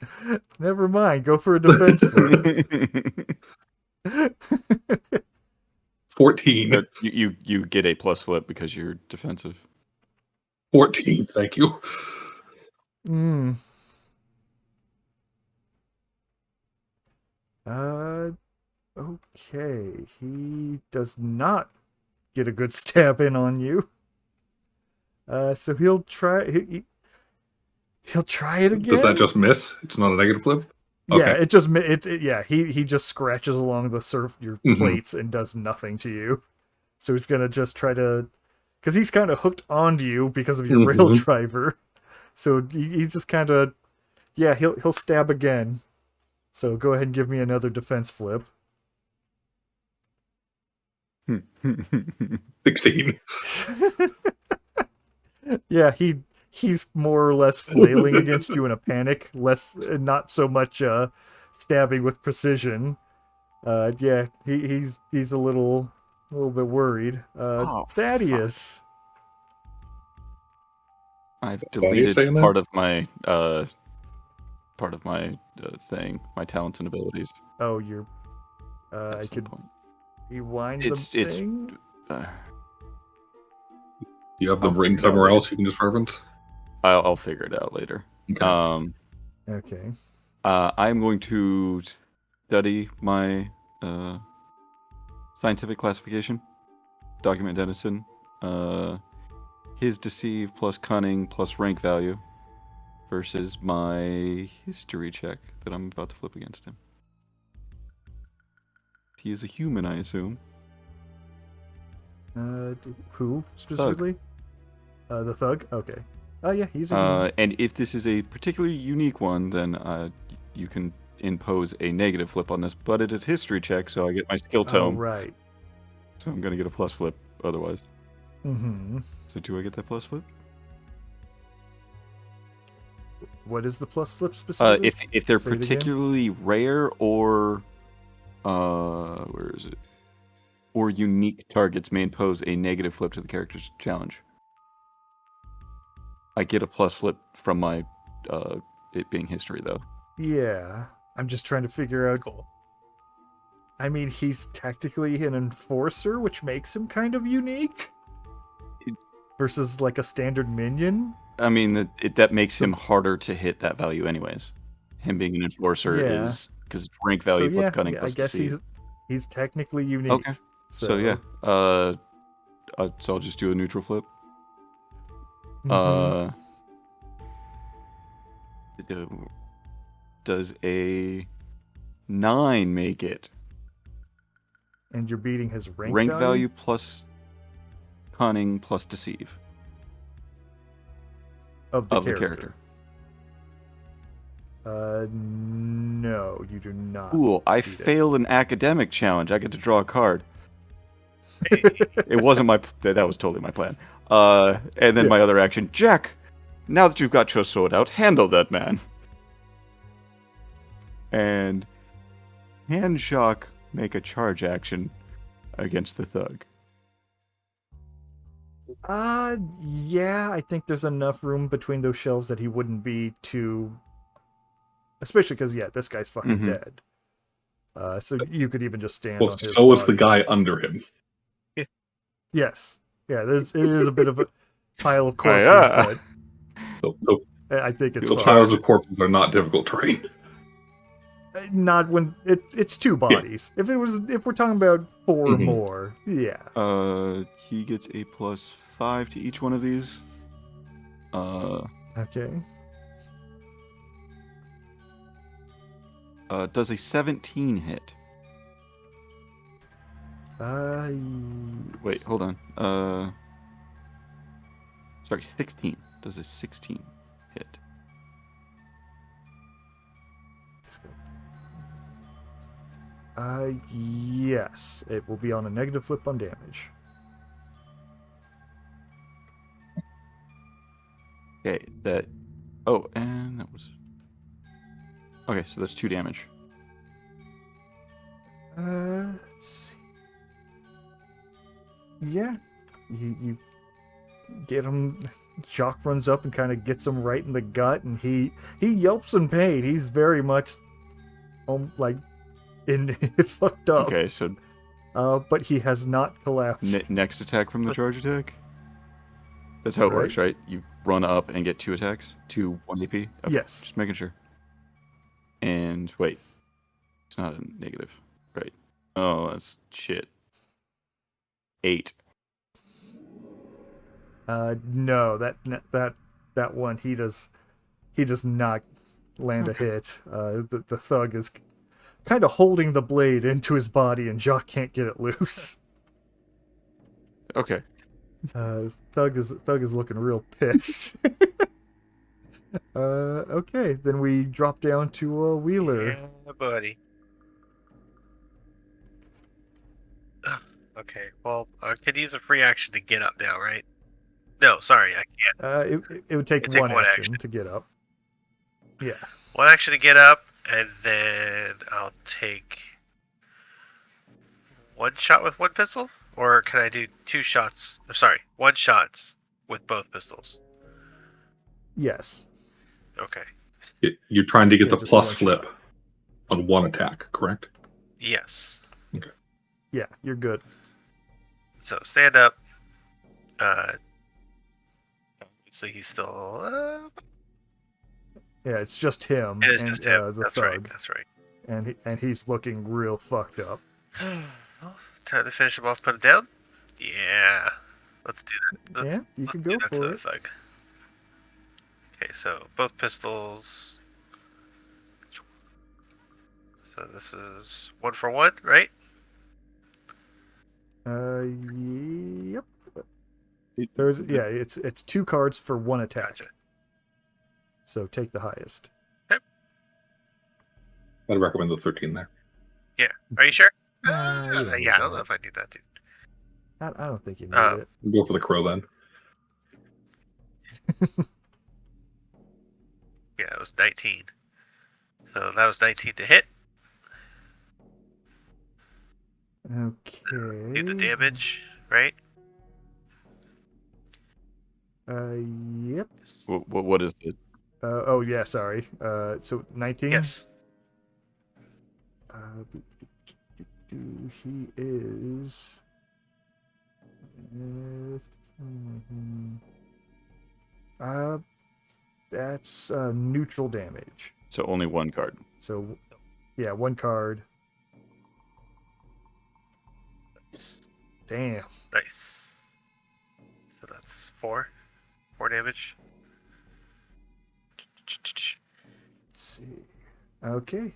Speaker 2: defense. Never mind, go for a defense flip.
Speaker 4: 14.
Speaker 3: No, you get a plus flip because you're defensive.
Speaker 4: 14, thank you.
Speaker 2: Hmm. Okay. He does not get a good stab in on you. So he'll try. He'll try it again.
Speaker 4: Does that just miss? It's not a negative flip?
Speaker 2: Yeah,
Speaker 4: Okay.
Speaker 2: yeah. He just scratches along the your plates and does nothing to you. So he's gonna just try to, because he's kind of hooked onto you because of your rail driver. So he's just kind of, yeah. He'll stab again. So go ahead and give me another defense flip.
Speaker 4: 16.
Speaker 2: Yeah, he's more or less flailing against you in a panic, not so much stabbing with precision. Yeah, he's a little bit worried. Thaddeus.
Speaker 3: I've
Speaker 4: Thaddeus
Speaker 3: deleted
Speaker 4: saying that?
Speaker 3: part of my thing, my talents and abilities.
Speaker 2: Oh, you're.
Speaker 3: At
Speaker 2: I
Speaker 3: some
Speaker 2: could
Speaker 3: point.
Speaker 2: rewind
Speaker 3: It's
Speaker 2: the thing.
Speaker 4: You have them
Speaker 3: I'll
Speaker 4: written
Speaker 3: figure it out
Speaker 4: somewhere
Speaker 3: later.
Speaker 4: else you can just reference?
Speaker 3: I'll figure it out later.
Speaker 4: Okay.
Speaker 2: Okay.
Speaker 3: I'm going to study my scientific classification, document denizen, his deceive plus cunning plus rank value versus my history check that I'm about to flip against him. He is a human, I assume.
Speaker 2: Who specifically? The thug. Okay. Oh yeah, he's a human.
Speaker 3: And if this is a particularly unique one, then you can impose a negative flip on this. But it is history check, so I get my skill tome.
Speaker 2: Right.
Speaker 3: So I'm gonna get a plus flip otherwise.
Speaker 2: Mm-hmm.
Speaker 3: So do I get that plus flip?
Speaker 2: What is the plus flip specifically?
Speaker 3: If they're
Speaker 2: Say it again.
Speaker 3: particularly rare or Where is it? Or unique targets may impose a negative flip to the character's challenge. I get a plus flip from my it being history though.
Speaker 2: Yeah. I'm just trying to figure out.
Speaker 1: That's cool.
Speaker 2: I mean, he's technically an enforcer, which makes him kind of unique. Versus like a standard minion.
Speaker 3: I mean that makes him harder to hit that value anyways. Him being an enforcer
Speaker 2: Yeah.
Speaker 3: is because rank value
Speaker 2: So
Speaker 3: plus
Speaker 2: yeah,
Speaker 3: cunning plus
Speaker 2: I guess
Speaker 3: deceive.
Speaker 2: he's technically unique.
Speaker 3: Okay. So yeah. So I'll just do a neutral flip.
Speaker 2: Mhm.
Speaker 3: Does a 9 make it?
Speaker 2: And you're beating his
Speaker 3: Rank value plus cunning plus deceive
Speaker 2: of the
Speaker 3: the
Speaker 2: character. No, you do not.
Speaker 3: Cool. I
Speaker 2: beat it.
Speaker 3: failed an academic challenge. I get to draw a card. It wasn't my. That was totally my plan. And then
Speaker 2: Yeah.
Speaker 3: my other action, Jack. Now that you've got your sword out, handle that man. And hand shock, make a charge action against the thug.
Speaker 2: Yeah, I think there's enough room between those shelves that he wouldn't be too. Especially because, yeah, this guy's fucking
Speaker 3: Mhm.
Speaker 2: dead. So you could even just stand
Speaker 4: Well,
Speaker 2: on his
Speaker 4: so is the
Speaker 2: body.
Speaker 4: guy under him.
Speaker 2: Yes. Yeah, it is a bit of a pile of corpses,
Speaker 3: yeah.
Speaker 2: but I think it's
Speaker 4: So
Speaker 2: fine.
Speaker 4: piles of corpses are not difficult terrain.
Speaker 2: Not when it's two bodies. If we're talking about 4 or
Speaker 4: Mhm.
Speaker 2: more, yeah.
Speaker 3: He gets a +5 to each one of these.
Speaker 2: Okay.
Speaker 3: Does a 17 hit? Wait, hold on. Sorry, 16. Does a 16 hit?
Speaker 2: Yes, it will be on a negative flip on damage.
Speaker 3: Okay, that. Oh, and that was. Okay, so that's 2 damage.
Speaker 2: Let's see. Yeah, you get him. Jock runs up and kind of gets him right in the gut, and he yelps in pain. He's very much, like, in fucked up.
Speaker 3: Okay, so
Speaker 2: But he has not collapsed.
Speaker 3: next attack from the charge attack. That's how it works, right? You run up and get 2 attacks, 1 AP. Okay,
Speaker 2: Yes.
Speaker 3: just making sure. And wait, it's not a negative, right? Oh, that's shit. 8.
Speaker 2: No, that one he does not land a hit. The thug is kind of holding the blade into his body, and Jock can't get it loose.
Speaker 3: Okay.
Speaker 2: Thug is looking real pissed. Okay, then we drop down to Wheeler.
Speaker 1: Yeah, buddy. Okay, well, I could use a free action to get up now, right? No, sorry, I can't.
Speaker 2: It would take
Speaker 1: It'd take
Speaker 2: one
Speaker 1: one
Speaker 2: action
Speaker 1: action.
Speaker 2: to get up. Yeah.
Speaker 1: One action to get up, and then I'll take 1 shot with 1 pistol? Or can I do 2 shots? Sorry, 1 shot with both pistols.
Speaker 2: Yes.
Speaker 1: Okay.
Speaker 4: You're trying to get
Speaker 2: Yeah,
Speaker 4: the
Speaker 2: just
Speaker 4: plus
Speaker 2: one
Speaker 4: flip
Speaker 2: shot.
Speaker 4: on 1 attack, correct?
Speaker 1: Yes.
Speaker 2: Yeah, you're good.
Speaker 1: So stand up. So he's still.
Speaker 2: Yeah, it's just him
Speaker 1: It is
Speaker 2: and
Speaker 1: just him.
Speaker 2: the
Speaker 1: That's
Speaker 2: thug,
Speaker 1: right. That's right.
Speaker 2: and he's looking real fucked up.
Speaker 1: Well, time to finish him off. Put it down. Yeah. Let's do that.
Speaker 2: Yeah, you can go
Speaker 1: do that
Speaker 2: for
Speaker 1: to the
Speaker 2: it.
Speaker 1: thug. Okay, so both pistols. So this is 1 for 1, right?
Speaker 2: Yep. It's 2 cards for 1 attack.
Speaker 1: Gotcha.
Speaker 2: So take the highest.
Speaker 4: I'd recommend the 13 there.
Speaker 1: Yeah. Are you sure?
Speaker 2: You don't need
Speaker 1: Yeah, I don't know
Speaker 2: that.
Speaker 1: if I need that, dude.
Speaker 2: I don't think you need it.
Speaker 4: Go for the crow then.
Speaker 1: Yeah, it was 19. So that was 19 to hit.
Speaker 2: Okay.
Speaker 1: Do the damage, right?
Speaker 2: Yep.
Speaker 3: What is the?
Speaker 2: Oh yeah, sorry. So 19.
Speaker 1: Yes.
Speaker 2: He is. Mhm. That's neutral damage.
Speaker 3: So only one card.
Speaker 2: So, yeah, one card. Damn.
Speaker 1: Nice. So that's 4 damage.
Speaker 2: Let's see. Okay.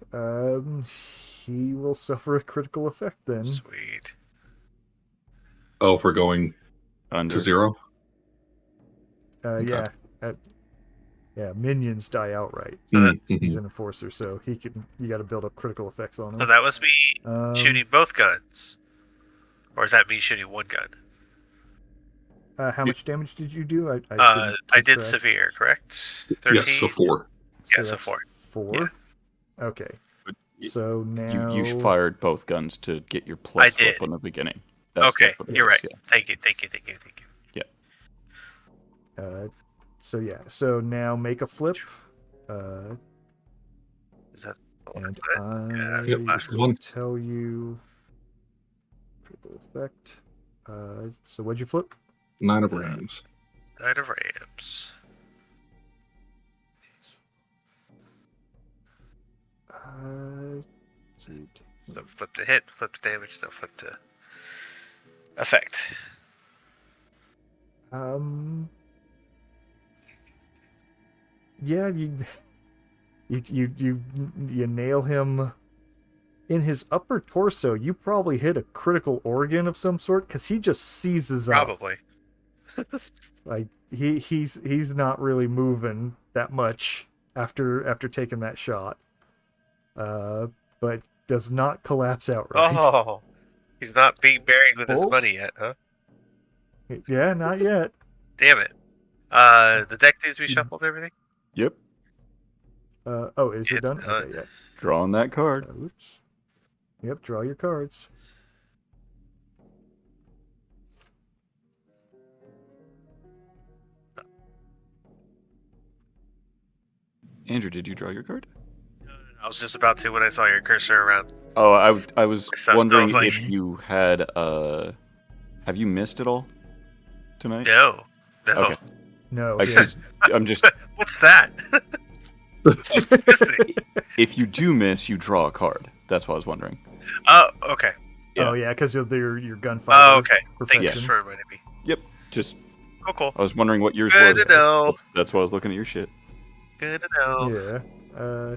Speaker 2: He will suffer a critical effect then.
Speaker 1: Sweet.
Speaker 4: Oh, for going
Speaker 3: Under.
Speaker 4: to 0?
Speaker 2: Yeah. Yeah, minions die outright.
Speaker 1: So that-
Speaker 2: He's an enforcer, so he can. You got to build up critical effects on him.
Speaker 1: So that was me shooting both guns, or is that me shooting one gun?
Speaker 2: How much damage did you do?
Speaker 1: I
Speaker 2: didn't keep
Speaker 1: did
Speaker 2: track.
Speaker 1: severe, correct? 13.
Speaker 4: Yes, so 4.
Speaker 1: Yeah, so
Speaker 2: that's
Speaker 1: 4.
Speaker 2: 4.
Speaker 1: Yeah.
Speaker 2: Okay.
Speaker 3: y-
Speaker 2: So now
Speaker 3: You fired both guns to get your plus
Speaker 1: I did.
Speaker 3: flip on the beginning.
Speaker 1: Okay,
Speaker 3: what it
Speaker 1: you're
Speaker 3: is,
Speaker 1: right.
Speaker 3: yeah.
Speaker 1: Thank you.
Speaker 2: So yeah. So now make a flip.
Speaker 1: Is that the
Speaker 2: And
Speaker 1: last
Speaker 2: I
Speaker 1: one? Yeah, that's
Speaker 4: Yep,
Speaker 2: will
Speaker 4: that's one.
Speaker 2: tell you critical effect. So what'd you flip?
Speaker 4: 9 of rams.
Speaker 1: 9 of rams. So flip to hit, flip to damage, no flip to effect.
Speaker 2: Yeah, you nail him in his upper torso. You probably hit a critical organ of some sort because he just seizes up.
Speaker 1: Probably.
Speaker 2: Like he's not really moving that much after taking that shot. But does not collapse outright.
Speaker 1: Oh, he's not being buried with his
Speaker 2: Bolt?
Speaker 1: money yet, huh?
Speaker 2: Yeah, not yet.
Speaker 1: Damn it. The deck needs to be shuffled and everything?
Speaker 3: Yep.
Speaker 2: Oh, is it
Speaker 1: It's
Speaker 2: done?
Speaker 1: done.
Speaker 2: Okay, yeah.
Speaker 3: Drawing that card.
Speaker 2: Oops. Yep, draw your cards.
Speaker 3: Andrew, did you draw your card?
Speaker 1: I was just about to when I saw your cursor around.
Speaker 3: Oh, I was
Speaker 1: So I
Speaker 3: wondering
Speaker 1: was like-
Speaker 3: if you had have you missed it all tonight?
Speaker 1: No.
Speaker 3: Okay.
Speaker 2: No.
Speaker 3: I'm just
Speaker 1: What's that? What's missing?
Speaker 3: if you do miss, you draw a card. That's what I was wondering.
Speaker 1: Oh, okay.
Speaker 2: Oh yeah, because of your gunfighter.
Speaker 1: Oh, okay.
Speaker 2: Perfection.
Speaker 1: Thanks for reminding me.
Speaker 3: Yep. Just
Speaker 1: Cool.
Speaker 3: I was wondering what yours
Speaker 1: Good
Speaker 3: was.
Speaker 1: to know.
Speaker 3: That's why I was looking at your shit.
Speaker 1: Good to know.
Speaker 2: Yeah.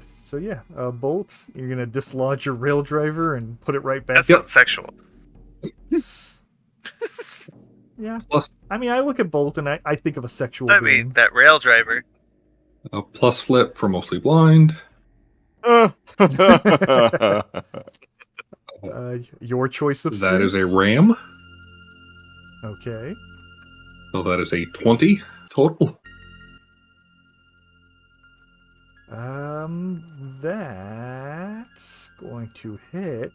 Speaker 2: So yeah, Bolt, you're gonna dislodge your rail driver and put it right back.
Speaker 1: That sounds sexual.
Speaker 2: Yeah.
Speaker 4: Plus,
Speaker 2: I mean, I look at Bolt and I think of a sexual
Speaker 1: I
Speaker 2: being.
Speaker 1: mean, that rail driver.
Speaker 4: a plus flip for mostly blind.
Speaker 2: Your choice of
Speaker 4: That
Speaker 2: sin.
Speaker 4: is a ram.
Speaker 2: Okay.
Speaker 4: So that is a 20 total.
Speaker 2: That's going to hit,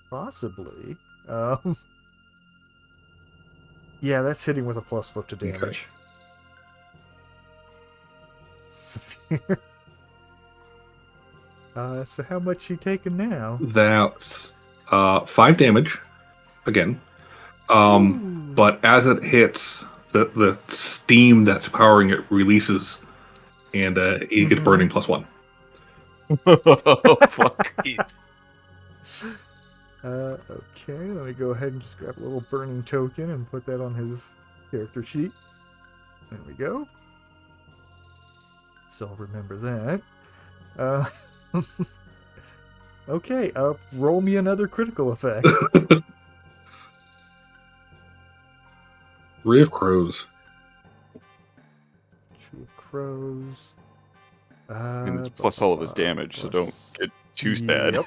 Speaker 2: possibly. Yeah, that's hitting with a plus flip to damage. Severe. So how much you taking now?
Speaker 4: That's 5 damage again. But as it hits, the steam that's powering it releases, and it gets burning +1.
Speaker 3: Oh fuck.
Speaker 1: Jeez.
Speaker 2: Okay, let me go ahead and just grab a little burning token and put that on his character sheet. There we go. So I'll remember that. Okay, roll me another critical effect.
Speaker 4: 3 of crows.
Speaker 2: Tree of crows.
Speaker 3: And it's plus all of his damage, so don't get too sad.
Speaker 2: Yep.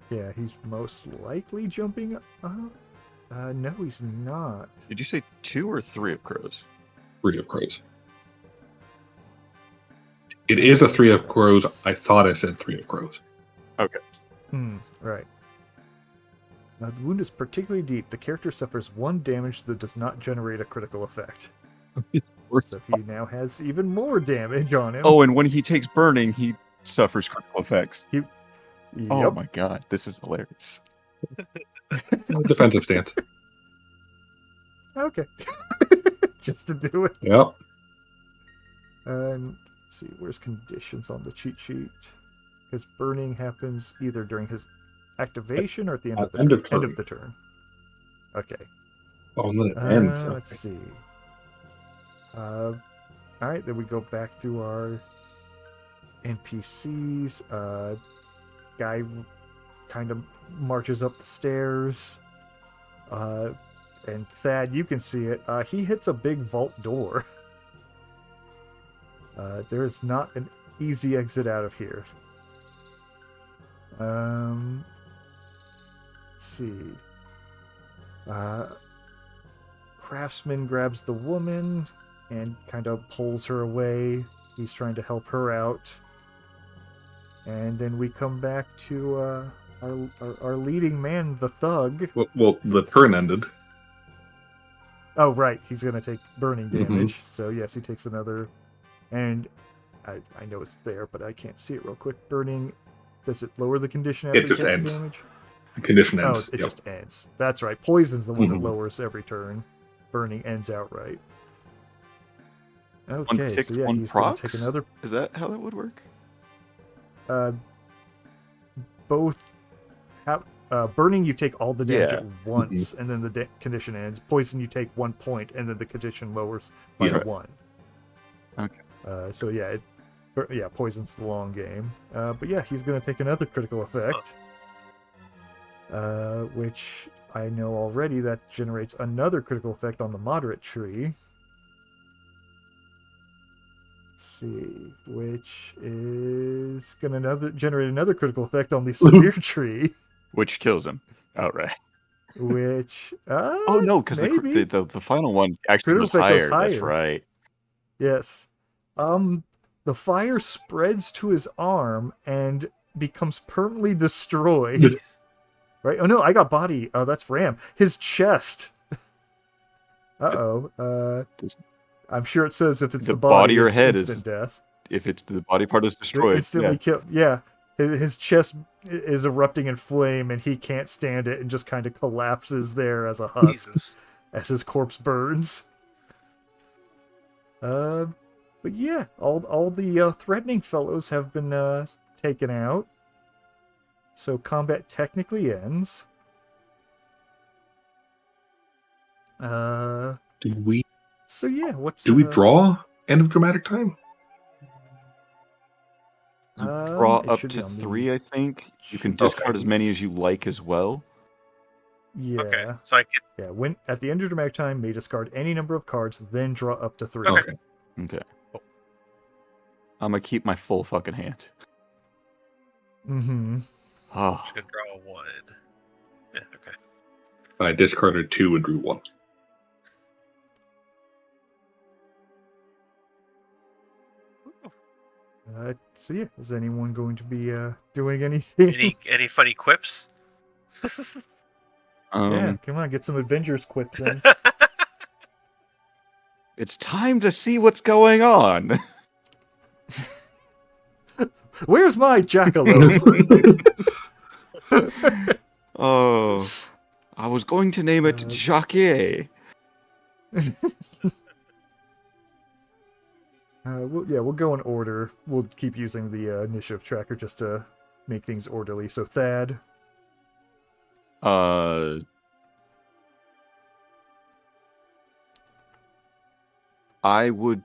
Speaker 2: Yeah, he's most likely jumping up. No, he's not.
Speaker 3: Did you say 2 or 3 of crows?
Speaker 4: 3 of crows. It is a 3 of crows. I thought I said 3 of crows.
Speaker 3: Okay.
Speaker 2: Right. The wound is particularly deep. The character suffers 1 damage that does not generate a critical effect. So he now has even more damage on him.
Speaker 3: Oh, and when he takes burning, he suffers critical effects.
Speaker 2: Yep.
Speaker 3: Oh my god, this is hilarious.
Speaker 4: Defensive stance.
Speaker 2: Okay. Just to do it.
Speaker 4: Yep.
Speaker 2: Let's see, where's conditions on the cheat sheet? Because burning happens either during his activation or at the end of the
Speaker 4: End
Speaker 2: turn.
Speaker 4: of turn.
Speaker 2: End of the turn. Okay.
Speaker 4: Oh, and then it ends.
Speaker 2: Let's see. Alright, then we go back through our NPCs. Guy kind of marches up the stairs. And Thad, you can see it. He hits a big vault door. There is not an easy exit out of here. Let's see. Craftsman grabs the woman and kind of pulls her away. He's trying to help her out. And then we come back to our leading man, the thug.
Speaker 4: Well, the turn ended.
Speaker 2: Oh, right. He's going to take burning damage. So, yes, he takes another. And I know it's there, but I can't see it real quick. Burning, does it lower the condition after
Speaker 4: It just
Speaker 2: he takes
Speaker 4: ends.
Speaker 2: the damage?
Speaker 4: The condition ends.
Speaker 2: Oh, it
Speaker 4: Yep.
Speaker 2: just ends. That's right. Poison's the one that
Speaker 3: Mhm.
Speaker 2: lowers every turn. Burning ends outright.
Speaker 3: One
Speaker 2: Okay,
Speaker 3: tick,
Speaker 2: so yeah,
Speaker 3: one
Speaker 2: he's going to
Speaker 3: procs?
Speaker 2: take another.
Speaker 3: Is that how that would work?
Speaker 2: Both have burning. You take all the damage
Speaker 3: Yeah.
Speaker 2: at once, and then the condition ends. Poison, you take 1 point, and then the condition lowers by
Speaker 4: Yeah.
Speaker 2: 1.
Speaker 3: Okay.
Speaker 2: So yeah, poison's the long game. But yeah, he's going to take another critical effect, which I know already that generates another critical effect on the moderate tree. Let's see, which is going to generate another critical effect on the severe tree,
Speaker 3: Which kills him outright.
Speaker 2: which
Speaker 3: Oh no, because
Speaker 2: maybe.
Speaker 3: the final one actually
Speaker 2: Critical
Speaker 3: goes
Speaker 2: effect goes
Speaker 3: higher. That's
Speaker 2: higher.
Speaker 3: right.
Speaker 2: Yes. The fire spreads to his arm and becomes permanently destroyed. Right? Oh no, I got body. Oh, that's Ram. His chest. Uh-oh. I'm sure it says if it's
Speaker 3: The
Speaker 2: the body
Speaker 3: body or
Speaker 2: it's
Speaker 3: head
Speaker 2: instant
Speaker 3: is
Speaker 2: death.
Speaker 3: If it's the body part is
Speaker 2: They
Speaker 3: destroyed.
Speaker 2: instantly
Speaker 3: Yeah.
Speaker 2: kill. Yeah. His chest is erupting in flame and he can't stand it and just kind of collapses there as a husk
Speaker 1: Jesus.
Speaker 2: as his corpse burns. But yeah, all the threatening fellows have been taken out. So combat technically ends.
Speaker 4: Do we
Speaker 2: So yeah, what's
Speaker 4: do we draw end of dramatic time?
Speaker 3: Draw
Speaker 2: it
Speaker 3: up
Speaker 2: should be
Speaker 3: to
Speaker 2: on the-
Speaker 3: 3, I think. You can
Speaker 2: sheet.
Speaker 3: discard as many as you like as well.
Speaker 2: Yeah.
Speaker 1: Okay, so I could.
Speaker 2: Yeah, when at the end of dramatic time, may discard any number of cards, then draw up to 3.
Speaker 1: Okay.
Speaker 3: Okay. I'm gonna keep my full fucking hand.
Speaker 2: Mm-hmm.
Speaker 3: Oh,
Speaker 1: Just gonna draw a 1. Yeah. Okay.
Speaker 4: I discarded 2 and drew 1.
Speaker 2: So yeah, is anyone going to be doing anything?
Speaker 1: Any funny quips?
Speaker 2: Yeah, come on, get some Avengers quips in.
Speaker 3: It's time to see what's going on.
Speaker 2: Where's my jackalope?
Speaker 3: Oh, I was going to name it Jacques.
Speaker 2: We'll go in order. We'll keep using the initiative tracker just to make things orderly. So Thad,
Speaker 3: I would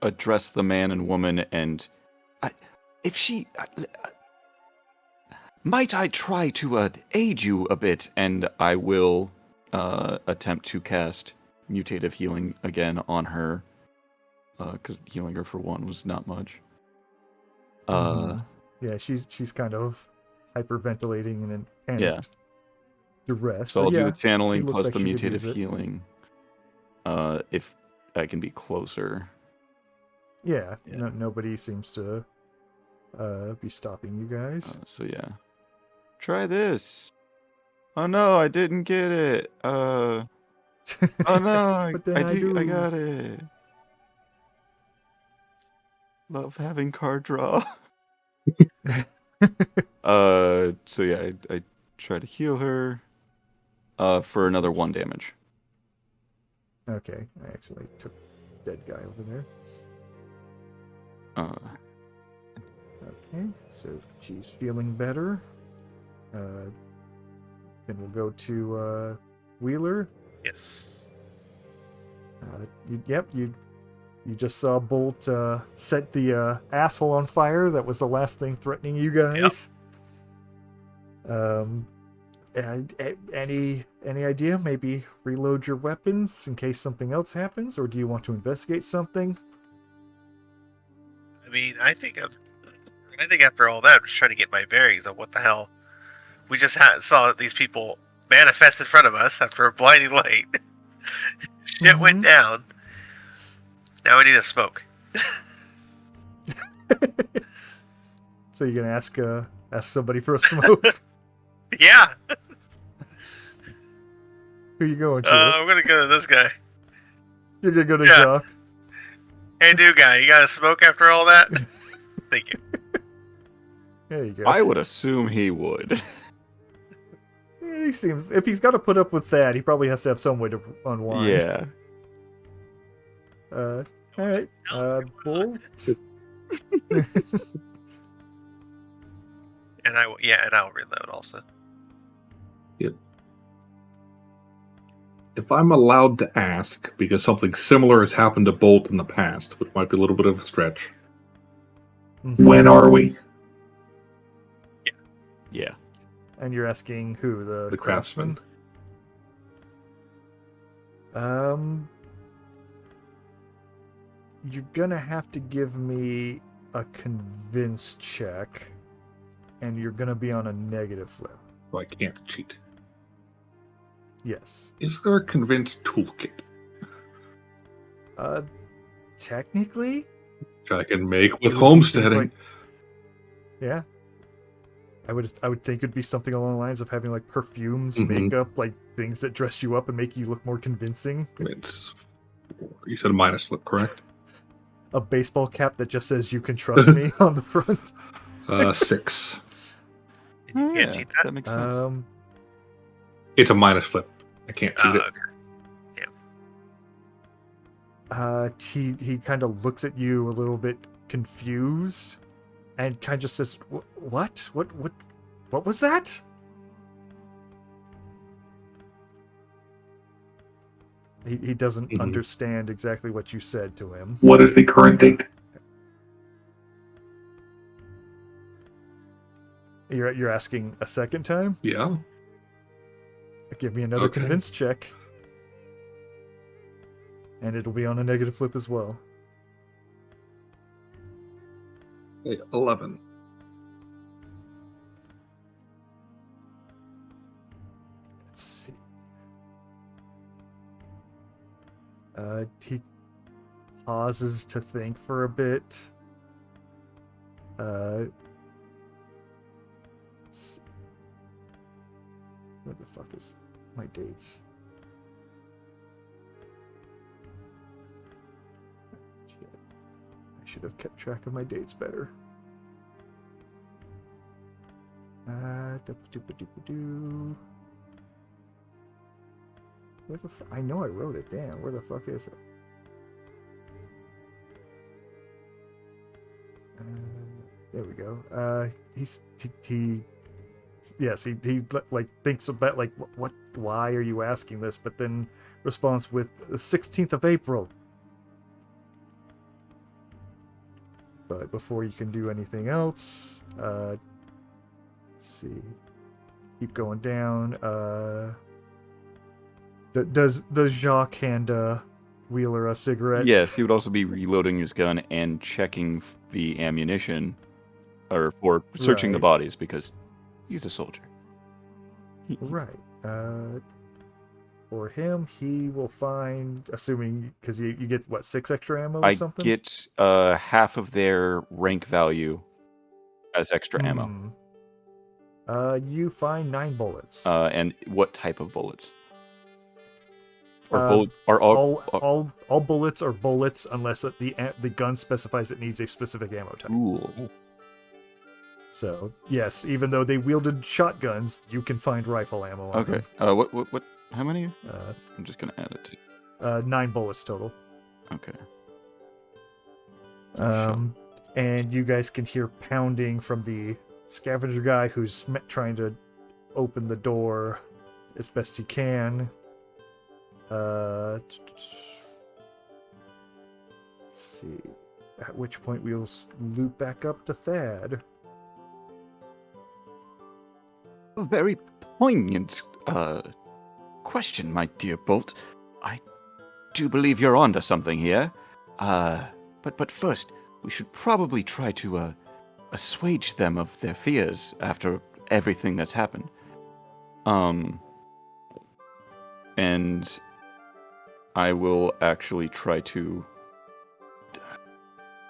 Speaker 3: address the man and woman, and might I try to aid you a bit, and I will attempt to cast mutative healing again on her, because healing her for 1 was not much.
Speaker 2: yeah, she's kind of hyperventilating and in panicked
Speaker 3: Yeah.
Speaker 2: duress.
Speaker 3: So I'll do the
Speaker 2: she
Speaker 3: channeling
Speaker 2: looks
Speaker 3: plus
Speaker 2: like
Speaker 3: the
Speaker 2: she could use
Speaker 3: mutative
Speaker 2: it.
Speaker 3: healing. If I can be closer.
Speaker 2: Yeah,
Speaker 3: Yeah.
Speaker 2: nobody seems to be stopping you guys.
Speaker 3: So yeah. Try this. Oh no, I didn't get it. Oh no,
Speaker 2: But then I do.
Speaker 3: I got it. Love having card draw. So yeah, I try to heal her. For another 1 damage.
Speaker 2: Okay, I actually took dead guy over there. Okay, so she's feeling better. Then we'll go to Wheeler.
Speaker 1: Yes.
Speaker 2: You just saw Bolt set the asshole on fire. That was the last thing threatening you guys. And any idea? Maybe reload your weapons in case something else happens, or do you want to investigate something?
Speaker 1: I mean, I think after all that, I'm just trying to get my bearings on what the hell we just saw these people manifest in front of us after a blinding light. Shit went down. Now we need a smoke.
Speaker 2: So you're gonna ask somebody for a smoke?
Speaker 1: Yeah.
Speaker 2: Who you going to?
Speaker 1: I'm gonna go to this guy.
Speaker 2: You're gonna go to Jock.
Speaker 1: Hey, new guy, you got a smoke after all that? Thank you.
Speaker 2: There you go.
Speaker 3: I would assume he would.
Speaker 2: He seems, if he's got to put up with that, he probably has to have some way to unwind.
Speaker 3: Yeah.
Speaker 2: All right. Bolt.
Speaker 1: And I'll reload also.
Speaker 4: Yep. If I'm allowed to ask, because something similar has happened to Bolt in the past, which might be a little bit of a stretch. When are we?
Speaker 3: Yeah.
Speaker 2: And you're asking who? The
Speaker 4: craftsman?
Speaker 2: You're gonna have to give me a convince check, and you're gonna be on a negative flip.
Speaker 4: So I can't cheat.
Speaker 2: Yes.
Speaker 4: Is there a convince toolkit?
Speaker 2: Technically?
Speaker 4: Which I can make with homesteading.
Speaker 2: Yeah. I would think it'd be something along the lines of having like perfumes,
Speaker 4: Mhm.
Speaker 2: makeup, like things that dress you up and make you look more convincing.
Speaker 4: You said a minus flip, correct?
Speaker 2: A baseball cap that just says "You can trust me" on the front.
Speaker 4: 6.
Speaker 1: You can't cheat that.
Speaker 3: That makes sense.
Speaker 4: It's a minus flip. I can't cheat it.
Speaker 1: Okay.
Speaker 2: He kind of looks at you a little bit confused, and kind of just says, "What? What was that?" He doesn't understand exactly what you said to him.
Speaker 4: What is the current date?
Speaker 2: You're asking a second time?
Speaker 4: Yeah.
Speaker 2: Give me another convince check. And it'll be on a negative flip as well.
Speaker 4: 11.
Speaker 2: Let's see. He pauses to think for a bit. Let's see. Where the fuck is my dates? Shit. I should have kept track of my dates better. Doop-a-doop-a-doop-a-doo. Where the I know I wrote it down. Where the fuck is it? There we go. He like thinks about like what why are you asking this, but then responds with the 16th of April. But before you can do anything else, let's see. Keep going down. Does Jacques hand Wheeler a cigarette?
Speaker 3: Yes, he would also be reloading his gun and checking the ammunition, or searching the bodies, because he's a soldier.
Speaker 2: Right. For him, he will find, assuming, because you get, what, 6 extra ammo or something?
Speaker 3: I get half of their rank value as extra ammo.
Speaker 2: You find 9 bullets.
Speaker 3: And what type of bullets? Or
Speaker 2: Uh,
Speaker 3: all
Speaker 2: all bullets are bullets unless the gun specifies it needs a specific ammo type.
Speaker 3: cool.
Speaker 2: So yes, even though they wielded shotguns, you can find rifle ammo on
Speaker 3: Okay.
Speaker 2: them.
Speaker 3: What? How many?
Speaker 2: Uh,
Speaker 3: I'm just gonna add it to.
Speaker 2: 9 bullets total.
Speaker 3: Okay.
Speaker 2: And you guys can hear pounding from the scavenger guy who's trying to open the door as best he can. Let's see. At which point we'll loop back up to Thad.
Speaker 3: A very poignant question, my dear Bolt. I do believe you're onto something here. But first, we should probably try to assuage them of their fears after everything that's happened. And I will actually try to...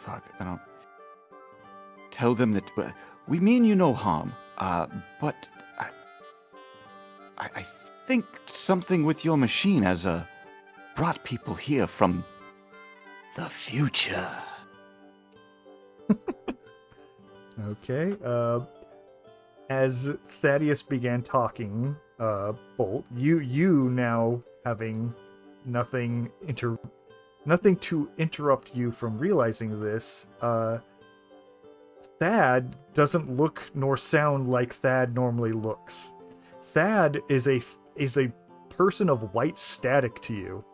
Speaker 3: I don't... Tell them that we mean you no harm, but I think something with your machine has brought people here from the future.
Speaker 2: Okay. As Thaddeus began talking, Bolt, you now having nothing to interrupt you from realizing this. Thad doesn't look nor sound like Thad normally looks. Thad is a person of white static to you,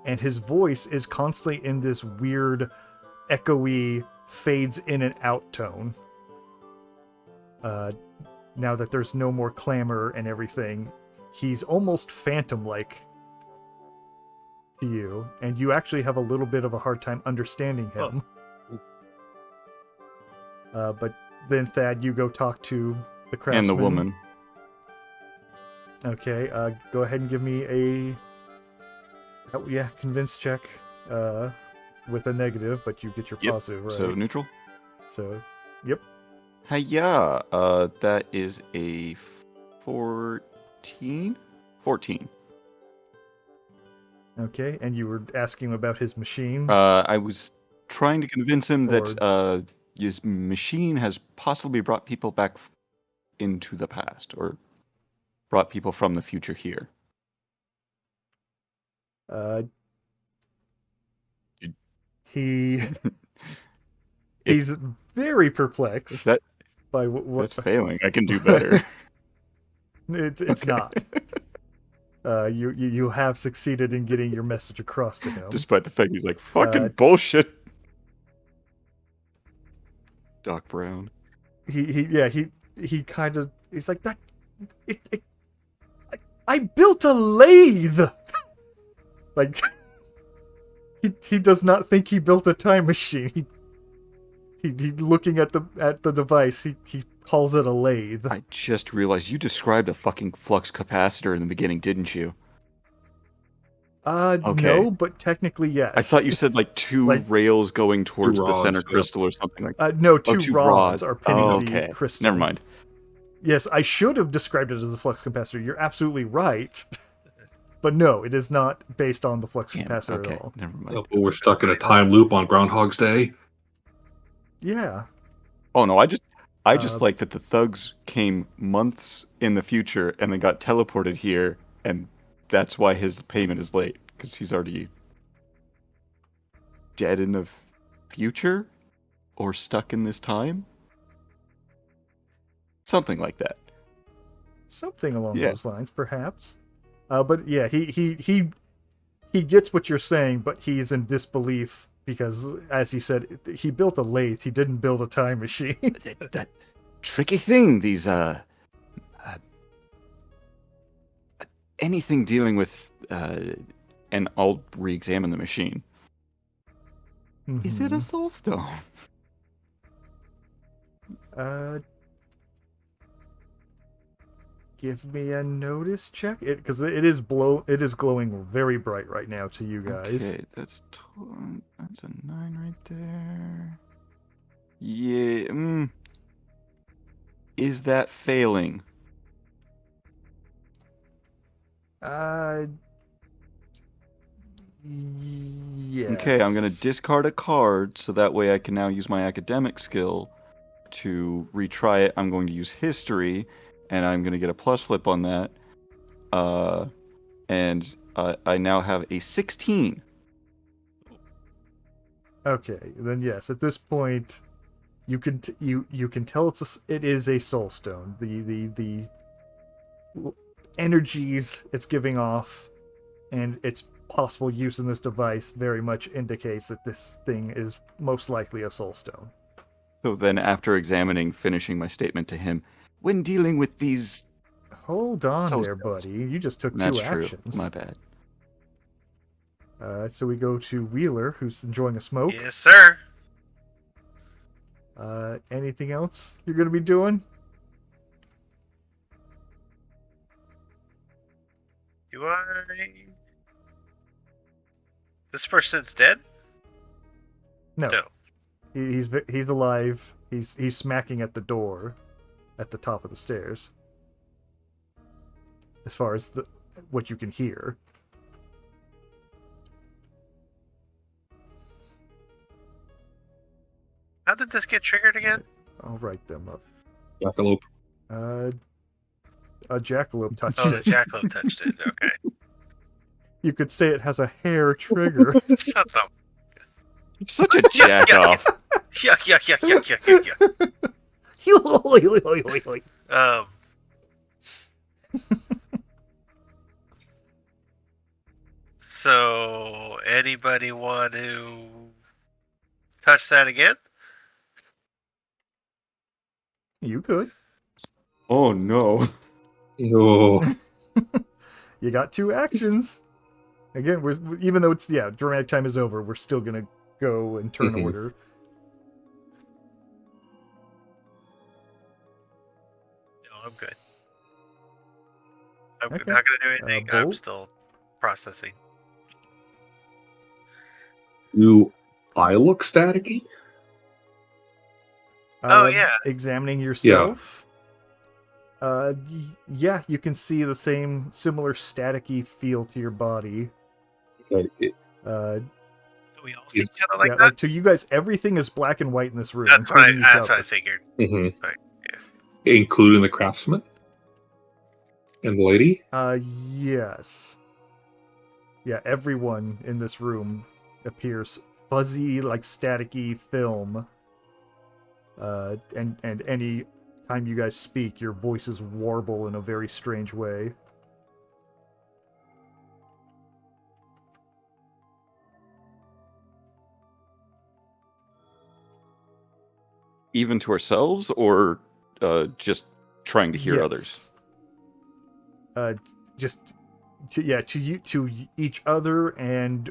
Speaker 2: and his voice is constantly in this weird, echoey, fades in and out tone. Now that there's no more clamor and everything, he's almost phantom-like to you, and you actually have a little bit of a hard time understanding him. But then, Thad, you go talk to the craftsman.
Speaker 3: And the woman.
Speaker 2: Okay, go ahead and give me a... convince check with a negative, but you get your positive, right?
Speaker 3: So neutral?
Speaker 2: So, yep.
Speaker 3: Hiya! That is a 14? 14.
Speaker 2: Okay, and you were asking about his machine?
Speaker 3: I was trying to convince him that his machine has possibly brought people back into the past, or brought people from the future here.
Speaker 2: He's very perplexed by what...
Speaker 3: That's failing. I can do better.
Speaker 2: It's not. You have succeeded in getting your message across to him.
Speaker 3: Despite the fact he's like, fucking bullshit. Doc Brown.
Speaker 2: He kind of... He's like, that... I built a lathe! Like... He does not think he built a time machine. He looking at the device, he calls it a lathe.
Speaker 3: I just realized you described a fucking flux capacitor in the beginning, didn't you? Okay.
Speaker 2: No, but technically yes.
Speaker 3: I thought you said like two rails going towards the center crystal or something like that.
Speaker 2: No, two rods are pinning the crystal.
Speaker 3: Never mind.
Speaker 2: Yes, I should have described it as a flux capacitor. You're absolutely right. But no, it is not based on the flux capacitor at all.
Speaker 3: Never mind.
Speaker 4: Oh, but we're stuck in a time loop on Groundhog's Day.
Speaker 2: Yeah.
Speaker 3: Oh no, I just like that the thugs came months in the future and then got teleported here, and that's why his payment is late, because he's already dead in the future or stuck in this time. Something like that.
Speaker 2: Something along those lines, perhaps. But yeah, he gets what you're saying, but he's in disbelief because, as he said, he built a lathe. He didn't build a time machine.
Speaker 3: that tricky thing, these anything dealing with and I'll re-examine the machine. Mm-hmm. Is it a soul stone?
Speaker 2: Give me a notice check, because it is glowing very bright right now to you guys.
Speaker 3: Okay, that's a 9 right there. Yeah. Is that failing?
Speaker 2: Yes.
Speaker 3: Okay, I'm going to discard a card so that way I can now use my academic skill to retry it. I'm going to use history, and I'm going to get a plus flip on that. And I now have a 16.
Speaker 2: Okay, then yes. At this point, you can you can tell it is a soul stone. The energies it's giving off, and its possible use in this device very much indicates that this thing is most likely a soul stone.
Speaker 3: So then, after finishing my statement to him, when dealing with these...
Speaker 2: Hold on
Speaker 3: soul
Speaker 2: there,
Speaker 3: stones.
Speaker 2: buddy. You just took
Speaker 3: That's
Speaker 2: two
Speaker 3: true.
Speaker 2: actions.
Speaker 3: My bad.
Speaker 2: So we go to Wheeler, who's enjoying a smoke.
Speaker 1: Yes, sir.
Speaker 2: Anything else you're going to be doing?
Speaker 1: Do I? This person's dead?
Speaker 2: No.
Speaker 1: No.
Speaker 2: He's alive. He's smacking at the door at the top of the stairs. As far as what you can hear.
Speaker 1: How did this get triggered again?
Speaker 2: I'll write them up.
Speaker 4: Jackalope.
Speaker 2: A jackalope touched
Speaker 1: Oh, the
Speaker 2: it.
Speaker 1: jackalope touched it. Okay.
Speaker 2: You could say it has a hair trigger.
Speaker 1: Shut the.
Speaker 3: Such a jack off.
Speaker 1: Yuck, yuck, yuck, yuck, yuck, yuck, yuck. So, anybody want to touch that again?
Speaker 2: You could.
Speaker 3: Oh no.
Speaker 4: Oh,
Speaker 2: You got two actions. Again, even though it's dramatic time is over, we're still gonna go in turn
Speaker 4: Mhm.
Speaker 2: order.
Speaker 1: No, I'm good. I'm
Speaker 2: Okay.
Speaker 1: not going to do anything. I'm
Speaker 2: Bolt?
Speaker 1: still processing.
Speaker 4: do I look staticky?
Speaker 1: Oh, yeah.
Speaker 2: Examining yourself. Yeah, you can see the similar staticky feel to your body.
Speaker 4: Okay,
Speaker 1: Do we all see each other like
Speaker 2: yeah,
Speaker 1: that?
Speaker 2: like to you guys, everything is black and white in this room.
Speaker 1: That's what I,
Speaker 2: including each
Speaker 1: that's what I
Speaker 2: other.
Speaker 1: figured.
Speaker 4: mhm.
Speaker 1: Right, yeah.
Speaker 4: Including the craftsman and the lady.
Speaker 2: Yes. Yeah, everyone in this room appears fuzzy, like staticky film. And any time you guys speak, your voices warble in a very strange way.
Speaker 3: Even to ourselves, or just trying to hear others?
Speaker 2: Just to each other, and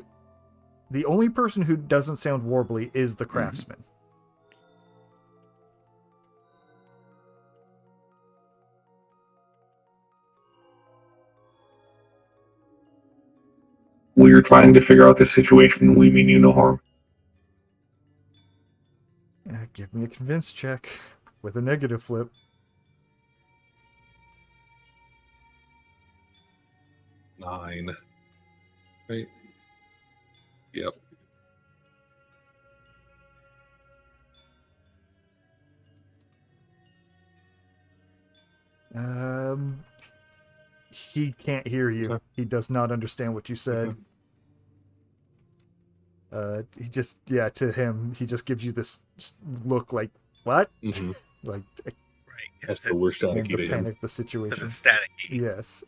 Speaker 2: the only person who doesn't sound warbly is the craftsman.
Speaker 4: We're trying to figure out this situation. We mean you no harm.
Speaker 2: Give me a convince check with a negative flip.
Speaker 4: Nine. Right. Yep.
Speaker 2: He can't hear you.
Speaker 4: Okay.
Speaker 2: He does not understand what you said. He just, to him, he just gives you this look like, what?
Speaker 4: Mhm.
Speaker 2: Like,
Speaker 1: Right.
Speaker 4: That's the worst
Speaker 2: and
Speaker 4: staticky
Speaker 2: the
Speaker 4: to him.
Speaker 2: panic, the
Speaker 1: Because
Speaker 2: situation.
Speaker 1: it's staticky.
Speaker 2: Yes.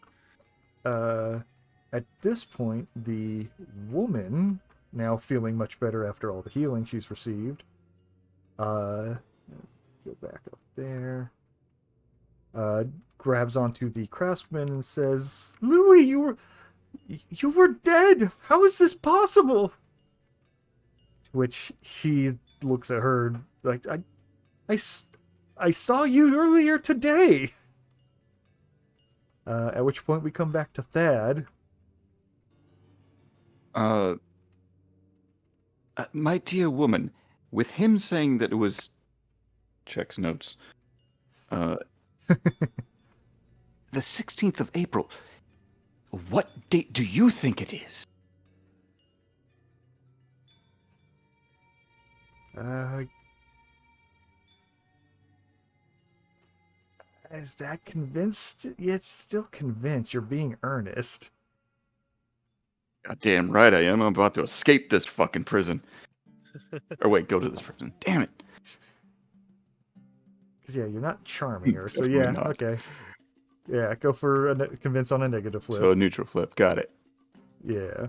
Speaker 2: At this point, the woman, now feeling much better after all the healing she's received, go back up there, grabs onto the craftsman and says, "Louis, you were dead. How is this possible?" To which he looks at her like, I saw you earlier today. At which point we come back to Thad.
Speaker 3: My dear woman, with him saying that it was... Checks notes. Uh, the 16th of April. What date do you think it is?
Speaker 2: Is that convinced? Yeah, it's still convinced. You're being earnest.
Speaker 3: God damn right I am. I'm about to escape this fucking prison. Or wait, go to this prison. Damn it.
Speaker 2: Because, yeah, you're not charming her. So,
Speaker 3: Definitely
Speaker 2: yeah,
Speaker 3: not.
Speaker 2: okay. Yeah, go for a convince on a negative flip.
Speaker 3: So a neutral flip. Got it.
Speaker 2: Yeah.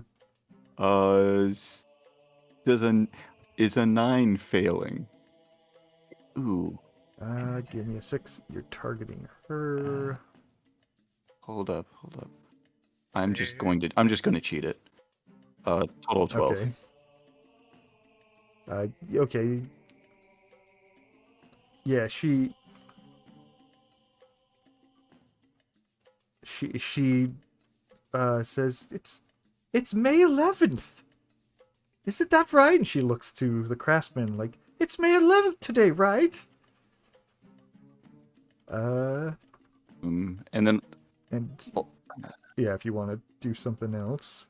Speaker 3: Is a 9 failing? Ooh.
Speaker 2: Give me a 6. You're targeting her.
Speaker 3: Hold up. I'm just going to cheat it. Total 12.
Speaker 2: Okay. Okay. Yeah, she says it's May 11th. Isn't that right? And she looks to the craftsman like, it's May 11th today, right?
Speaker 3: And then
Speaker 2: yeah, if you want to do something else.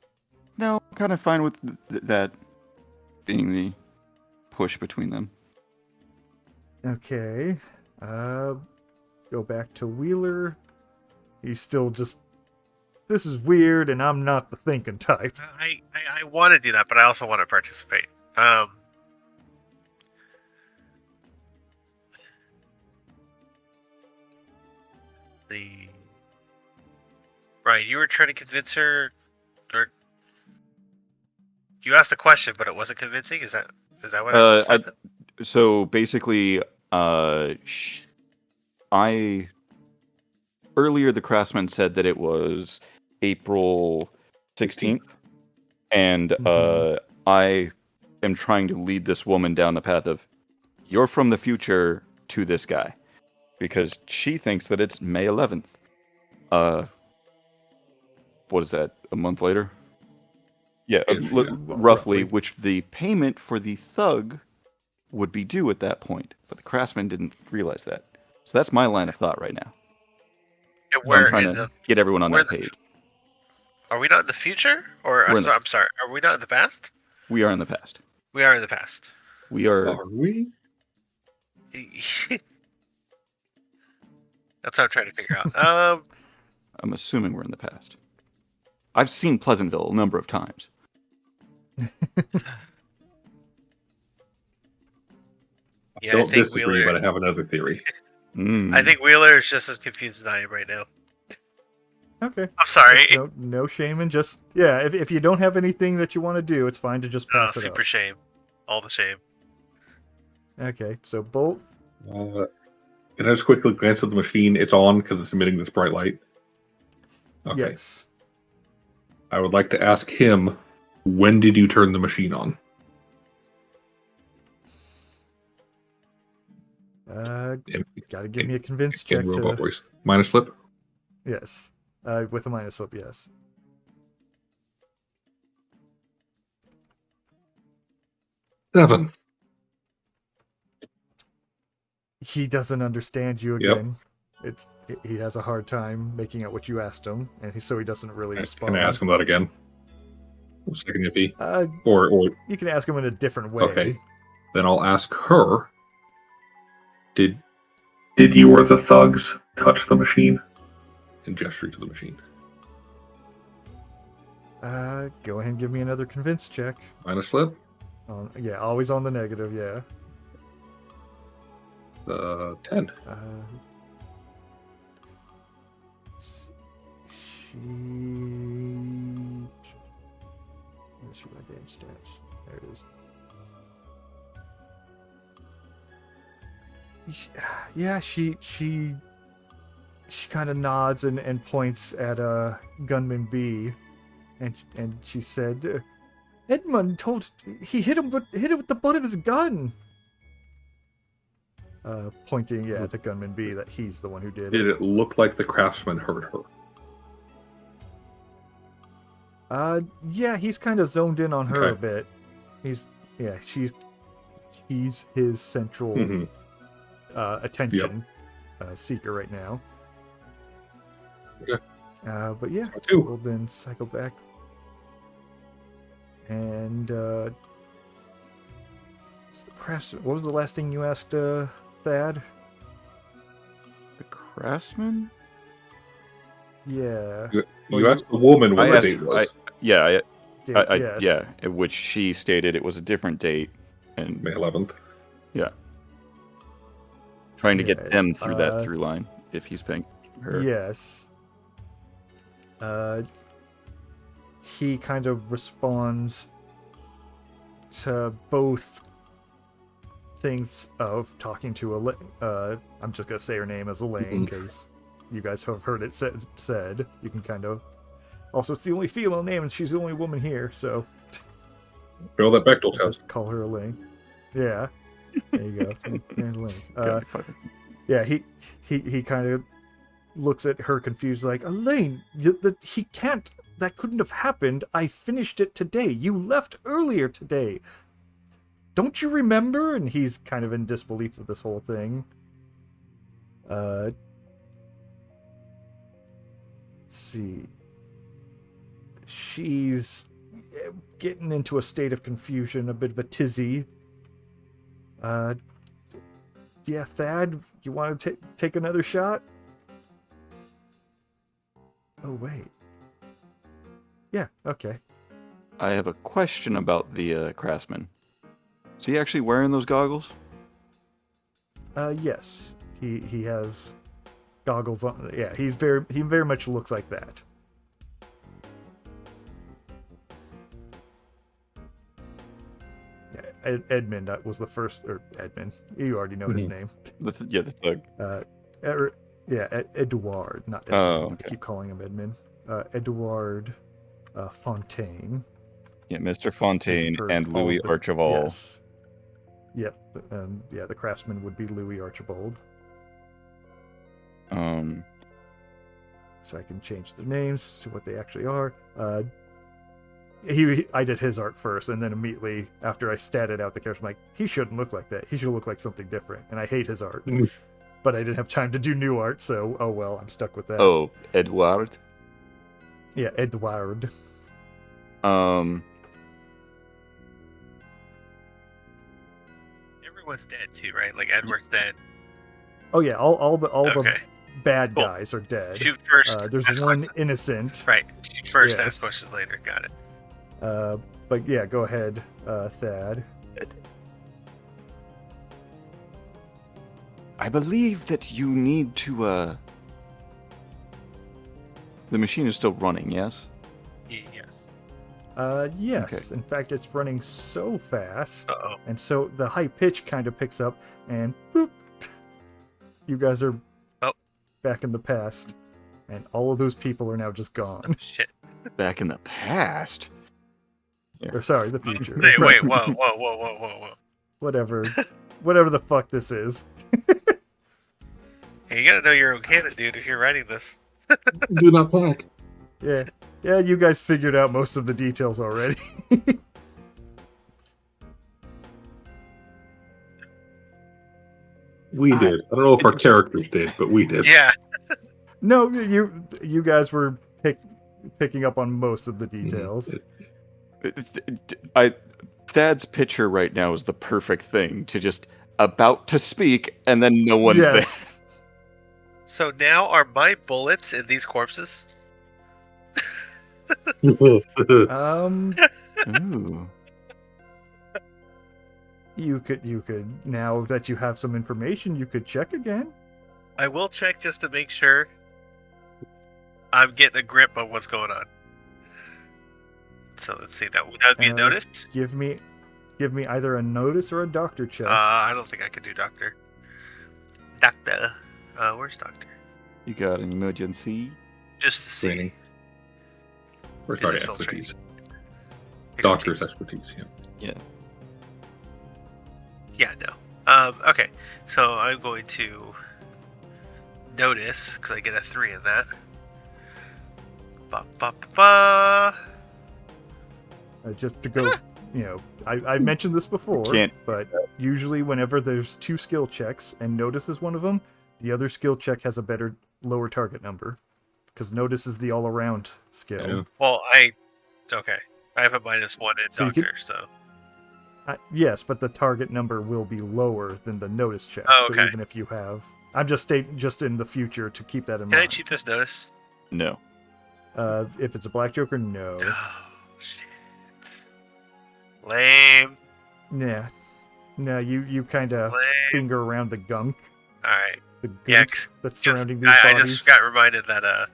Speaker 3: no, I'm kind of fine with that being the push between them.
Speaker 2: Okay. Go back to Wheeler. He's still just, this is weird, and I'm not the thinking type.
Speaker 1: I want to do that, but I also want to participate. Right, you were trying to convince her, or you asked a question, but it wasn't convincing. Is that what happened?
Speaker 3: So basically, earlier the craftsman said that it was April 16th, and I am trying to lead this woman down the path of, you're from the future to this guy, because she thinks that it's May 11th. What is that? A month later? Yeah, roughly. Which the payment for the thug would be due at that point, but the craftsman didn't realize that. So that's my line of thought right now. I'm trying to get everyone on that page.
Speaker 1: Are we not in the future? Or I'm sorry, are we not in the past?
Speaker 3: We are in the past.
Speaker 1: We are in the past.
Speaker 3: We are.
Speaker 4: Are we?
Speaker 1: That's what I'm trying to figure out.
Speaker 3: I'm assuming we're in the past. I've seen Pleasantville a number of times.
Speaker 1: Yeah,
Speaker 4: Don't disagree, but I have another theory.
Speaker 1: I think Wheeler is just as confused as I am right now.
Speaker 2: Okay.
Speaker 1: I'm sorry.
Speaker 2: No shame, and just, yeah, if you don't have anything that you want to do, it's fine to just pass it up.
Speaker 1: Super shame. All the shame.
Speaker 2: Okay, so Bolt.
Speaker 4: Can I just quickly glance at the machine? It's on because it's emitting this bright light. Okay.
Speaker 2: Yes.
Speaker 4: I would like to ask him, when did you turn the machine on?
Speaker 2: Gotta give me a convince check
Speaker 4: in robot voice. Minus flip?
Speaker 2: Yes. With a minus flip, yes.
Speaker 4: Seven.
Speaker 2: He doesn't understand you again. He has a hard time making out what you asked him, and so he doesn't really respond.
Speaker 4: Can I ask him that again? Second if he
Speaker 2: or you can ask him in a different way.
Speaker 4: Okay. Then I'll ask her. Did you or the thugs touch the machine? And gesture to the machine.
Speaker 2: Go ahead and give me another convince check.
Speaker 4: Minus flip?
Speaker 2: Yeah, always on the negative, yeah.
Speaker 4: 10.
Speaker 2: Let's see my damn stats. There it is. Yeah, she kind of nods and points at Gunman B, and she said, Edmund he hit him with the butt of his gun. Pointing to Gunman B that he's the one who did it.
Speaker 4: Did it look like the craftsman hurt her?
Speaker 2: Yeah, he's kind of zoned in on her a bit. She's his central attention. Seeker right now.
Speaker 4: Okay.
Speaker 2: But yeah,
Speaker 4: So two.
Speaker 2: we'll then cycle back. And what was the last thing you asked, Thad?
Speaker 3: The craftsman?
Speaker 2: Yeah.
Speaker 4: You asked the woman what
Speaker 3: I
Speaker 4: the
Speaker 3: asked.
Speaker 4: date was.
Speaker 3: Yeah,
Speaker 2: Yes.
Speaker 3: yeah. In which she stated it was a different date, and
Speaker 4: May 11th.
Speaker 3: yeah, trying to
Speaker 2: Yeah,
Speaker 3: get them through that through line if he's paying her.
Speaker 2: Yes. He kind of responds to both things of talking to Elaine. I'm just gonna say her name as Elaine because you guys have heard it said. You can kind of. Also, it's the only female name, and she's the only woman here, so
Speaker 4: Fail that Bechtel test.
Speaker 2: just call her Elaine. Yeah. There you go. So, there's Elaine.
Speaker 3: God, fucking-
Speaker 2: Yeah, he kind of looks at her confused, like, Elaine, he can't. That couldn't have happened. I finished it today. You left earlier today. Don't you remember? And he's kind of in disbelief of this whole thing. Let's see. She's getting into a state of confusion, a bit of a tizzy. Yeah, Thad, you want to take another shot? Oh, wait. Yeah, okay.
Speaker 3: I have a question about the craftsman. Is he actually wearing those goggles?
Speaker 2: Yes. He has goggles on. Yeah, he very much looks like that. Yeah, Edmund was the first, or Edmund. You already know his name.
Speaker 3: The thug.
Speaker 2: Edouard, not Edmund.
Speaker 3: Oh, okay.
Speaker 2: I keep calling him Edmund. Edouard Fontaine.
Speaker 3: Yeah, Mr. Fontaine
Speaker 2: For
Speaker 3: and
Speaker 2: all
Speaker 3: Louis
Speaker 2: the-
Speaker 3: Archibald.
Speaker 2: Yes. Yep. Yeah, the craftsman would be Louis Archibald. So I can change the names to what they actually are. I did his art first, and then immediately after I statted out the character, I'm like, he shouldn't look like that. He should look like something different. And I hate his art. But I didn't have time to do new art, so oh well, I'm stuck with that.
Speaker 3: Oh, Edouard.
Speaker 2: Yeah, Edouard.
Speaker 1: Everyone's dead too, right? Like Edward's dead.
Speaker 2: Oh yeah, all the
Speaker 1: Okay.
Speaker 2: bad
Speaker 1: Cool.
Speaker 2: guys are dead.
Speaker 1: Shoot first.
Speaker 2: There's
Speaker 1: ask
Speaker 2: one
Speaker 1: questions.
Speaker 2: innocent.
Speaker 1: Right. Shoot first,
Speaker 2: Yes.
Speaker 1: ask questions later. Got it.
Speaker 2: But yeah, go ahead, Thad.
Speaker 3: I believe that you need to. The machine is still running, yes?
Speaker 1: Yes.
Speaker 2: Yes. In fact, it's running so fast,
Speaker 1: Uh-oh.
Speaker 2: and so the high pitch kind of picks up, and boop, you guys are back in the past, and all of those people are now just gone.
Speaker 1: Shit.
Speaker 3: Back in the past.
Speaker 2: Or sorry, the future.
Speaker 1: Wait, whoa.
Speaker 2: Whatever the fuck this is.
Speaker 1: Hey, you gotta know your own canon, dude, if you're writing this.
Speaker 4: Do not panic.
Speaker 2: Yeah, you guys figured out most of the details already.
Speaker 4: We did. I don't know if our characters did, but we did.
Speaker 1: Yeah.
Speaker 2: No, you guys were picking up on most of the details.
Speaker 3: Thad's picture right now is the perfect thing to just about to speak and then no one's
Speaker 2: Yes.
Speaker 1: So now are my bullets in these corpses?
Speaker 3: there. Ooh.
Speaker 2: You could now that you have some information, you could check again.
Speaker 1: I will check just to make sure I'm getting a grip on what's going on. So let's see. That would be a notice?
Speaker 2: Give me either a notice or a doctor check.
Speaker 1: I don't think I could do doctor. Doctor. Where's doctor?
Speaker 3: You got an emergency?
Speaker 1: Just to see.
Speaker 4: Training. We're
Speaker 1: Is
Speaker 4: sorry,
Speaker 1: it still
Speaker 4: expertise.
Speaker 1: Expertise.
Speaker 4: Doctor's expertise, yeah.
Speaker 3: Yeah.
Speaker 1: Yeah, no. Okay. So I'm going to notice, because I get a 3 in that.
Speaker 2: Just to go, I mentioned this before,
Speaker 3: Can't-
Speaker 2: but usually whenever there's 2 skill checks and notice is one of them, The other skill check has a better lower target number, because notice is the all-around skill.
Speaker 4: Yeah.
Speaker 1: Well, okay. I have a -1 in
Speaker 2: So you could-
Speaker 1: Doctor, so.
Speaker 2: Yes, but the target number will be lower than the notice check.
Speaker 1: Oh,
Speaker 2: So
Speaker 1: okay.
Speaker 2: even if you have, I'm just in the future to keep that in
Speaker 1: Can I
Speaker 2: mind.
Speaker 1: cheat this notice?
Speaker 3: No.
Speaker 2: If it's a black joker, no.
Speaker 1: Oh, shit. Lame.
Speaker 2: Yeah. No, you kind of
Speaker 1: Lame.
Speaker 2: finger around the gunk,
Speaker 1: Alright.
Speaker 2: the
Speaker 1: Yeah,
Speaker 2: goop that's surrounding these
Speaker 1: I
Speaker 2: bodies.
Speaker 1: just got reminded that,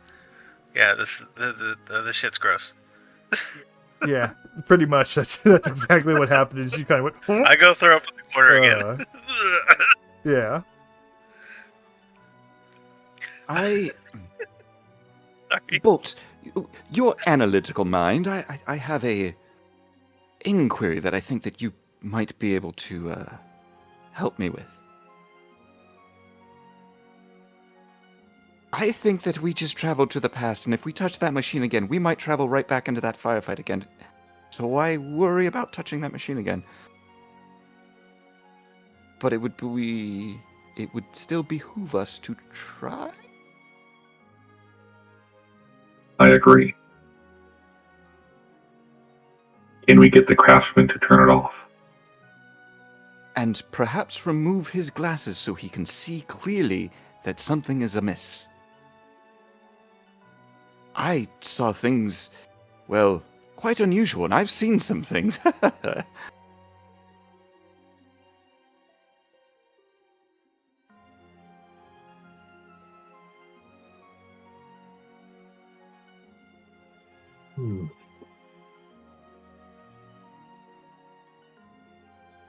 Speaker 1: yeah, the shit's gross.
Speaker 2: Yeah, pretty much. That's exactly what happened. Is you kind of went, huh?
Speaker 1: I go throw up in the corner again.
Speaker 2: Yeah.
Speaker 1: Sorry.
Speaker 3: Bolt, your analytical mind, I have a inquiry that I think that you might be able to help me with. I think that we just traveled to the past, and if we touch that machine again, we might travel right back into that firefight again. So why worry about touching that machine again? But it would still behoove us to try.
Speaker 4: I agree. Can we get the craftsman to turn it off?
Speaker 3: And perhaps remove his glasses so he can see clearly that something is amiss. I saw things, well, quite unusual, and I've seen some things.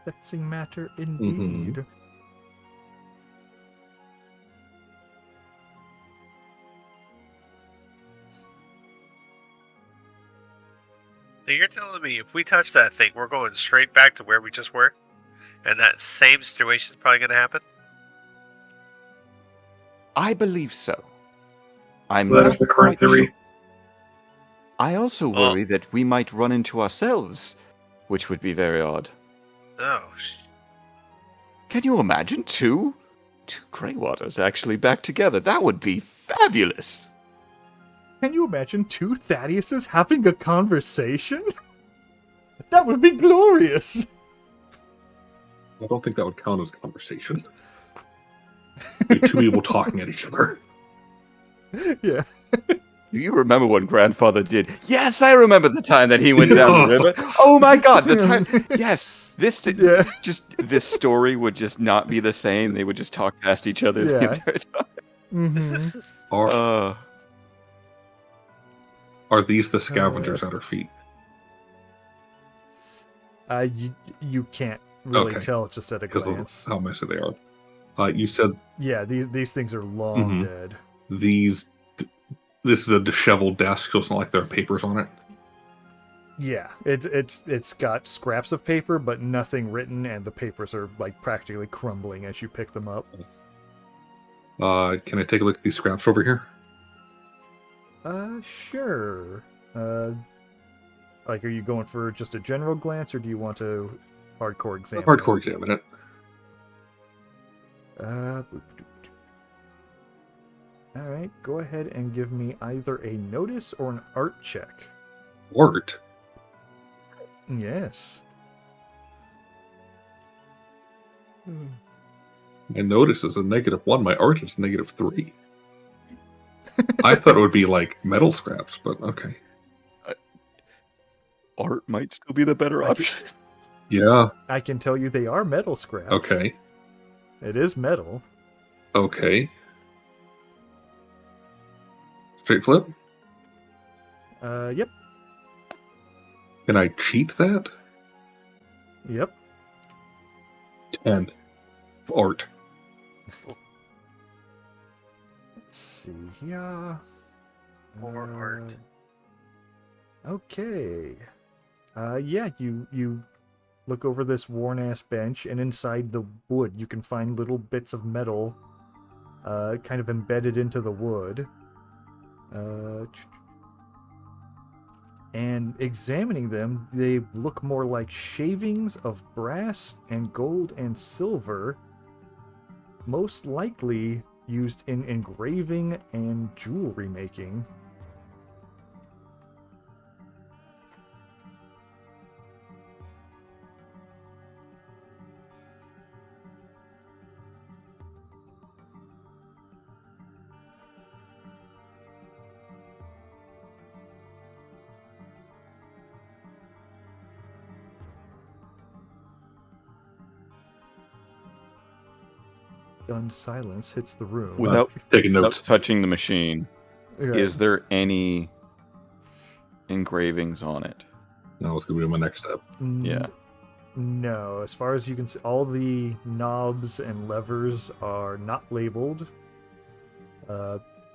Speaker 2: Vexing matter indeed.
Speaker 1: So you're telling me if we touch that thing, we're going straight back to where we just were? And that same situation is probably going to happen?
Speaker 3: I believe so. I'm
Speaker 4: That
Speaker 3: not
Speaker 4: is the current
Speaker 3: quite
Speaker 4: theory.
Speaker 3: sure. I also
Speaker 1: Well-
Speaker 3: worry that we might run into ourselves, which would be very odd.
Speaker 1: Oh,
Speaker 3: Can you imagine two Greywaters actually back together? That would be fabulous.
Speaker 2: Can you imagine two Thaddiuses having a conversation? That would be glorious.
Speaker 4: I don't think that would count as a conversation. Two people talking at each other.
Speaker 2: Yeah.
Speaker 3: Do you remember what Grandfather did? Yes, I remember the time that he went down the river. Oh my God, the time. Yes,
Speaker 2: Yeah.
Speaker 3: this story would just not be the same. They would just talk past each other the
Speaker 2: Yeah.
Speaker 3: entire time.
Speaker 2: Mm-hmm.
Speaker 4: Are these the scavengers at our feet?
Speaker 2: You can't really
Speaker 4: Okay.
Speaker 2: tell just at a
Speaker 4: Because of
Speaker 2: glance.
Speaker 4: how messy they are. You said
Speaker 2: Yeah, these things are long
Speaker 4: Mhm.
Speaker 2: dead.
Speaker 4: this is a disheveled desk, so it's not like there are papers on it.
Speaker 2: Yeah, it's got scraps of paper, but nothing written, and the papers are like practically crumbling as you pick them up.
Speaker 4: Can I take a look at these scraps over here?
Speaker 2: Sure. Like, are you going for just a general glance, or do you want to hardcore examine?
Speaker 4: Hardcore examine it.
Speaker 2: All right, go ahead and give me either a notice or an art check.
Speaker 4: Art.
Speaker 2: Yes.
Speaker 4: My notice is a -1. My art is -3. I thought it would be like metal scraps, but okay.
Speaker 3: Art might still be the better option.
Speaker 4: Yeah.
Speaker 2: I can tell you they are metal scraps.
Speaker 4: Okay.
Speaker 2: It is metal.
Speaker 4: Okay. Straight flip.
Speaker 2: Yep.
Speaker 4: Can I cheat that?
Speaker 2: Yep.
Speaker 4: 10. Art.
Speaker 2: Let's see. Yeah.
Speaker 1: More art.
Speaker 2: Okay. Yeah, you look over this worn ass bench, and inside the wood you can find little bits of metal kind of embedded into the wood. And examining them, they look more like shavings of brass and gold and silver, most likely used in engraving and jewelry making. Stunned silence hits the room.
Speaker 3: Without
Speaker 4: Taking
Speaker 3: without
Speaker 4: notes.
Speaker 3: touching the machine,
Speaker 2: Yeah.
Speaker 3: is there any engravings on it?
Speaker 4: That was going to be my next step.
Speaker 3: Yeah.
Speaker 2: No, as far as you can see, all the knobs and levers are not labeled.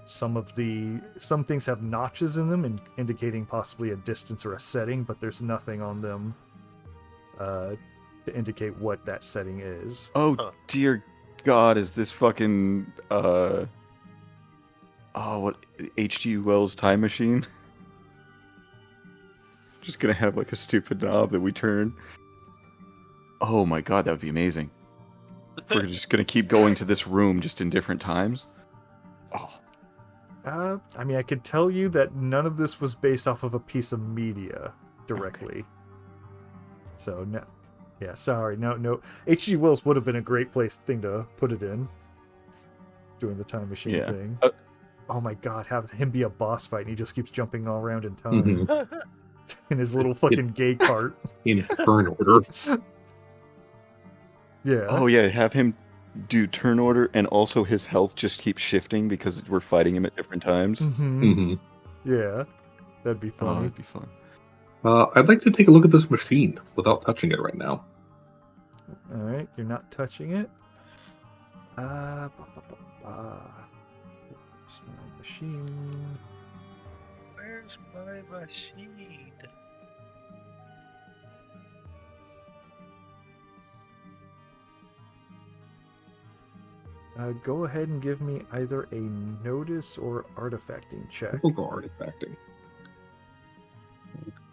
Speaker 2: Some things have notches in them, indicating possibly a distance or a setting, but there's nothing on them to indicate what that setting is.
Speaker 3: Oh dear God, is this fucking what H.G. Wells time machine? Just gonna have like a stupid knob that we turn. Oh my God, that would be amazing. We're just gonna keep going to this room just in different times. Oh,
Speaker 2: I mean, I could tell you that none of this was based off of a piece of media directly. Okay. So, no. Yeah, sorry. No. H.G. Wells would have been a great thing to put it in. Doing the time machine thing. Oh my God, have him be a boss fight and he just keeps jumping all around in time. In his little fucking gay cart.
Speaker 4: In turn order.
Speaker 2: Yeah.
Speaker 3: Oh yeah, have him do turn order, and also his health just keeps shifting because we're fighting him at different times.
Speaker 2: Yeah, that'd be funny.
Speaker 3: Oh, that'd be fun.
Speaker 4: I'd like to take a look at this machine without touching it right now.
Speaker 2: All right, you're not touching it. Where's my machine?
Speaker 1: Where's my machine?
Speaker 2: Go ahead and give me either a notice or artifacting check.
Speaker 4: We'll go artifacting.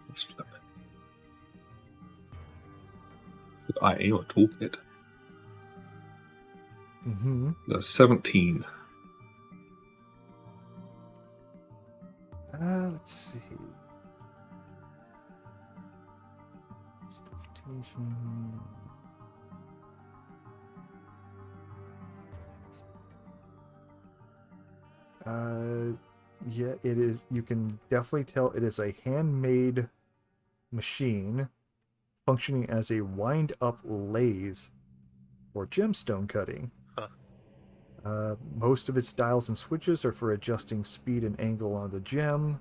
Speaker 4: Let's flip it. I am a toolkit. 17.
Speaker 2: Let's see. Yeah, it is. You can definitely tell it is a handmade machine functioning as a wind-up lathe for gemstone cutting. Most of its dials and switches are for adjusting speed and angle on the gem,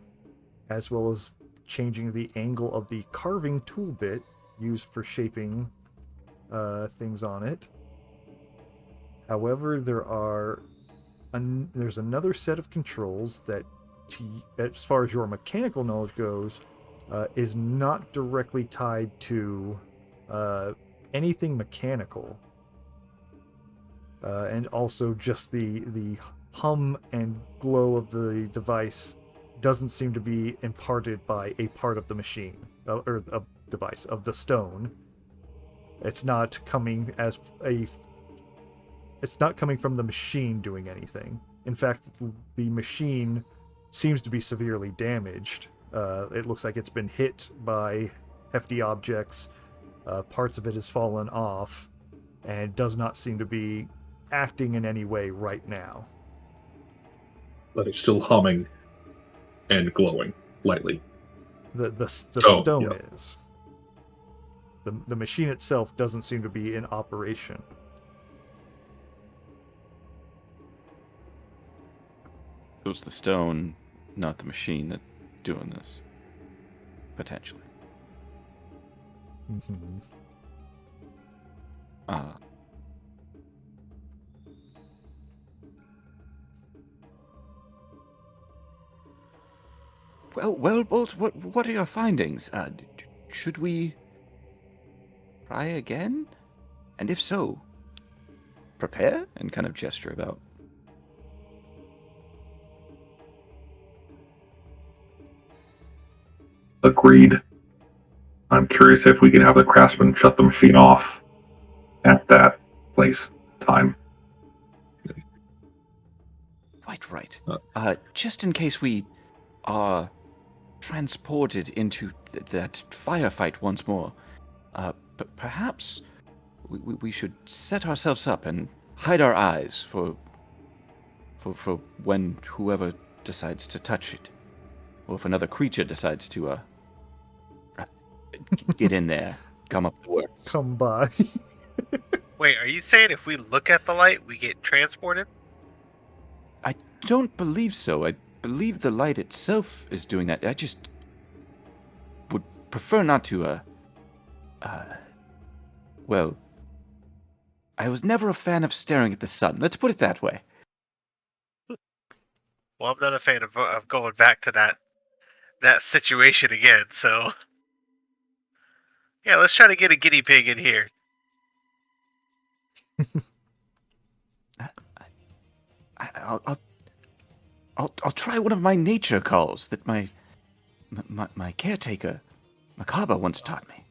Speaker 2: as well as changing the angle of the carving tool bit used for shaping things on it. However, there's another set of controls that, as far as your mechanical knowledge goes, is not directly tied to anything mechanical. And also just the hum and glow of the device doesn't seem to be imparted by a part of the machine, or of device, of the stone. It's not coming from the machine doing anything. In fact, the machine seems to be severely damaged. It looks like it's been hit by hefty objects. Parts of it has fallen off and does not seem to be acting in any way right now.
Speaker 4: But it's still humming and glowing lightly.
Speaker 2: The stone
Speaker 4: yeah.
Speaker 2: is. The machine itself doesn't seem to be in operation.
Speaker 3: So it's the stone, not the machine, that's doing this. Potentially. Well, Bolt, what are your findings? Should we try again? And if so, prepare and kind of gesture about.
Speaker 4: Agreed. I'm curious if we can have the craftsman shut the machine off at that place, time.
Speaker 3: right. Just in case we are transported into that firefight once more, perhaps we should set ourselves up and hide our eyes for when whoever decides to touch it, or if another creature decides to get in there, come up the works.
Speaker 2: Come by.
Speaker 1: Wait, are you saying if we look at the light, we get transported?
Speaker 3: I don't believe so. I believe the light itself is doing that. I just would prefer not to, well, I was never a fan of staring at the sun. Let's put it that way.
Speaker 1: Well, I'm not a fan of going back to that situation again, so... Yeah, let's try to get a guinea pig in here.
Speaker 3: I'll try one of my nature calls that my caretaker, Macabre, once taught me.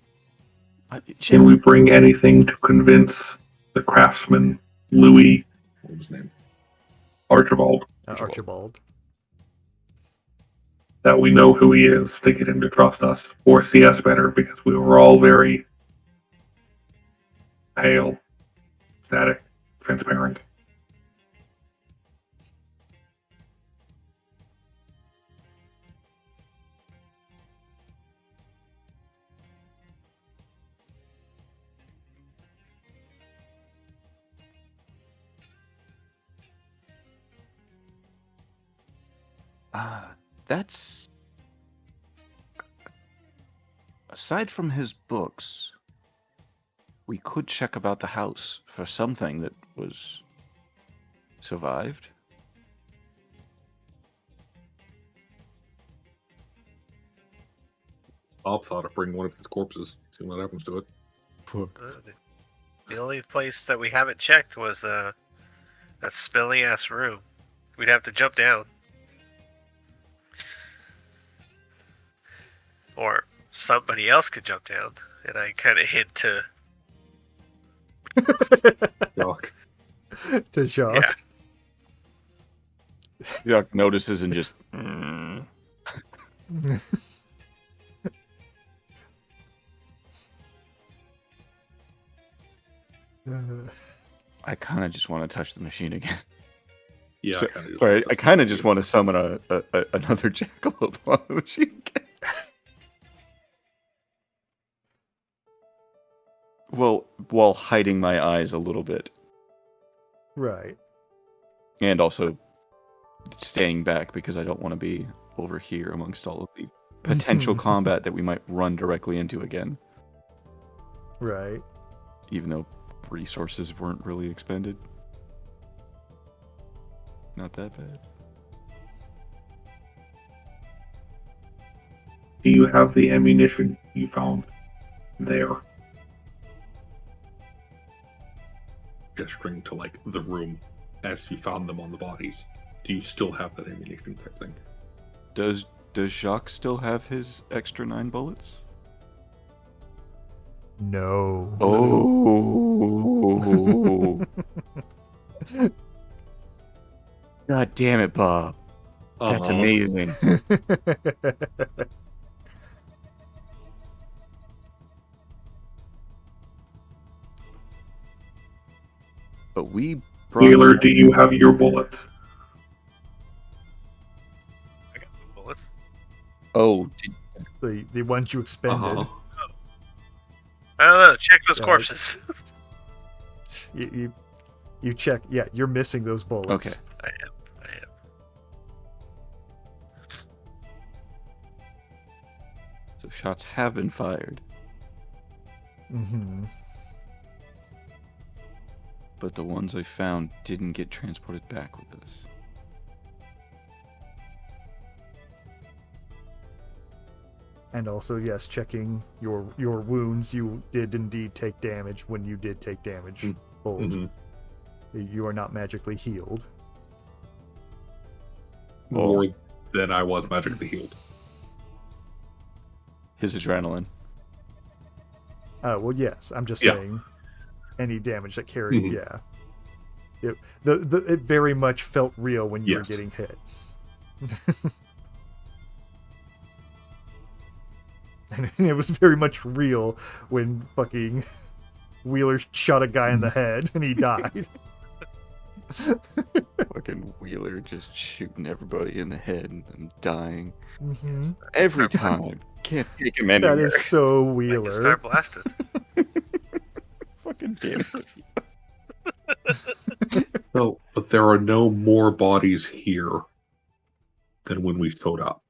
Speaker 4: Can we bring anything to convince the craftsman, Louis, what was his name? Archibald.
Speaker 2: Archibald.
Speaker 4: That we know who he is to get him to trust us or see us better, because we were all very pale, static, transparent.
Speaker 3: That's... Aside from his books, we could check about the house for something that was survived.
Speaker 4: Bob thought of bringing one of his corpses, see what happens to it.
Speaker 1: The only place that we haven't checked was that spilly ass room. We'd have to jump down. Or somebody else could jump down, and I kind of hint to...
Speaker 4: Yuck.
Speaker 2: To Jacques.
Speaker 3: Yeah. Yuck notices and just... I kind of just want to touch the machine again.
Speaker 4: Yeah,
Speaker 3: So, I kind of just want to summon another jackalope on the machine again. Well, while hiding my eyes a little bit.
Speaker 2: Right.
Speaker 3: And also staying back because I don't want to be over here amongst all of the potential combat that we might run directly into again.
Speaker 2: Right.
Speaker 3: Even though resources weren't really expended. Not that bad.
Speaker 4: Do you have the ammunition you found there? Gesturing to like the room as you found them on the bodies. Do you still have that ammunition type thing?
Speaker 3: Does Jacques still have his extra 9 bullets?
Speaker 2: No.
Speaker 3: Oh. God damn it, Bob. That's amazing. But we brought...
Speaker 4: Wheeler, do you have your bullets?
Speaker 1: I got some bullets.
Speaker 3: Oh,
Speaker 2: The ones you expended.
Speaker 1: I don't know. Check those corpses.
Speaker 2: You check. Yeah, you're missing those bullets.
Speaker 3: okay.
Speaker 1: I am.
Speaker 3: So shots have been fired.
Speaker 2: Mm-hmm.
Speaker 3: But the ones I found didn't get transported back with us.
Speaker 2: And also, yes, checking your wounds. You did indeed take damage when you did take damage. Bold.
Speaker 4: Mm-hmm.
Speaker 2: You are not magically healed.
Speaker 4: More than I was magically healed.
Speaker 3: His adrenaline.
Speaker 2: Well, yes. I'm just saying, any damage that carried. Yeah. It very much felt real when you
Speaker 4: Yes.
Speaker 2: were getting hit. And it was very much real when fucking Wheeler shot a guy in the head and he died.
Speaker 3: Fucking Wheeler just shooting everybody in the head and dying.
Speaker 2: Hmm.
Speaker 3: Every time. Can't take him anywhere.
Speaker 2: That is so
Speaker 1: I
Speaker 2: Wheeler.
Speaker 1: just start blasted.
Speaker 3: Fucking damn it.
Speaker 4: So, but there are no more bodies here than when we showed up.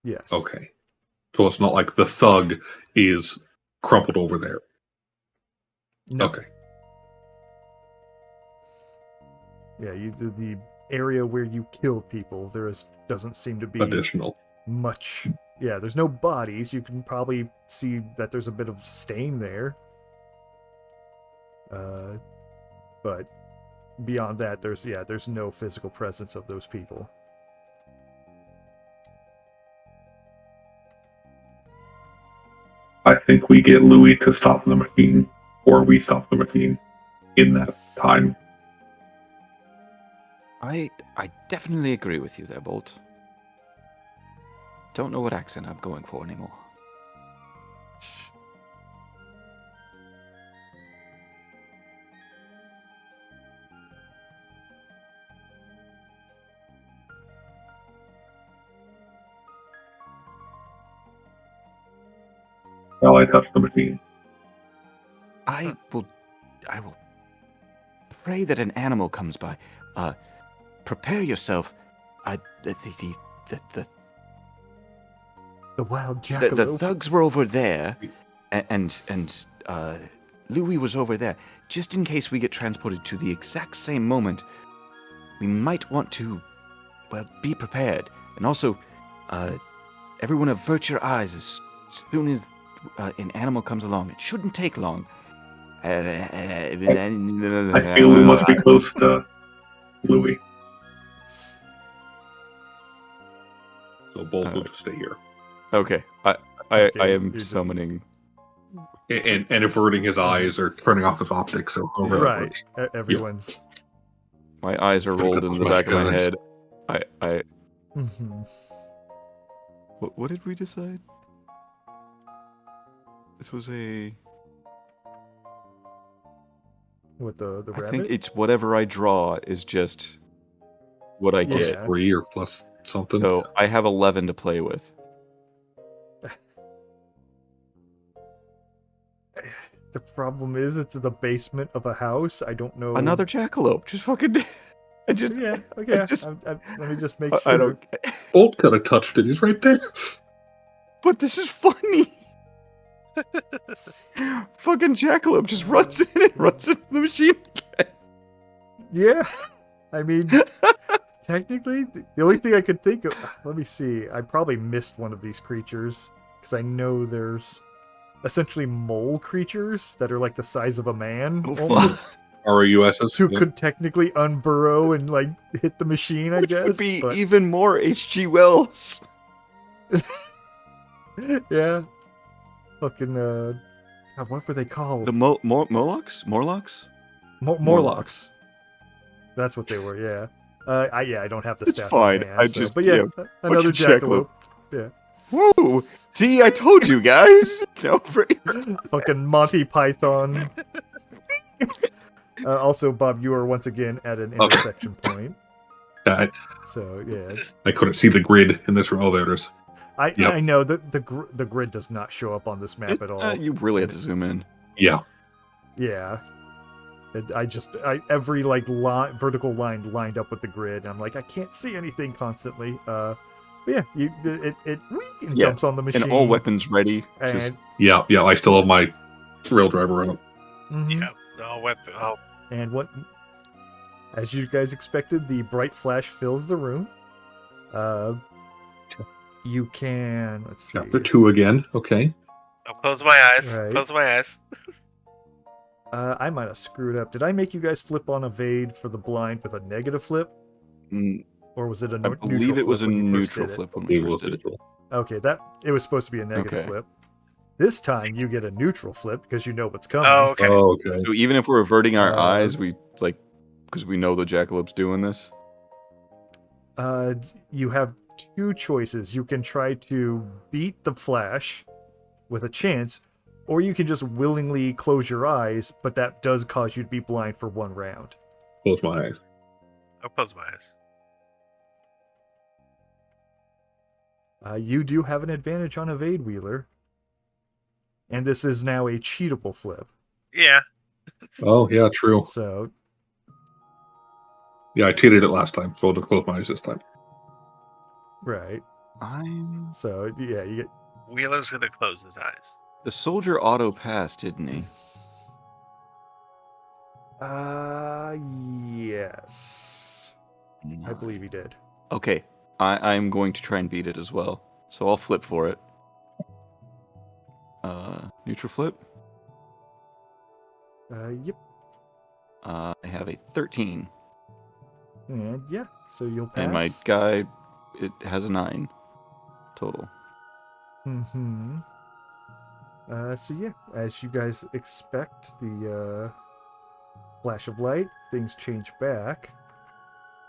Speaker 2: Yes.
Speaker 4: Okay. So it's not like the thug is crumpled over there.
Speaker 2: No.
Speaker 4: Okay.
Speaker 2: Yeah, you do the area where you killed people. Doesn't seem to be
Speaker 4: Additional.
Speaker 2: much. Yeah, there's no bodies. You can probably see that there's a bit of stain there. But beyond that, there's no physical presence of those people.
Speaker 4: I think we get Louis to stop the machine, or we stop the machine in that time.
Speaker 3: I definitely agree with you there, Bolt. Don't know what accent I'm going for anymore.
Speaker 4: While I touch the machine.
Speaker 3: I will pray that an animal comes by. Prepare yourself. The
Speaker 2: wild jackalope.
Speaker 3: the thugs were over there, and Louis was over there. Just in case we get transported to the exact same moment, we might want to, well, be prepared. And also, everyone avert your eyes as soon as an animal comes along. It shouldn't take long.
Speaker 4: I feel we must be close to Louis. So both will just stay here.
Speaker 3: Okay, I am
Speaker 2: you're just-
Speaker 3: summoning.
Speaker 4: And averting his eyes or turning off his optics. So
Speaker 2: Right. Everyone's.
Speaker 3: My eyes are rolled into the back of my head. I
Speaker 2: Mhm.
Speaker 3: What did we decide? This was a.
Speaker 2: With the
Speaker 3: I
Speaker 2: rabbit?
Speaker 3: think it's whatever I draw is just what I
Speaker 4: plus
Speaker 3: get.
Speaker 4: 3 or plus something.
Speaker 3: So I have 11 to play with.
Speaker 2: The problem is, it's in the basement of a house. I don't know.
Speaker 3: Another jackalope. Just fucking. I just.
Speaker 2: Yeah. Okay.
Speaker 3: just-
Speaker 2: let me just make sure.
Speaker 3: I don't.
Speaker 4: Bolt could have touched it. He's right there.
Speaker 3: But this is funny. Fucking jackalope just runs in and runs into the machine again.
Speaker 2: Yeah. I mean, technically, the only thing I could think of. Let me see. I probably missed one of these creatures because I know there's essentially mole creatures that are like the size of a man,
Speaker 3: Oh, fuck.
Speaker 2: almost,
Speaker 4: RUSs.
Speaker 2: who could technically unburrow and like hit the machine. I
Speaker 3: Which
Speaker 2: guess.
Speaker 3: would be
Speaker 2: but-
Speaker 3: even more H.G. Wells.
Speaker 2: Yeah. Fucking God, what were they called?
Speaker 3: The Morlocks? Morlocks?
Speaker 2: Morlocks. That's what they were. Yeah. I don't have the
Speaker 3: It's
Speaker 2: stats.
Speaker 3: fine,
Speaker 2: On hand,
Speaker 3: I
Speaker 2: so-
Speaker 3: just-
Speaker 2: But yeah,
Speaker 3: yeah,
Speaker 2: another
Speaker 3: bunch of jackalope.
Speaker 2: jackalope.
Speaker 3: Whoa! See, I told you guys. No,
Speaker 2: Fucking Monty Python. Also, Bob, you are once again at an
Speaker 4: Okay.
Speaker 2: intersection point.
Speaker 4: I,
Speaker 2: So yeah,
Speaker 4: I couldn't see the grid in this room. Oh, there it is. Yep.
Speaker 2: I know that the grid does not show up on this map at all.
Speaker 3: You really have to zoom in.
Speaker 4: Yeah.
Speaker 2: Yeah. Every like vertical line lined up with the grid. And I'm like, I can't see anything constantly. But yeah, it
Speaker 3: Yeah,
Speaker 2: jumps on the machine.
Speaker 3: And all weapons ready. Just
Speaker 2: And,
Speaker 4: Yeah. I still have my rail driver on.
Speaker 2: mhm.
Speaker 1: Yeah, no weapon. Oh,
Speaker 2: And what, as you guys expected, the bright flash fills the room. You can, let's see.
Speaker 4: Chapter 2 again. Okay.
Speaker 1: I'll close my eyes.
Speaker 2: Right.
Speaker 1: Close my eyes.
Speaker 2: I might have screwed up. Did I make you guys flip on evade for the blind with a negative flip? Or was it a
Speaker 3: I
Speaker 2: neutral
Speaker 3: believe it was a
Speaker 2: flip when you first
Speaker 3: neutral
Speaker 2: did it?
Speaker 3: flip when we first did it.
Speaker 2: Okay, it was supposed to be a negative
Speaker 3: Okay.
Speaker 2: flip. This time you get a neutral flip because you know what's coming.
Speaker 1: Oh, okay.
Speaker 4: Oh, okay.
Speaker 3: So even if we're averting our
Speaker 2: Uh,
Speaker 3: eyes, we like, because we know the Jackalop's doing this?
Speaker 2: You have two choices. You can try to beat the Flash with a chance, or you can just willingly close your eyes, but that does cause you to be blind for 1 round.
Speaker 4: Close my eyes.
Speaker 1: I'll close my eyes.
Speaker 2: You do have an advantage on evade, Wheeler. And this is now a cheatable flip.
Speaker 1: Yeah.
Speaker 4: Oh, yeah, true.
Speaker 2: So,
Speaker 4: Yeah, I cheated it last time, so I'll just close my eyes this time.
Speaker 2: right. So, yeah, you get...
Speaker 1: Wheeler's gonna close his eyes.
Speaker 3: The soldier auto passed, didn't he?
Speaker 2: Yes. I believe he did.
Speaker 3: Okay, I'm going to try and beat it as well. So I'll flip for it. Neutral flip.
Speaker 2: Yep.
Speaker 3: I have a 13.
Speaker 2: And yeah, so you'll pass.
Speaker 3: And my guy, it has a 9 total.
Speaker 2: Mm-hmm. So yeah, as you guys expect, the flash of light, things change back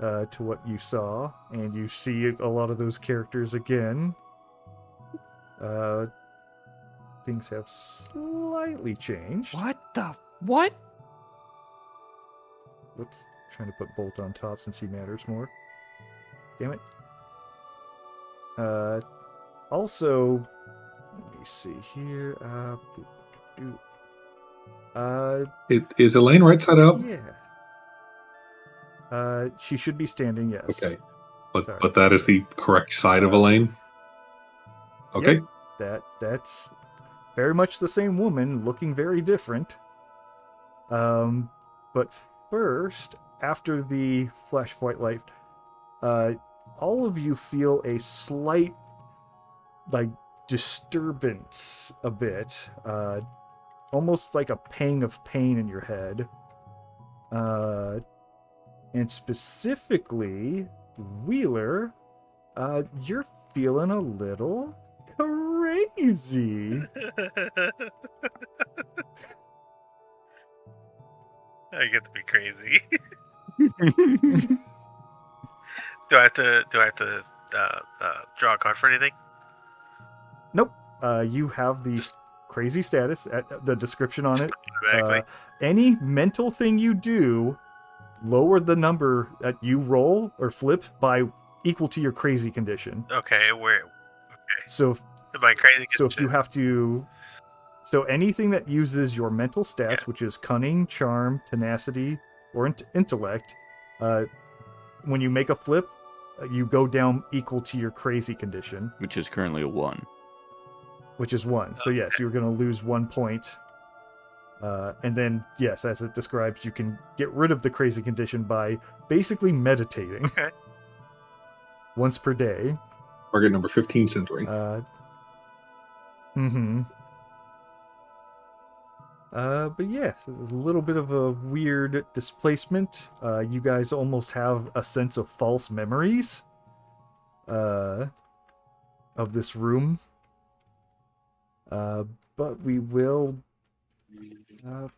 Speaker 2: to what you saw, and you see a lot of those characters again. Things have slightly changed.
Speaker 3: What?
Speaker 2: Whoops, trying to put Bolt on top since he matters more. Damn it. Also, let me see here.
Speaker 4: Is Elaine right side up?
Speaker 2: Yeah. She should be standing, yes.
Speaker 4: Okay.
Speaker 2: Sorry.
Speaker 4: But that is the correct side of Elaine? Okay.
Speaker 2: Yep, that's very much the same woman, looking very different. But first, after the flash of white light, all of you feel a slight, like, disturbance a bit. Almost like a pang of pain in your head. And specifically, Wheeler, you're feeling a little crazy.
Speaker 1: I get to be crazy. Do I have to draw a card for anything?
Speaker 2: Nope. You have the crazy status, the description on it.
Speaker 1: Automatically.
Speaker 2: Any mental thing you do, lower the number that you roll or flip by equal to your crazy condition.
Speaker 1: Okay,
Speaker 2: So,
Speaker 1: my crazy
Speaker 2: so if you have to, so anything that uses your mental stats, which is cunning, charm, tenacity, or intellect, when you make a flip, you go down equal to your crazy condition,
Speaker 3: Which is currently a 1.
Speaker 2: which is 1. So yes, you're going to lose 1 point. And then, yes, as it describes, you can get rid of the crazy condition by basically meditating once per day.
Speaker 4: Target number 15 century.
Speaker 2: But yes, a little bit of a weird displacement. You guys almost have a sense of false memories of this room. But we will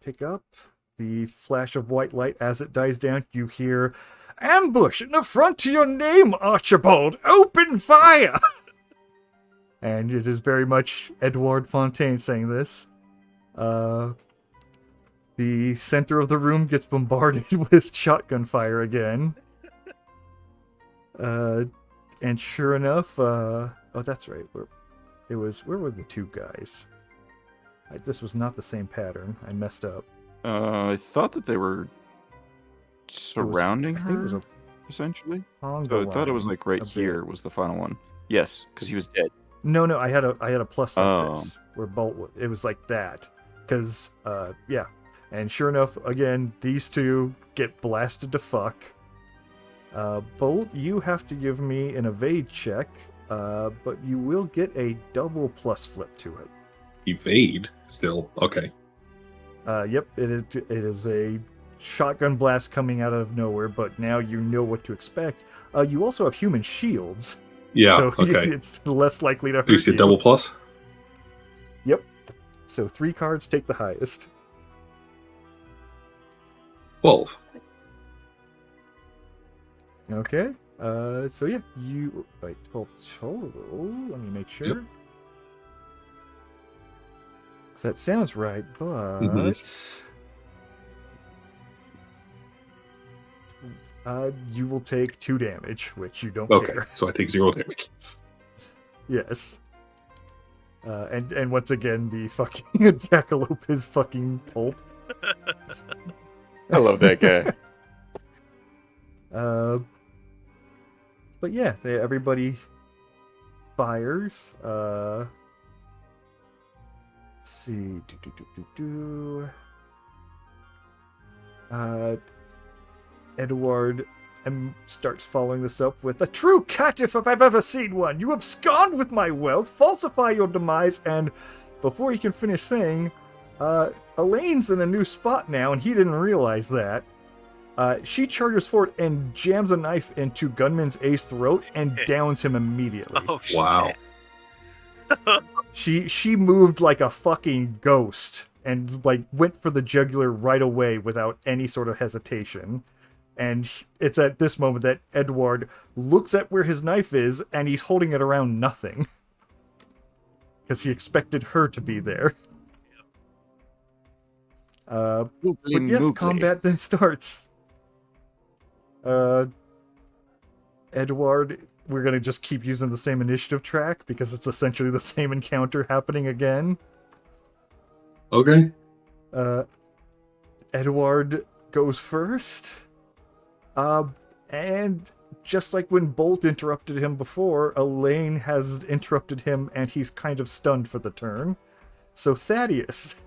Speaker 2: pick up the flash of white light as it dies down. You hear, "Ambush in the front to your name, Archibald! Open fire!" And it is very much Edouard Fontaine saying this. The center of the room gets bombarded with shotgun fire again. And sure enough, oh, that's right. Where were the two guys? This was not the same pattern. I messed up.
Speaker 3: I thought that they were surrounding her,
Speaker 2: I think it was a
Speaker 3: essentially.
Speaker 2: conga
Speaker 3: So I thought it was
Speaker 2: line
Speaker 3: like right
Speaker 2: a bit.
Speaker 3: here was the final one. Yes, because he was dead.
Speaker 2: No, I had a plus like
Speaker 3: Oh.
Speaker 2: this where Bolt. It was like that because yeah, and sure enough, again these two get blasted to fuck. Bolt, you have to give me an evade check, but you will get a double plus flip to it.
Speaker 4: Evade? Still. Okay.
Speaker 2: Yep, it is a shotgun blast coming out of nowhere, but now you know what to expect. You also have human shields.
Speaker 4: Yeah,
Speaker 2: So
Speaker 4: okay.
Speaker 2: it's less likely to hurt
Speaker 4: Do you get
Speaker 2: you.
Speaker 4: double plus?
Speaker 2: Yep. So 3 cards take the highest.
Speaker 4: 12.
Speaker 2: Okay. So yeah, you... Wait, 12 total? Let me make sure.
Speaker 4: Yep.
Speaker 2: 'Cause that sounds right, but... you will take 2 damage, which you don't
Speaker 4: Okay,
Speaker 2: care.
Speaker 4: so I take 0 damage.
Speaker 2: Yes. And once again, the fucking jackalope is fucking pulped.
Speaker 3: I love that guy.
Speaker 2: But yeah, everybody fires. Let's see. Edward starts following this up with, "A true cat if I've ever seen one! You abscond with my wealth, falsify your demise," and before he can finish saying, Elaine's in a new spot now, and he didn't realize that. She charges forward and jams a knife into Gunman's A's throat and downs him immediately.
Speaker 1: Oh,
Speaker 4: Wow.
Speaker 2: She moved like a fucking ghost and like went for the jugular right away without any sort of hesitation. And it's at this moment that Edward looks at where his knife is and he's holding it around nothing. Because he expected her to be there. But yes, combat then starts. Edward, we're gonna just keep using the same initiative track because it's essentially the same encounter happening again.
Speaker 4: Okay.
Speaker 2: Edward goes first. And just like when Bolt interrupted him before, Elaine has interrupted him and he's kind of stunned for the turn. So Thaddeus.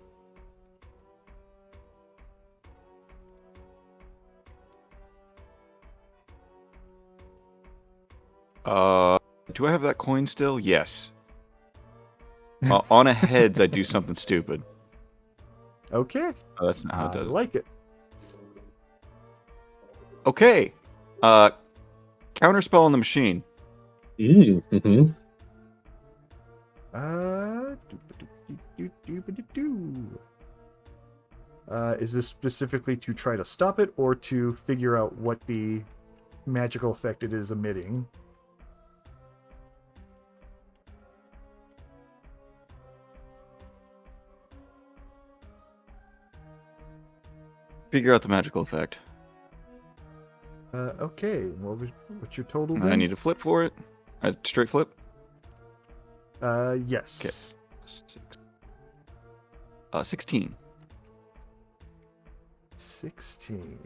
Speaker 3: Do I have that coin still? Yes. On a heads, I do something stupid.
Speaker 2: Okay.
Speaker 3: Oh, that's not how it
Speaker 2: I
Speaker 3: does.
Speaker 2: like it.
Speaker 3: Okay. Counterspell on the machine.
Speaker 4: Mm-hmm.
Speaker 2: Is this specifically to try to stop it or to figure out what the magical effect it is emitting?
Speaker 3: Figure out the magical effect.
Speaker 2: Okay. What's your total
Speaker 3: I
Speaker 2: then?
Speaker 3: need to flip for it. Straight flip.
Speaker 2: Yes.
Speaker 3: Okay. 16.
Speaker 2: 16.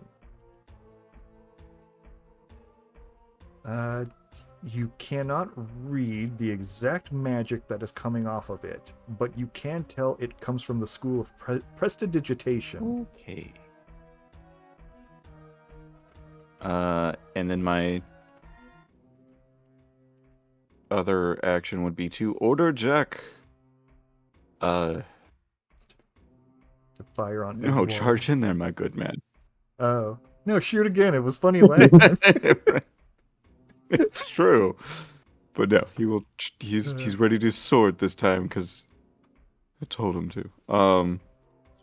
Speaker 2: You cannot read the exact magic that is coming off of it, but you can tell it comes from the school of prestidigitation.
Speaker 3: Okay. And then my other action would be to order Jack.
Speaker 2: To fire on
Speaker 3: No,
Speaker 2: Edward.
Speaker 3: charge in there, my good man.
Speaker 2: Oh. No, shoot again. It was funny last time.
Speaker 3: It's true, but no, he will. He's ready to sword this time because I told him to.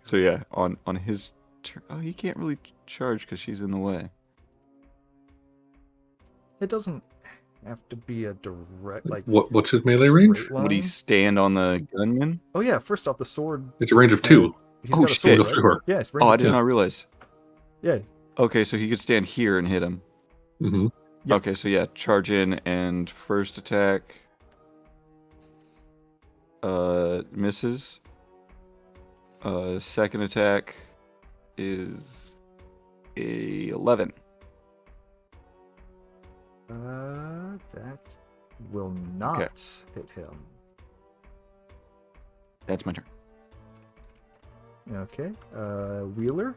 Speaker 3: So yeah, on his turn. Oh, he can't really charge because she's in the way.
Speaker 2: It doesn't have to be a direct, like...
Speaker 4: What's his melee range?
Speaker 2: straight
Speaker 3: Would he
Speaker 2: line.
Speaker 3: stand on the gunman?
Speaker 2: Oh yeah, first off, the sword...
Speaker 4: It's a range of 2.
Speaker 2: He's
Speaker 3: Oh,
Speaker 2: got a sword,
Speaker 3: shit.
Speaker 2: right?
Speaker 4: Sure.
Speaker 2: Yeah, it's range
Speaker 3: Oh, I
Speaker 2: of
Speaker 3: did
Speaker 2: 2.
Speaker 3: not realize.
Speaker 2: Yeah.
Speaker 3: Okay, so he could stand here and hit him.
Speaker 4: Mm-hmm.
Speaker 2: Yep.
Speaker 3: Okay, so yeah, charge in and first attack. Misses. Second attack is a 11.
Speaker 2: That will not hit him.
Speaker 3: That's my turn.
Speaker 2: Okay. Wheeler.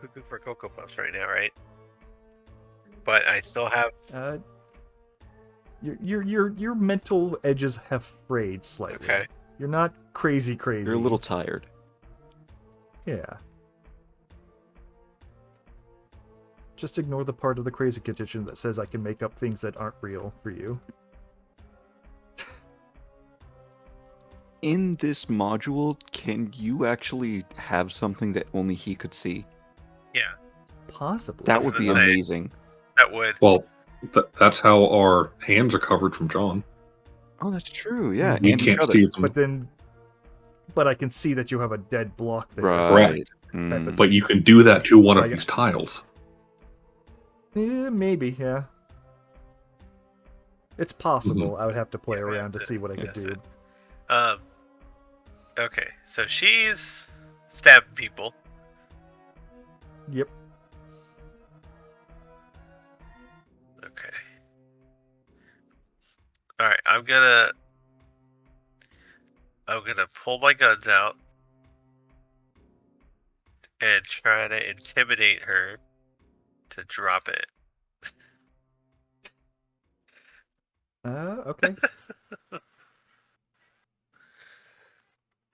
Speaker 1: Cuckoo for Cocoa Puffs right now, right? But I still have.
Speaker 2: Your mental edges have frayed slightly.
Speaker 1: Okay.
Speaker 2: You're not crazy.
Speaker 3: You're a little tired.
Speaker 2: Yeah. Just ignore the part of the crazy condition that says I can make up things that aren't real for you.
Speaker 3: in this module, can you actually have something that only he could see?
Speaker 1: Yeah,
Speaker 2: Possibly.
Speaker 3: That
Speaker 1: was
Speaker 3: would be
Speaker 1: gonna say.
Speaker 3: amazing.
Speaker 1: that would.
Speaker 4: Well, that's how our hands are covered from John.
Speaker 3: Oh, that's true. Yeah,
Speaker 4: We
Speaker 3: and each
Speaker 4: can't
Speaker 3: other.
Speaker 4: see them.
Speaker 2: But I can see that you have a dead block there.
Speaker 3: Right.
Speaker 2: Type of
Speaker 4: But you can do that to one of
Speaker 2: Like-
Speaker 4: these tiles.
Speaker 2: Maybe, yeah. It's possible. I would have to play
Speaker 1: Yeah,
Speaker 2: around to see what I could
Speaker 1: that's
Speaker 2: do.
Speaker 1: it. Okay, so she's stabbing people.
Speaker 2: Yep.
Speaker 1: Okay. All right, I'm gonna pull my guns out and try to intimidate her to drop it.
Speaker 2: Okay.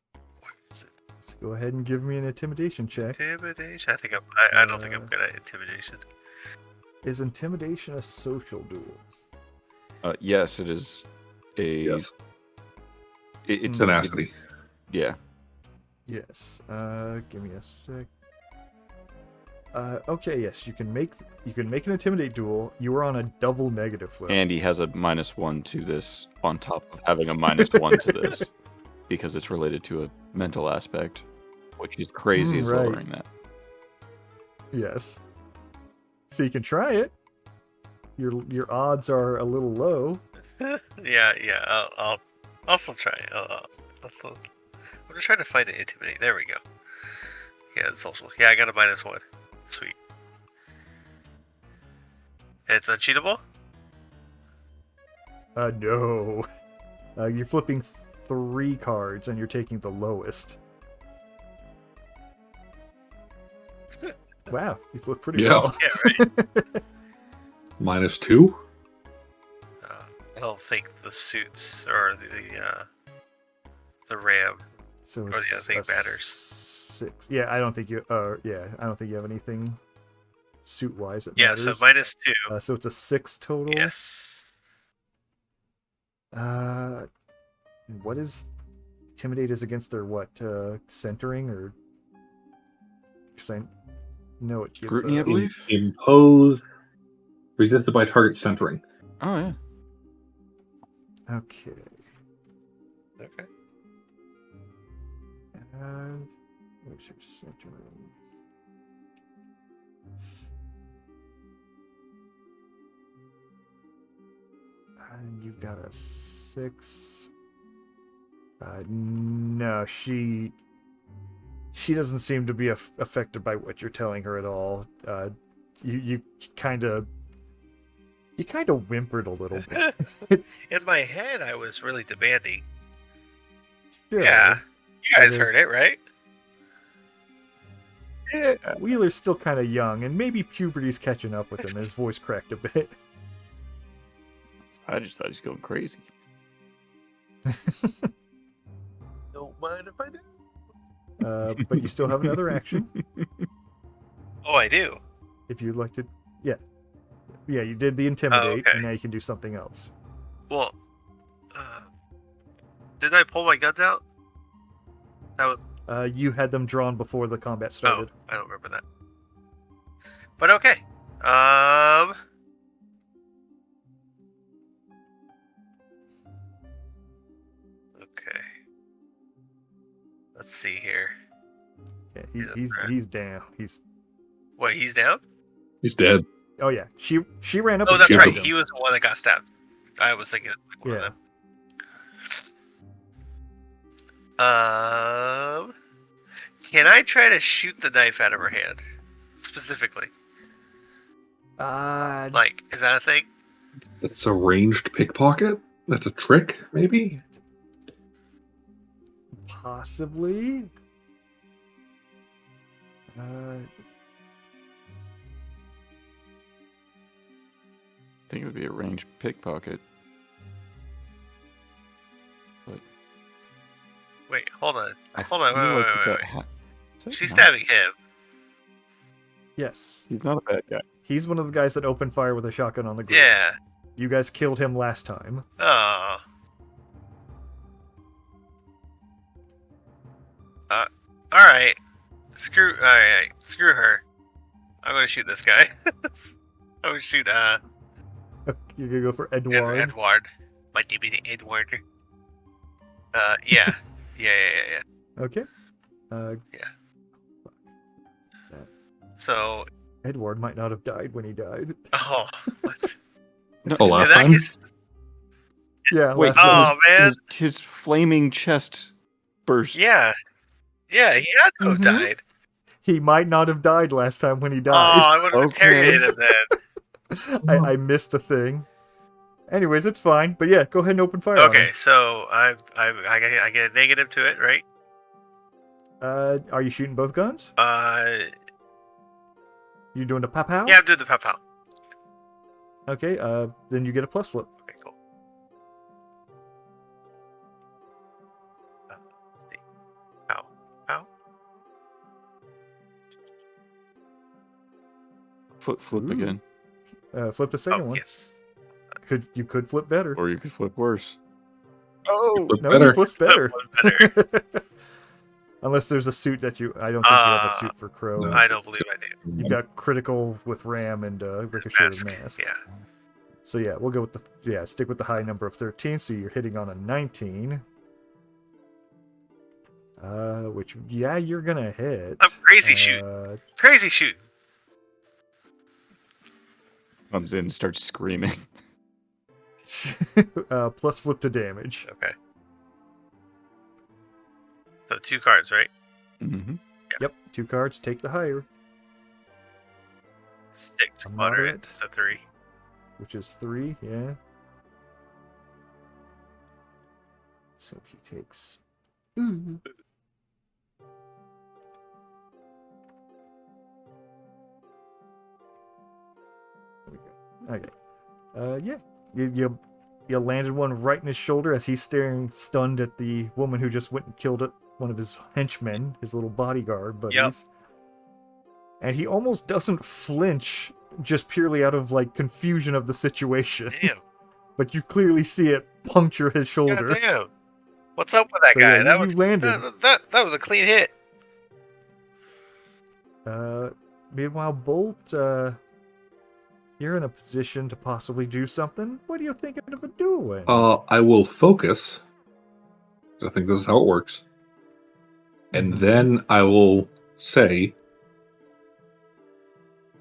Speaker 1: Where is it?
Speaker 2: Let's go ahead and give me an intimidation check.
Speaker 1: Intimidation. I don't think I'm good at intimidation.
Speaker 2: Is intimidation a social duel?
Speaker 3: Yes, it is a.
Speaker 4: Yes.
Speaker 3: It's
Speaker 4: Tenacity.
Speaker 3: Yeah.
Speaker 2: Yes. Give me a sec. Okay, yes, you can make an intimidate duel. You are on a double negative flip.
Speaker 3: And he has a -1 to this on top of having a -1 to this because it's related to a mental aspect, which is crazy as
Speaker 2: right.
Speaker 3: lowering that.
Speaker 2: Yes. So you can try it. Your odds are a little low.
Speaker 1: Yeah. I'll still try. I'm just trying to find it. Intimidate. There we go. Yeah, it's social. Yeah, I got a -1. Sweet. It's uncheatable?
Speaker 2: No. You're flipping 3 cards and you're taking the lowest. Wow, you flip pretty
Speaker 4: Yeah.
Speaker 2: well.
Speaker 1: Yeah, right.
Speaker 4: -2?
Speaker 1: I don't think the suits or the RAM
Speaker 2: So
Speaker 1: or the
Speaker 2: it's
Speaker 1: other thing
Speaker 2: a
Speaker 1: matters.
Speaker 2: 6. Yeah, I don't think you. I don't think you have anything suit wise that
Speaker 1: Yeah,
Speaker 2: matters.
Speaker 1: so -2.
Speaker 2: So it's a 6 total.
Speaker 1: Yes.
Speaker 2: What is intimidate is against their what? Centering or? No, it gives
Speaker 3: Scrutiny, I believe?
Speaker 4: Impose. Resisted by target centering.
Speaker 3: Oh, yeah.
Speaker 2: Okay.
Speaker 1: Okay.
Speaker 2: Where's your centering? And you've got a 6. No, she doesn't seem to be affected by what you're telling her at all. You kind of whimpered a little bit.
Speaker 1: In my head, I was really demanding.
Speaker 2: Sure.
Speaker 1: Yeah. You guys
Speaker 2: Other-
Speaker 1: heard it, right?
Speaker 3: Yeah.
Speaker 2: Wheeler's still kind of young, and maybe puberty's catching up with him. His voice cracked a bit.
Speaker 3: I just thought he's going crazy.
Speaker 1: Don't mind if I do.
Speaker 2: But you still have another action
Speaker 1: Oh, I do.
Speaker 2: if you'd like to. Yeah, you did the intimidate,
Speaker 1: okay.
Speaker 2: and now you can do something else.
Speaker 1: Well, didn't I pull my guns out? That was.
Speaker 2: You had them drawn before the combat started.
Speaker 1: Oh, I don't remember that. But okay. Okay. Let's see here.
Speaker 2: Yeah,
Speaker 1: Yeah,
Speaker 2: he's down.
Speaker 1: Wait, he's down?
Speaker 4: He's dead.
Speaker 2: Oh yeah, she ran up.
Speaker 1: Oh,
Speaker 2: and
Speaker 1: that's
Speaker 2: stabbed
Speaker 1: right.
Speaker 2: him.
Speaker 1: He was the one that got stabbed. I was thinking like one
Speaker 2: Yeah.
Speaker 1: of them. Can I try to shoot the knife out of her hand? Specifically. Like, is that a thing?
Speaker 4: It's a ranged pickpocket? That's a trick, maybe?
Speaker 2: Possibly.
Speaker 3: I think it would be a ranged pickpocket.
Speaker 1: Wait, hold on.
Speaker 3: I
Speaker 1: Hold on,
Speaker 3: feel
Speaker 1: wait,
Speaker 3: like
Speaker 1: wait,
Speaker 3: that
Speaker 1: wait.
Speaker 3: is that
Speaker 1: She's
Speaker 3: not-
Speaker 1: stabbing him.
Speaker 2: Yes,
Speaker 3: He's not a bad guy.
Speaker 2: he's one of the guys that opened fire with a shotgun on the group.
Speaker 1: Yeah.
Speaker 2: You guys killed him last time.
Speaker 1: Oh. All right. Screw her. I'm gonna shoot this guy. I'm gonna shoot
Speaker 2: You're gonna go for Edward.
Speaker 1: Edward. My DB Edward. Yeah. Yeah.
Speaker 2: Okay.
Speaker 1: So,
Speaker 2: Edward might not have died when he died.
Speaker 1: oh, what?
Speaker 4: Oh, last
Speaker 1: In that
Speaker 4: time?
Speaker 1: case-
Speaker 2: Yeah.
Speaker 3: Wait,
Speaker 2: last time.
Speaker 1: Oh, man.
Speaker 3: his flaming chest burst.
Speaker 1: Yeah, he had to have
Speaker 2: Mhm.
Speaker 1: died.
Speaker 2: He might not have died last time when he
Speaker 1: Oh,
Speaker 2: died.
Speaker 1: I would have
Speaker 3: Okay.
Speaker 1: interrogated him then.
Speaker 2: I missed a thing. Anyways, it's fine. But yeah, go ahead and open fire. on
Speaker 1: Okay,
Speaker 2: him.
Speaker 1: so I get a negative to it, right?
Speaker 2: Are you shooting both guns? You doing the pow-pow?
Speaker 1: Yeah, I'm doing the pow.
Speaker 2: Okay. Then you get a plus flip.
Speaker 1: Okay, cool. Let's see. Pow.
Speaker 3: Flip
Speaker 2: Ooh.
Speaker 3: again.
Speaker 2: Flip the second
Speaker 1: Oh,
Speaker 2: one.
Speaker 1: yes.
Speaker 2: You could flip better.
Speaker 3: Or you could flip worse. Oh!
Speaker 4: Flip
Speaker 2: No,
Speaker 4: better.
Speaker 2: he flips better.
Speaker 1: Better.
Speaker 2: Unless there's a suit that you. I don't think you have a suit for Crow.
Speaker 4: no.
Speaker 1: I don't believe I did.
Speaker 2: You got critical with Ram and Ricochet with Mask.
Speaker 1: Yeah.
Speaker 2: So yeah, we'll go with stick with the high number of 13. So you're hitting on a 19. Which you're gonna hit.
Speaker 1: I'm crazy shoot. Crazy shoot.
Speaker 3: Comes in and starts screaming.
Speaker 2: Plus flip to damage.
Speaker 1: Okay. So 2 cards, right?
Speaker 3: Mm-hmm.
Speaker 2: Yep, 2 cards. Take the higher,
Speaker 1: 6
Speaker 2: A
Speaker 1: moderate,
Speaker 2: moderate.
Speaker 1: so 3.
Speaker 2: which is 3. Yeah. So he takes. Ooh. There we go. Okay. Yeah. You landed one right in his shoulder as he's staring stunned at the woman who just went and killed one of his henchmen, his little bodyguard buddies. And he almost doesn't flinch just purely out of like confusion of the situation.
Speaker 1: Damn.
Speaker 2: But you clearly see it puncture his shoulder.
Speaker 1: God damn. What's up with that
Speaker 2: So,
Speaker 1: guy?
Speaker 2: yeah,
Speaker 1: that
Speaker 2: you
Speaker 1: was
Speaker 2: landed.
Speaker 1: that was a clean hit.
Speaker 2: Meanwhile, Bolt, you're in a position to possibly do something. What are you thinking of doing?
Speaker 4: I will focus. I think this is how it works. And then I will say,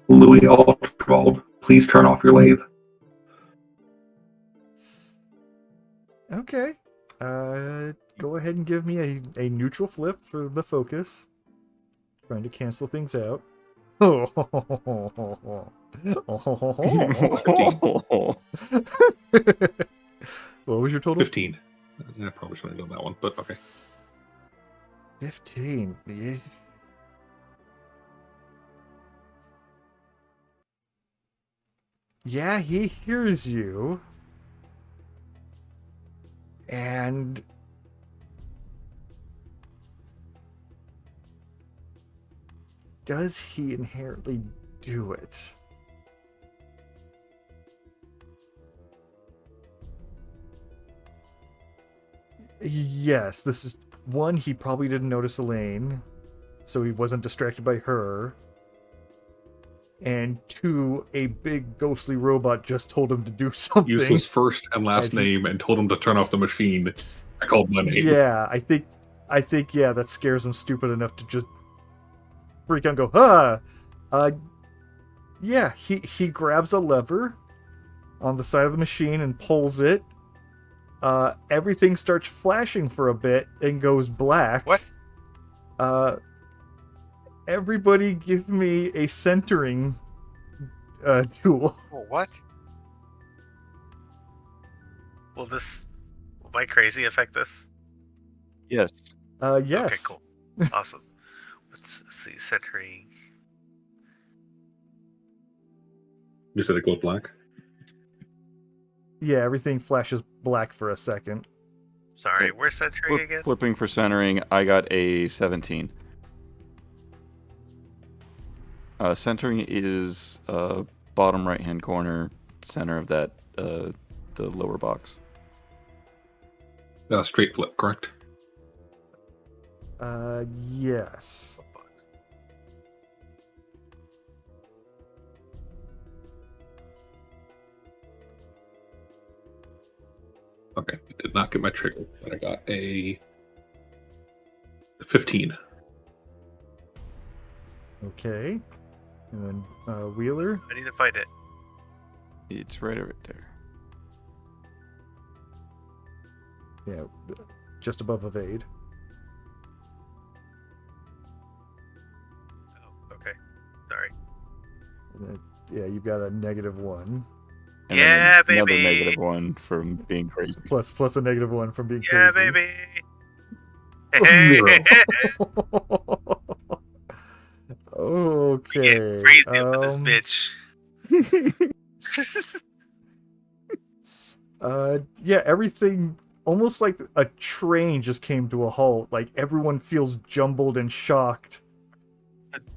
Speaker 4: Louis Archibald, please turn off your lathe.
Speaker 2: Okay. Go ahead and give me a neutral flip for the focus. Trying to cancel things out. What was your total?
Speaker 4: 15. I probably shouldn't have done that one, but okay.
Speaker 2: 15. Yeah, he hears you. And does he inherently do it? Yes, this is one, he probably didn't notice Elaine, so he wasn't distracted by her. And 2, a big ghostly robot just told him to do something.
Speaker 4: Used his first and last
Speaker 2: And he-
Speaker 4: name and told him to turn off the machine. I called my name.
Speaker 2: Yeah, I think that scares him stupid enough to just freak out and go, yeah, he grabs a lever on the side of the machine and pulls it. Everything starts flashing for a bit and goes black.
Speaker 1: What?
Speaker 2: Everybody give me a centering tool.
Speaker 1: Oh, what? Will my crazy affect this?
Speaker 3: Yes.
Speaker 2: Yes.
Speaker 1: Okay, cool. Awesome. Let's see, centering.
Speaker 4: You said it goes black?
Speaker 2: Yeah, everything flashes black for a second.
Speaker 1: Sorry,
Speaker 3: Okay.
Speaker 1: where's centering again?
Speaker 3: Flipping for centering, I got a 17. Centering is bottom right-hand corner, center of that the lower box.
Speaker 4: Straight flip, correct?
Speaker 2: Yes.
Speaker 4: Okay, I did not get my trigger, but I got a 15.
Speaker 2: Okay. And then Wheeler.
Speaker 1: I need to find it.
Speaker 3: It's right over there.
Speaker 2: Yeah, just above evade.
Speaker 1: Oh, okay. Sorry.
Speaker 2: And then, yeah, you've got a -1.
Speaker 3: And
Speaker 1: Yeah,
Speaker 3: then another
Speaker 1: baby.
Speaker 3: -1 from being crazy.
Speaker 2: Plus a -1 from being
Speaker 1: Yeah,
Speaker 2: crazy.
Speaker 1: baby.
Speaker 4: Zero.
Speaker 2: Okay.
Speaker 1: Get crazy up in this bitch.
Speaker 2: Yeah, everything almost like a train just came to a halt. Like everyone feels jumbled and shocked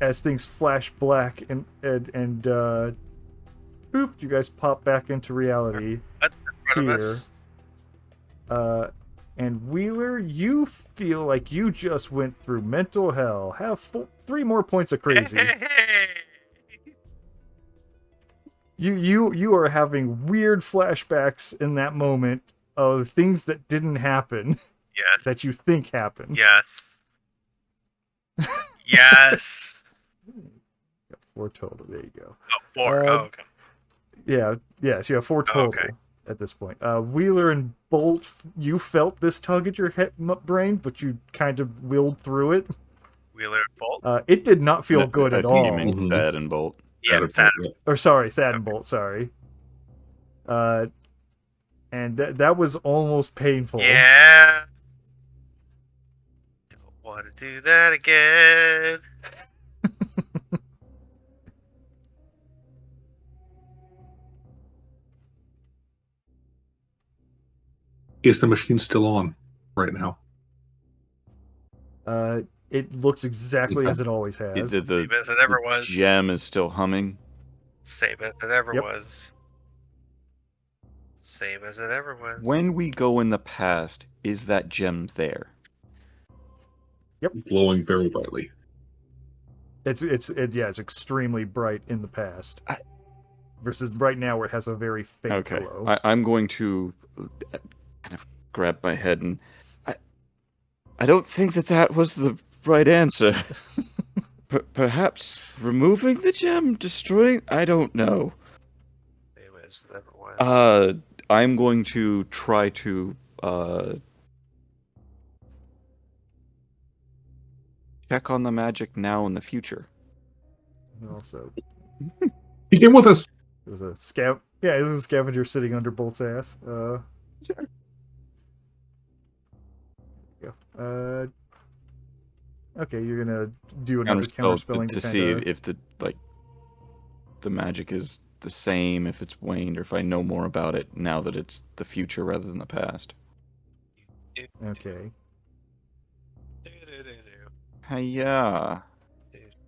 Speaker 2: as things flash black and boop, you guys pop back into reality
Speaker 1: That's in front of
Speaker 2: here.
Speaker 1: us.
Speaker 2: And Wheeler, you feel like you just went through mental hell. Have 3 more points of crazy. You are having weird flashbacks in that moment of things that didn't happen
Speaker 1: Yes.
Speaker 2: that you think happened.
Speaker 1: Yes. Yes.
Speaker 2: Got 4 total. There you go.
Speaker 1: Oh, 4. Oh, okay.
Speaker 2: Yeah, yes, you have 4 total
Speaker 1: Okay.
Speaker 2: at this point. Wheeler and Bolt, you felt this tug at your brain, but you kind of willed through it.
Speaker 1: Wheeler and Bolt.
Speaker 2: It did not feel good
Speaker 3: I
Speaker 2: at
Speaker 3: think you
Speaker 2: all.
Speaker 3: meant
Speaker 4: Mhm.
Speaker 3: Thad and Bolt.
Speaker 1: Yeah,
Speaker 4: That's
Speaker 1: Thad.
Speaker 4: it.
Speaker 2: Or sorry, Thad and
Speaker 1: Okay.
Speaker 2: Bolt, sorry. And that was almost painful.
Speaker 1: Yeah. Don't want to do that again.
Speaker 4: Is the machine still on right now?
Speaker 2: It looks exactly
Speaker 4: Okay.
Speaker 2: as it always has.
Speaker 3: The
Speaker 1: Same as it ever was.
Speaker 3: gem is still humming.
Speaker 1: Same as it ever
Speaker 2: Yep.
Speaker 1: was. Same as it ever was.
Speaker 3: When we go in the past, is that gem there?
Speaker 4: Glowing very brightly.
Speaker 2: It's extremely bright in the past.
Speaker 3: I-
Speaker 2: Versus right now where it has a very faint
Speaker 3: Okay,
Speaker 2: glow.
Speaker 3: I'm going to kind of grab my head and I don't think that was the right answer. Perhaps removing the gem, destroying. I don't know.
Speaker 1: Same as it ever was.
Speaker 3: I'm going to try to check on the magic now in the future.
Speaker 2: And also,
Speaker 4: He came with us.
Speaker 2: there was a there was a scavenger sitting under Bolt's ass.
Speaker 3: Sure.
Speaker 2: There you go. Okay, you're gonna do another
Speaker 3: Counterspell
Speaker 2: counterspelling
Speaker 3: to
Speaker 2: to
Speaker 3: see
Speaker 2: kinda...
Speaker 3: if the magic is the same, if it's waned, or if I know more about it now that it's the future rather than the past.
Speaker 2: Okay.
Speaker 3: Hiya.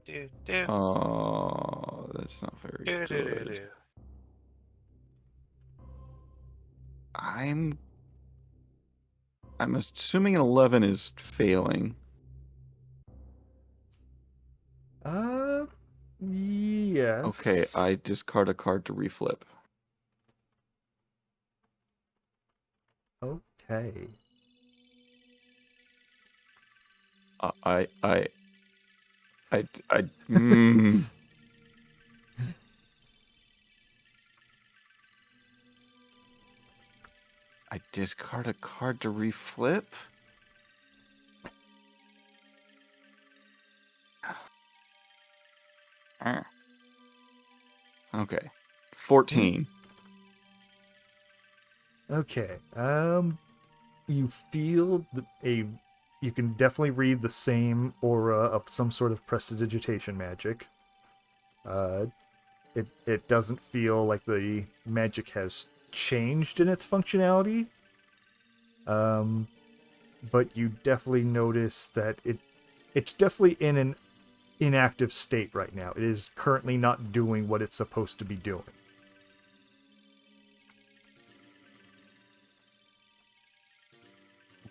Speaker 1: Do.
Speaker 3: Oh, that's not very good. I'm assuming an 11 is failing.
Speaker 2: Yes.
Speaker 3: Okay, I discard a card to reflip.
Speaker 2: Okay.
Speaker 3: I mm. I discard a card to reflip? Okay. 14.
Speaker 2: Okay. You feel you can definitely read the same aura of some sort of prestidigitation magic. It doesn't feel like the magic has changed in its functionality. But you definitely notice that it's definitely in an inactive state right now. It is currently not doing what it's supposed to be doing.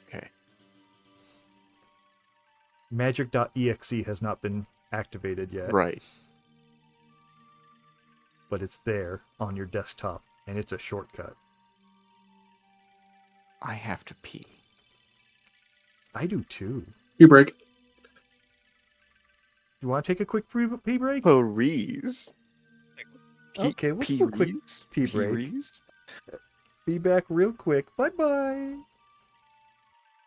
Speaker 3: Okay.
Speaker 2: magic.exe has not been activated yet.
Speaker 3: Right.
Speaker 2: But it's there on your desktop, and it's a shortcut.
Speaker 3: I have to pee.
Speaker 2: I do too.
Speaker 4: You break.
Speaker 2: You want to take a quick pee break?
Speaker 3: Please.
Speaker 2: Okay, we'll do a quick pee break. Be back real quick. Bye-bye.